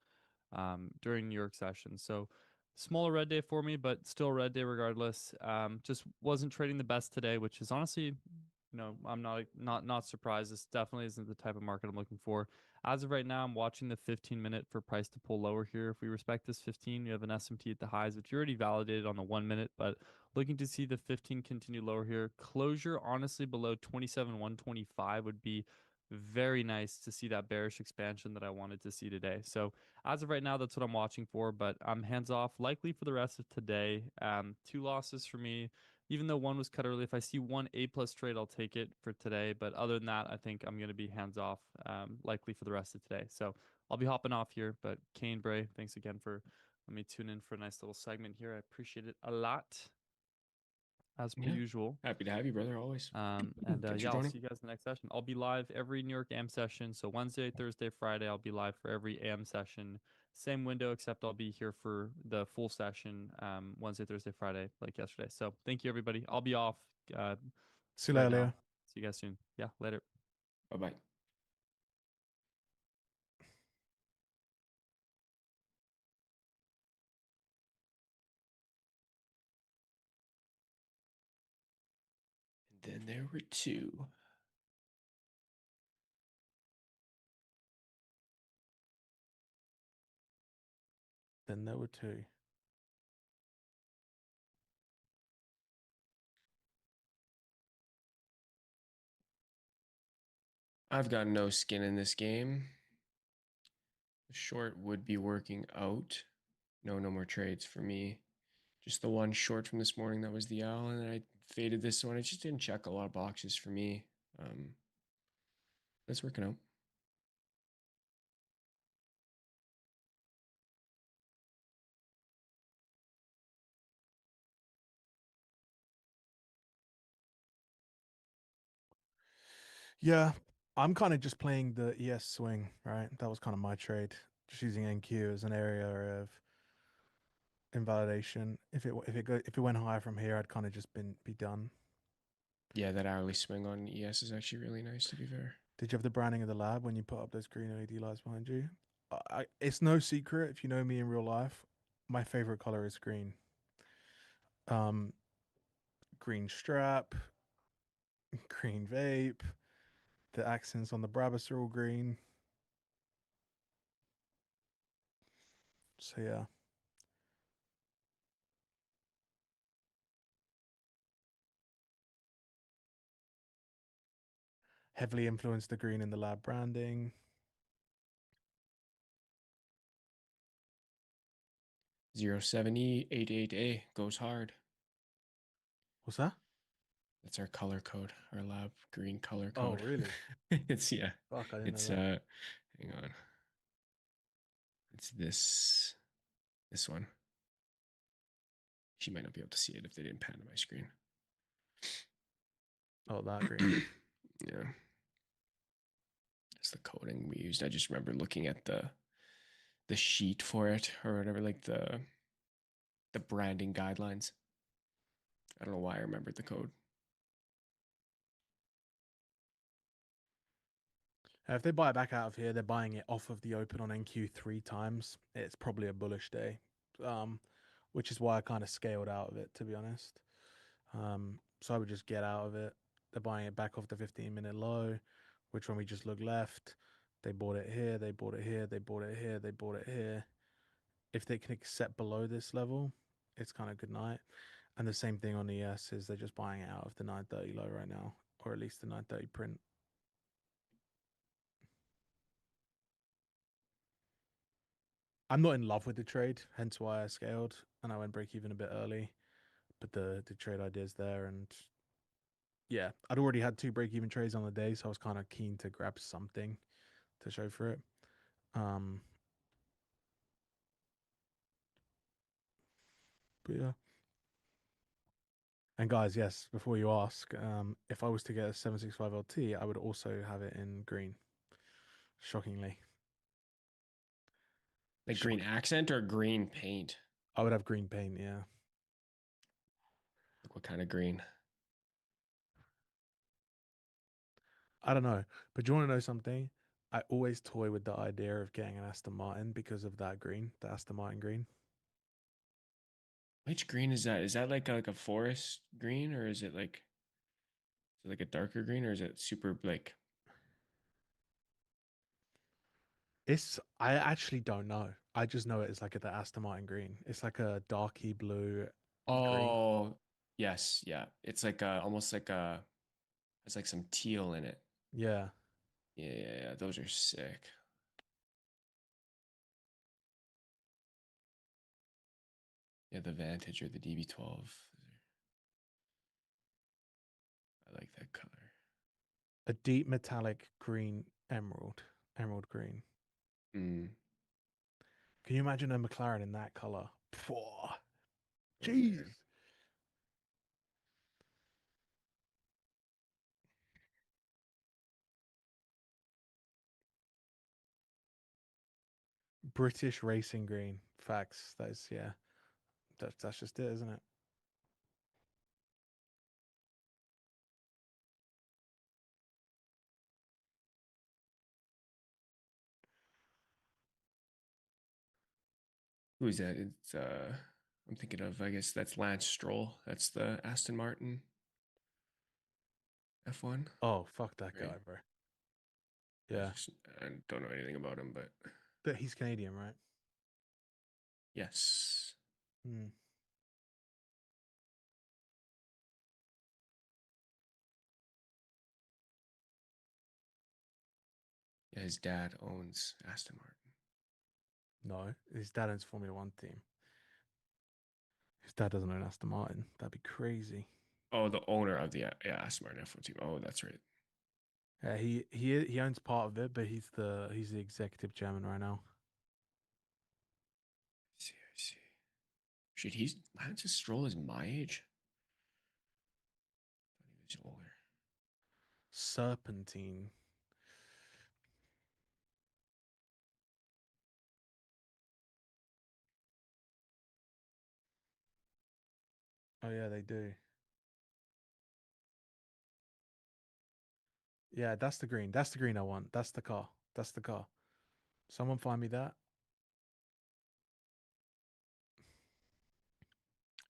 during New York session. So smaller red day for me, but still red day regardless. Just wasn't trading the best today, which is honestly, I'm not surprised. This definitely isn't the type of market I'm looking for. As of right now, I'm watching the 15-minute for price to pull lower here. If we respect this 15, you have an SMT at the highs, which you already validated on the 1 minute, but looking to see the 15 continue lower here. Closure, honestly, below 27,125 would be very nice to see that bearish expansion that I wanted to see today. So as of right now, that's what I'm watching for, but I'm hands off likely for the rest of today. 2 losses for me, even though one was cut early. If I see one A+ trade, I'll take it for today. But other than that, I think I'm going to be hands off likely for the rest of today. So I'll be hopping off here. But Kane, Bray, thanks again for letting me tune in for a nice little segment here. I appreciate it a lot, as per usual. Happy to have you, brother, always. And yeah, I'll see you guys in the next session. I'll be live every New York AM session. So Wednesday, Thursday, Friday, I'll be live for every AM session. Same window, except I'll be here for the full session Wednesday, Thursday, Friday, like yesterday. So thank you, everybody. I'll be off. See you later, Leo. See you guys soon. Yeah, later. Bye-bye. And then there were 2. Then there were 2. I've got no skin in this game. The short would be working out. No more trades for me. Just the one short from this morning, that was the owl, and I faded this one. It just didn't check a lot of boxes for me. That's working out. Yeah, I'm kind of just playing the ES swing, right? That was kind of my trade, just using NQ as an area of invalidation. If it went higher from here, I'd kind of just be done. Yeah, that hourly swing on ES is actually really nice, to be fair. Did you have the branding of the lab when you put up those green LED lights behind you? It's no secret if you know me in real life. My favorite color is green. Green strap, green vape. The accents on the Brabus are all green. So yeah. Heavily influenced the green in the lab branding. 07E88A goes hard. What's that? That's our color code, our lab green color code. Oh, really? It's yeah. Fuck, I didn't It's know that. hang on. It's this one. She might not be able to see it if they didn't pan to my screen. Oh, that green. Yeah. That's the coding we used. I just remember looking at the sheet for it or whatever, like the branding guidelines. I don't know why I remembered the code. If they buy it back out of here, they're buying it off of the open on NQ 3 times. It's probably a bullish day, which is why I kind of scaled out of it, to be honest. So I would just get out of it. They're buying it back off the 15-minute low, which when we just look left, they bought it here, they bought it here, they bought it here, they bought it here. If they can accept below this level, it's kind of good night. And the same thing on ES is they're just buying it out of the 930 low right now, or at least the 930 print. I'm not in love with the trade, hence why I scaled and I went break even a bit early. But the trade idea's there, and yeah, I'd already had 2 break even trades on the day, so I was kind of keen to grab something to show for it. But yeah. And guys, yes, before you ask, if I was to get a 765 LT, I would also have it in green. Shockingly. Like green accent or green paint? I would have green paint, yeah. Like what kind of green? I don't know. But do you want to know something? I always toy with the idea of getting an Aston Martin because of that green, the Aston Martin green. Which green is that? Is that like a forest green, or is it like a darker green, or is it super like? I actually don't know. I just know it as like the Aston Martin green. It's like a darky blue green. Oh, yes, yeah. It's like almost like it's like some teal in it. Yeah. Yeah, yeah, yeah. Those are sick. Yeah, the Vantage or the DB12. I like that color. A deep metallic green emerald green. Mm. Can you imagine a McLaren in that color? Pwah. Oh, Jeez. man. British racing green. Facts. That's yeah. That's just it, isn't it? Who is that? It's I'm thinking of, I guess that's Lance Stroll. That's the Aston Martin F1. Oh, fuck that Right. guy, bro. Yeah. I don't know anything about him, but But he's Canadian, right? yes. Hmm. Yeah, his dad owns Aston Martin. No, his dad owns Formula One team. His dad doesn't own Aston Martin. That'd be crazy. Oh, the owner of the Aston Martin F1 team. Oh, that's right. Yeah, he owns part of it, but he's the executive chairman right now. I see. Shit, he's Lance Stroll is my age. I thought he was older. Serpentine. Oh yeah, they do. Yeah, that's the green. That's the green I want. That's the car. That's the car. Someone find me that.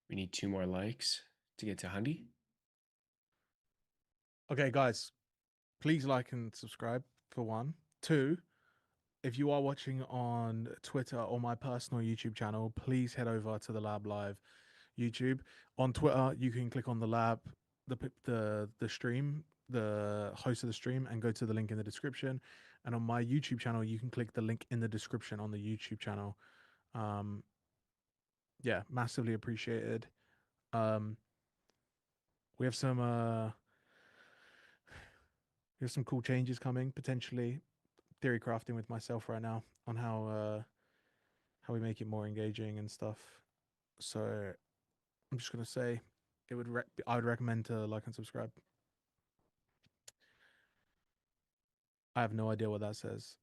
We need 2 more likes to get to Hundy. Okay, guys, please like and subscribe for 1. 2, if you are watching on Twitter or my personal YouTube channel, please head over to the Lab Live YouTube. On Twitter, you can click on the lab, the stream, the host of the stream, and go to the link in the description. And on my YouTube channel, you can click the link in the description on the YouTube channel. Yeah, massively appreciated. We have some cool changes coming potentially. Theory crafting with myself right now on how we make it more engaging and stuff. So I'm just gonna say I would recommend to like and subscribe. I have no idea what that says.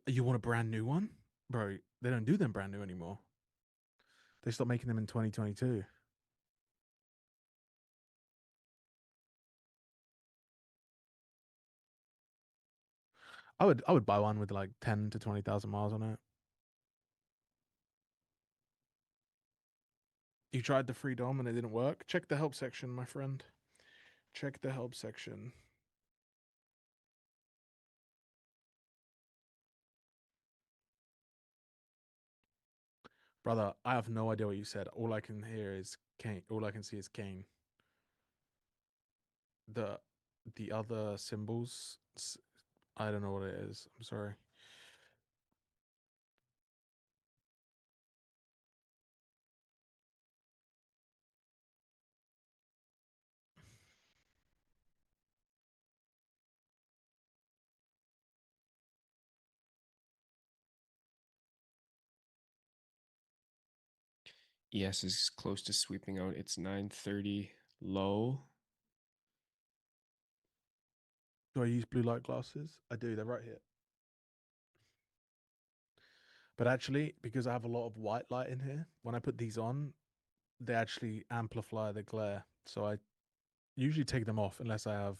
You want a brand new one, bro? They don't do them brand new anymore. They stopped making them in 2022. I would buy one with like 10 to 20,000 miles on it. You tried the free DOM and it didn't work? Check the help section, my friend. Check the help section. Brother, I have no idea what you said. All I can hear is Kane. All I can see is Kane. The other symbols, I don't know what it is. I'm sorry. ES is close to sweeping out its 930 low. Do I use blue light glasses? I do. They're right here. But actually, because I have a lot of white light in here, when I put these on, they actually amplify the glare. So I usually take them off unless I have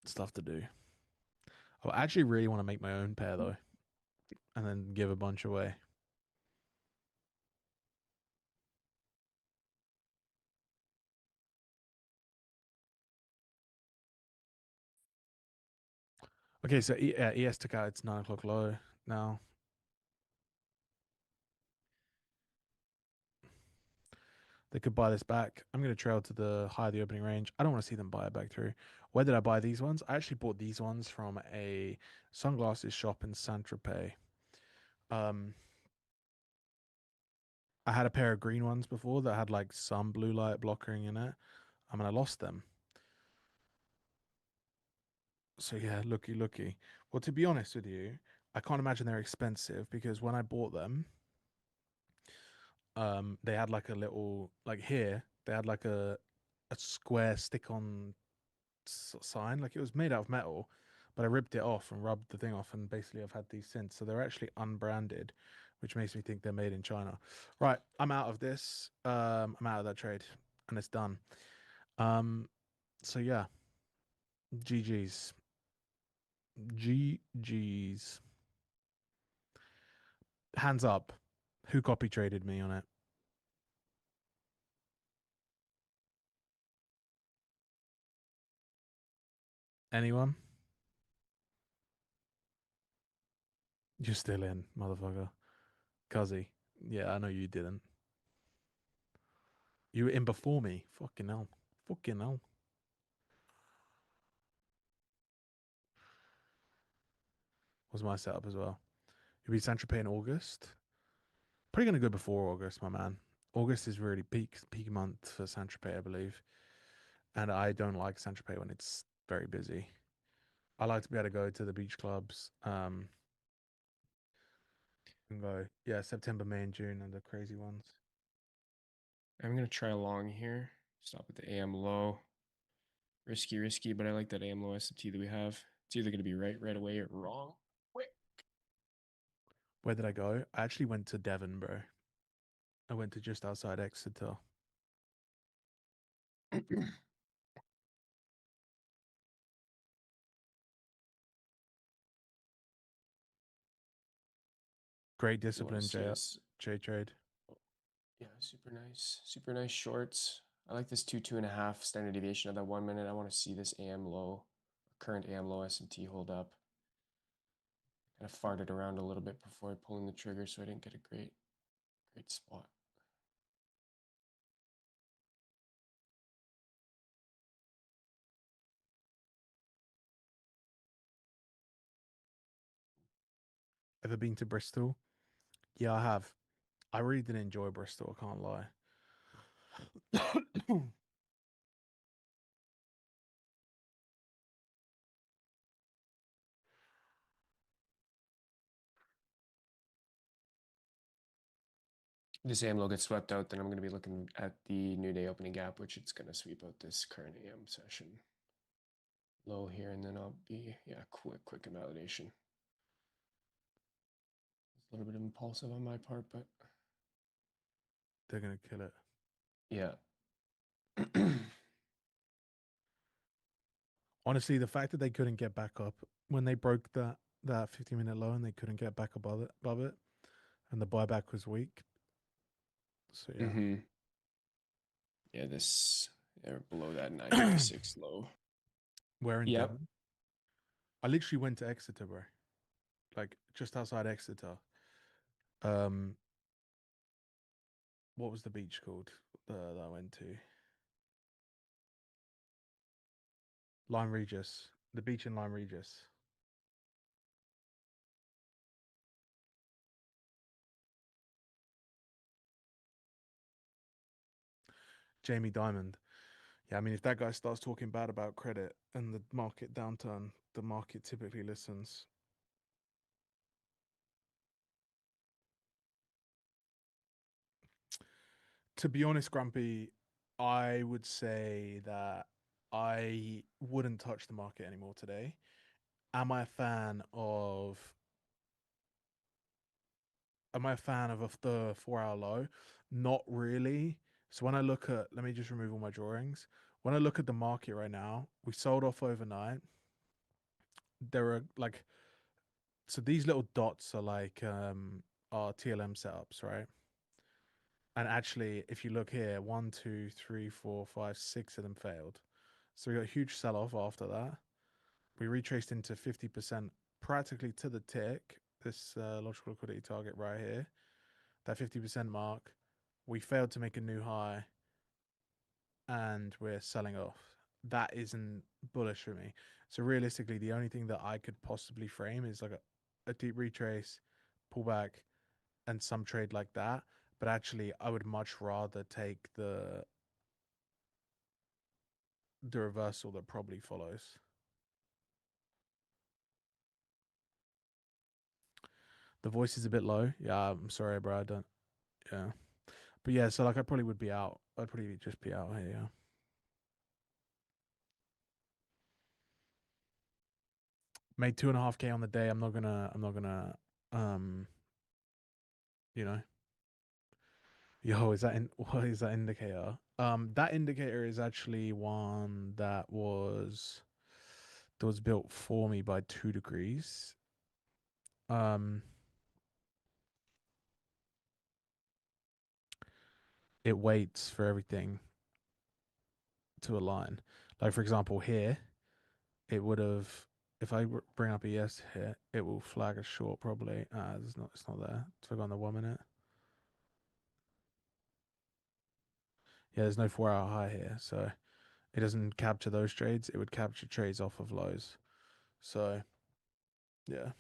stuff to do. I actually really want to make my own pair though, and then give a bunch away. Okay, so ES took out its 9 o'clock low now. They could buy this back. I'm going to trail to the high of the opening range. I don't want to see them buy it back through. Where did I buy these ones? I actually bought these ones from a sunglasses shop in Saint-Tropez. I had a pair of green ones before that had like some blue light blockering in it. And I lost them. So yeah, looky. Well, to be honest with you, I can't imagine they're expensive because when I bought them, they had like a little, like here, they had like a square stick-on sign. Like it was made out of metal, but I ripped it off and rubbed the thing off, and basically I've had these since. So they're actually unbranded, which makes me think they're made in China. Right, I'm out of this. I'm out of that trade, and it's done. So yeah, GG's. GG's. Hands up. Who copy traded me on it? Anyone? You're still in, motherfucker. Cuzzy. Yeah, I know you didn't. You were in before me. Fucking hell. Fucking hell. Was my setup as well. You'll be Saint-Tropez in August. Probably going to go before August, my man. August is really peak month for Saint-Tropez, I believe. And I don't like Saint-Tropez when it's very busy. I like to be able to go to the beach clubs. And go, yeah, September, May, and June are the crazy ones. I'm going to try along here. Stop at the AM low. Risky, but I like that AM low SMT that we have. It's either going to be right away or wrong. Quick. Where did I go? I actually went to Devon, bro. I went to just outside Exeter. Great discipline, J Trade. Yeah, super nice shorts. I like this 2.5 standard deviation of that 1 minute. I want to see this AM low, current AM low SMT hold up. Kind of farted around a little bit before pulling the trigger, so I didn't get a great spot. Ever been to Bristol? Yeah, I have. I really did enjoy Bristol, I can't lie. This AM low gets swept out, then I'm going to be looking at the new day opening gap, which it's going to sweep out this current AM session low here, and then I'll be, yeah, quick invalidation. It's a little bit impulsive on my part, but they're going to kill it. Yeah. Honestly, the fact that they couldn't get back up when they broke that 50-minute low and they couldn't get back above it, and the buyback was weak. So yeah. Yeah, they're below that 956 low. Where in Devon? I literally went to Exeter, bro. Like just outside Exeter. What was the beach called that I went to? Lyme Regis. The beach in Lyme Regis. Jamie Dimond. Yeah, I mean, if that guy starts talking bad about credit and the market downturn, the market typically listens. To be honest, Grumpy, I would say that I wouldn't touch the market anymore today. Am I a fan of the 4 hour low? Not really. So when I look at, let me just remove all my drawings. When I look at the market right now, we sold off overnight. There are like, so these little dots are like our TLM setups, right? And actually, if you look here, 1, 2, 3, 4, 5, 6 of them failed. So we got a huge sell off after that. We retraced into 50% practically to the tick. This logical liquidity target right here, that 50% mark. We failed to make a new high, and we're selling off. That isn't bullish for me. So realistically, the only thing that I could possibly frame is like a deep retrace, pullback, and some trade like that. But actually, I would much rather take the reversal that probably follows. The voice is a bit low. Yeah, I'm sorry, bro. I don't. Yeah, but yeah. So like, I probably would be out. I'd probably just be out here. Yeah. Made 2.5K on the day. I'm not gonna. You know. Yo, is that what is that indicator? That indicator is actually one that was built for me by 2 degrees. It waits for everything to align. Like for example, here, it would have. If I bring up ES here, it will flag a short probably. It's not there. So I go on the 1 minute. Yeah, there's no 4 hour high here, so it doesn't capture those trades. It would capture trades off of lows. So, yeah.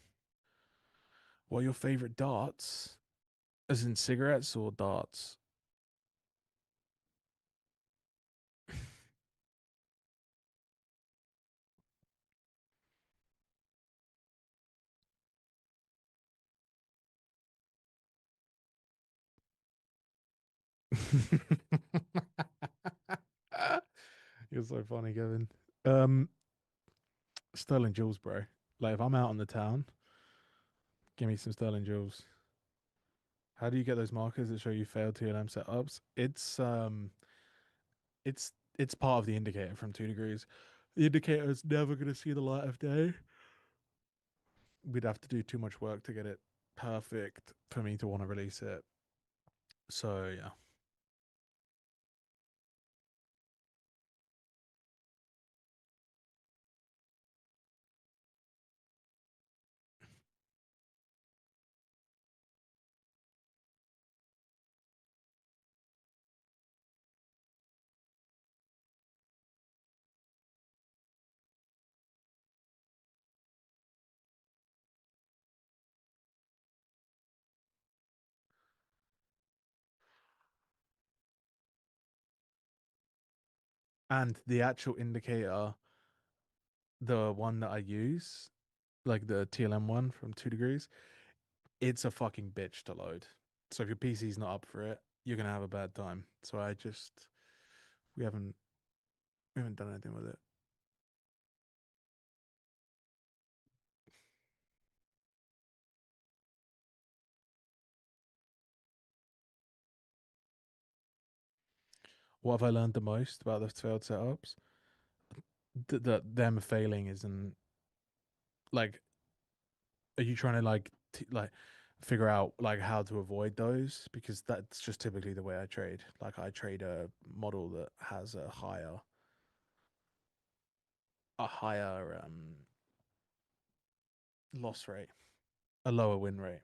What are your favorite darts? As in cigarettes or darts? You're so funny, Kevin. Sterling Jules, bro. Like if I'm out on the town, give me some Sterling Jules. How do you get those markers that show you failed TLM setups? It's part of the indicator from 2 degrees. The indicator is never going to see the light of day. We'd have to do too much work to get it perfect for me to want to release it. So yeah. And the actual indicator, the one that I use, like the TLM one from 2 degrees, it's a fucking bitch to load. So if your PC's not up for it, you're gonna have a bad time. So we haven't done anything with it. What have I learned the most about the failed setups? That them failing isn't like. Are you trying to like figure out like how to avoid those? Because that's just typically the way I trade. Like I trade a model that has a higher loss rate, a lower win rate.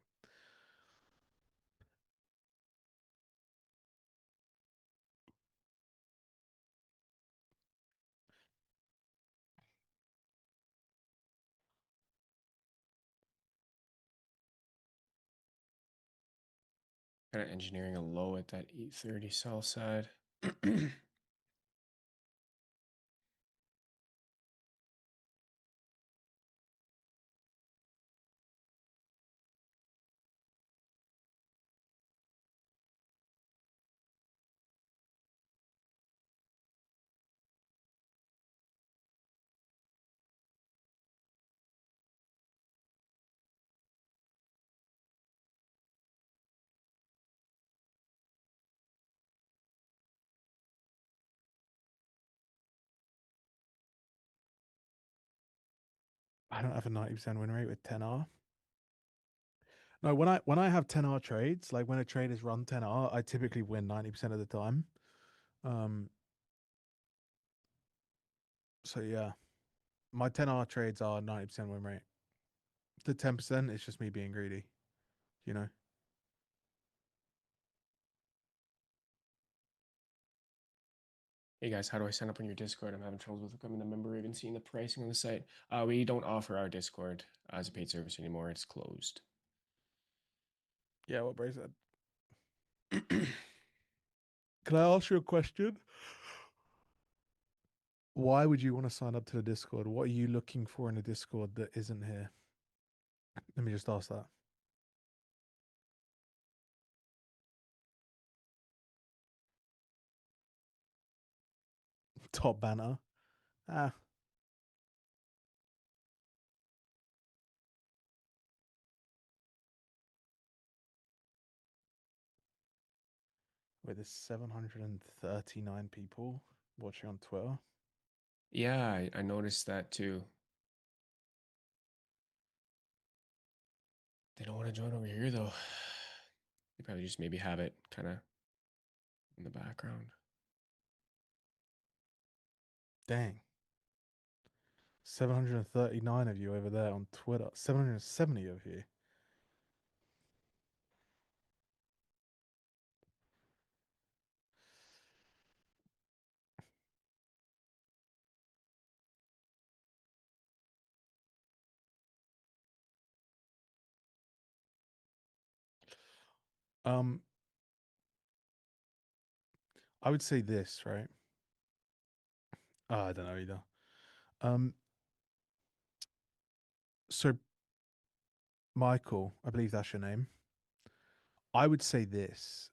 Kind of engineering a low at that 830 sell side. I don't have a 90% win rate with 10R. No, when I have 10R trades, like when a trade is run 10R, I typically win 90% of the time. So yeah, my 10R trades are 90% win rate. The 10% is just me being greedy, you know. Hey guys, how do I sign up on your Discord? I'm having troubles with becoming a member or even seeing the pricing on the site. We don't offer our Discord as a paid service anymore. It's closed. Yeah, what Bray said. Can I ask you a question? Why would you want to sign up to the Discord? What are you looking for in the Discord that isn't here? Let me just ask that. Top banner. Ah. Wait, there's 739 people watching on Twitter. Yeah, I noticed that too. They don't want to join over here though. They probably just maybe have it kind of in the background. Dang. 739 of you over there on Twitter. 770 of you. I would say this, right? I don't know either. So Michael, I believe that's your name. I would say this.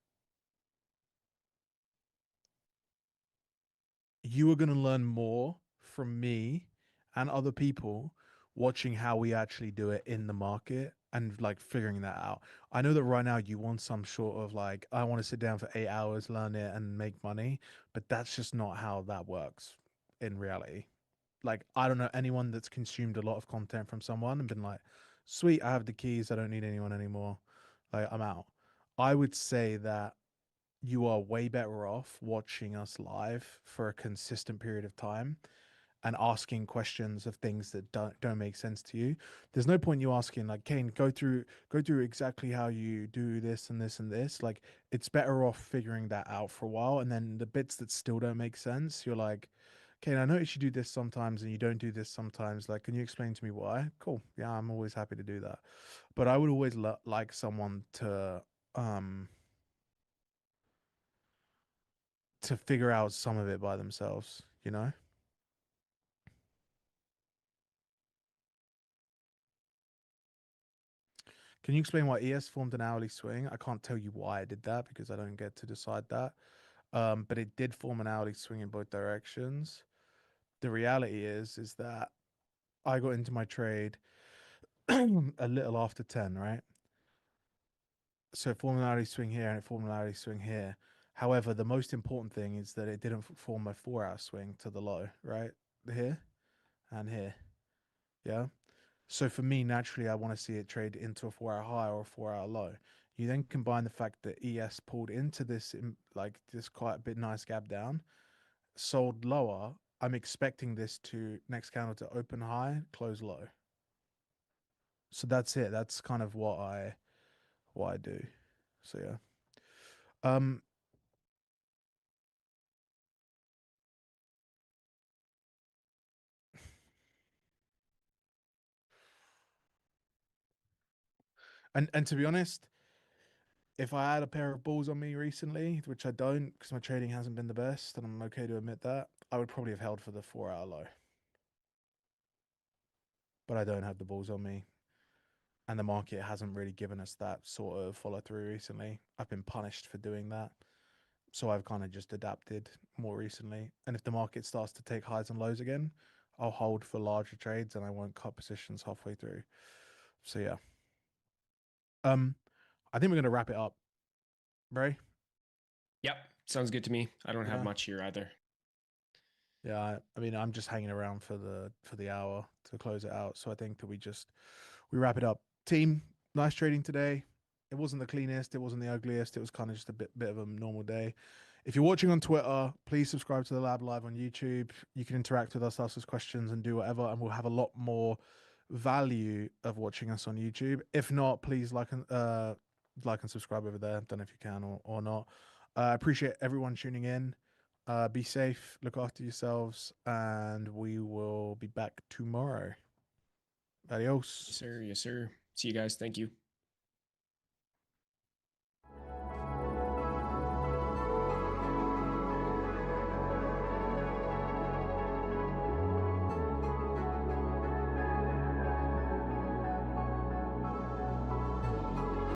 You are going to learn more from me and other people watching how we actually do it in the market and like figuring that out. I know that right now you want some sort of like, I want to sit down for 8 hours, learn it, and make money, but that's just not how that works in reality. Like, I don't know anyone that's consumed a lot of content from someone and been like, sweet, I have the keys, I don't need anyone anymore. Like, I'm out. I would say that you are way better off watching us live for a consistent period of time and asking questions of things that don't make sense to you. There's no point you asking like, Kane, go through exactly how you do this and this and this. Like, it's better off figuring that out for a while, and then the bits that still don't make sense, you're like, Kane, I notice you do this sometimes and you don't do this sometimes. Like, can you explain to me why? Cool. Yeah, I'm always happy to do that. But I would always like someone to figure out some of it by themselves, you know? Can you explain why ES formed an hourly swing? I can't tell you why I did that because I don't get to decide that. But it did form an hourly swing in both directions. The reality is that I got into my trade a little after 10, right? So it formed an hourly swing here and it formed an hourly swing here. However, the most important thing is that it didn't form a 4-hour swing to the low, right? Here and here. Yeah. So for me, naturally, I want to see it trade into a 4-hour high or a 4-hour low. You then combine the fact that ES pulled into this, like this quite a bit nice gap down, sold lower. I'm expecting this to next candle to open high, close low. So that's it. That's kind of what I do. So yeah. And to be honest, if I had a pair of balls on me recently, which I don't because my trading hasn't been the best, and I'm okay to admit that, I would probably have held for the 4-hour low. But I don't have the balls on me. And the market hasn't really given us that sort of follow through recently. I've been punished for doing that. So I've kind of just adapted more recently. And if the market starts to take highs and lows again, I'll hold for larger trades and I won't cut positions halfway through. So yeah. I think we're gonna wrap it up. Bray? Yep, sounds good to me. I don't have Yeah. much here either. Yeah, I mean, I'm just hanging around for the hour to close it out. So I think that we wrap it up. Team, nice trading today. It wasn't the cleanest, it wasn't the ugliest. It was kind of just a bit of a normal day. If you're watching on Twitter, please subscribe to the Lab Live on YouTube. You can interact with us, ask us questions, and do whatever, and we'll have a lot more value of watching us on YouTube. If not, please like and subscribe over there. Don't know if you can or not. I appreciate everyone tuning in. Be safe, look after yourselves, and we will be back tomorrow. Adios. Yes, sir. Yes, sir. See you guys. Thank you.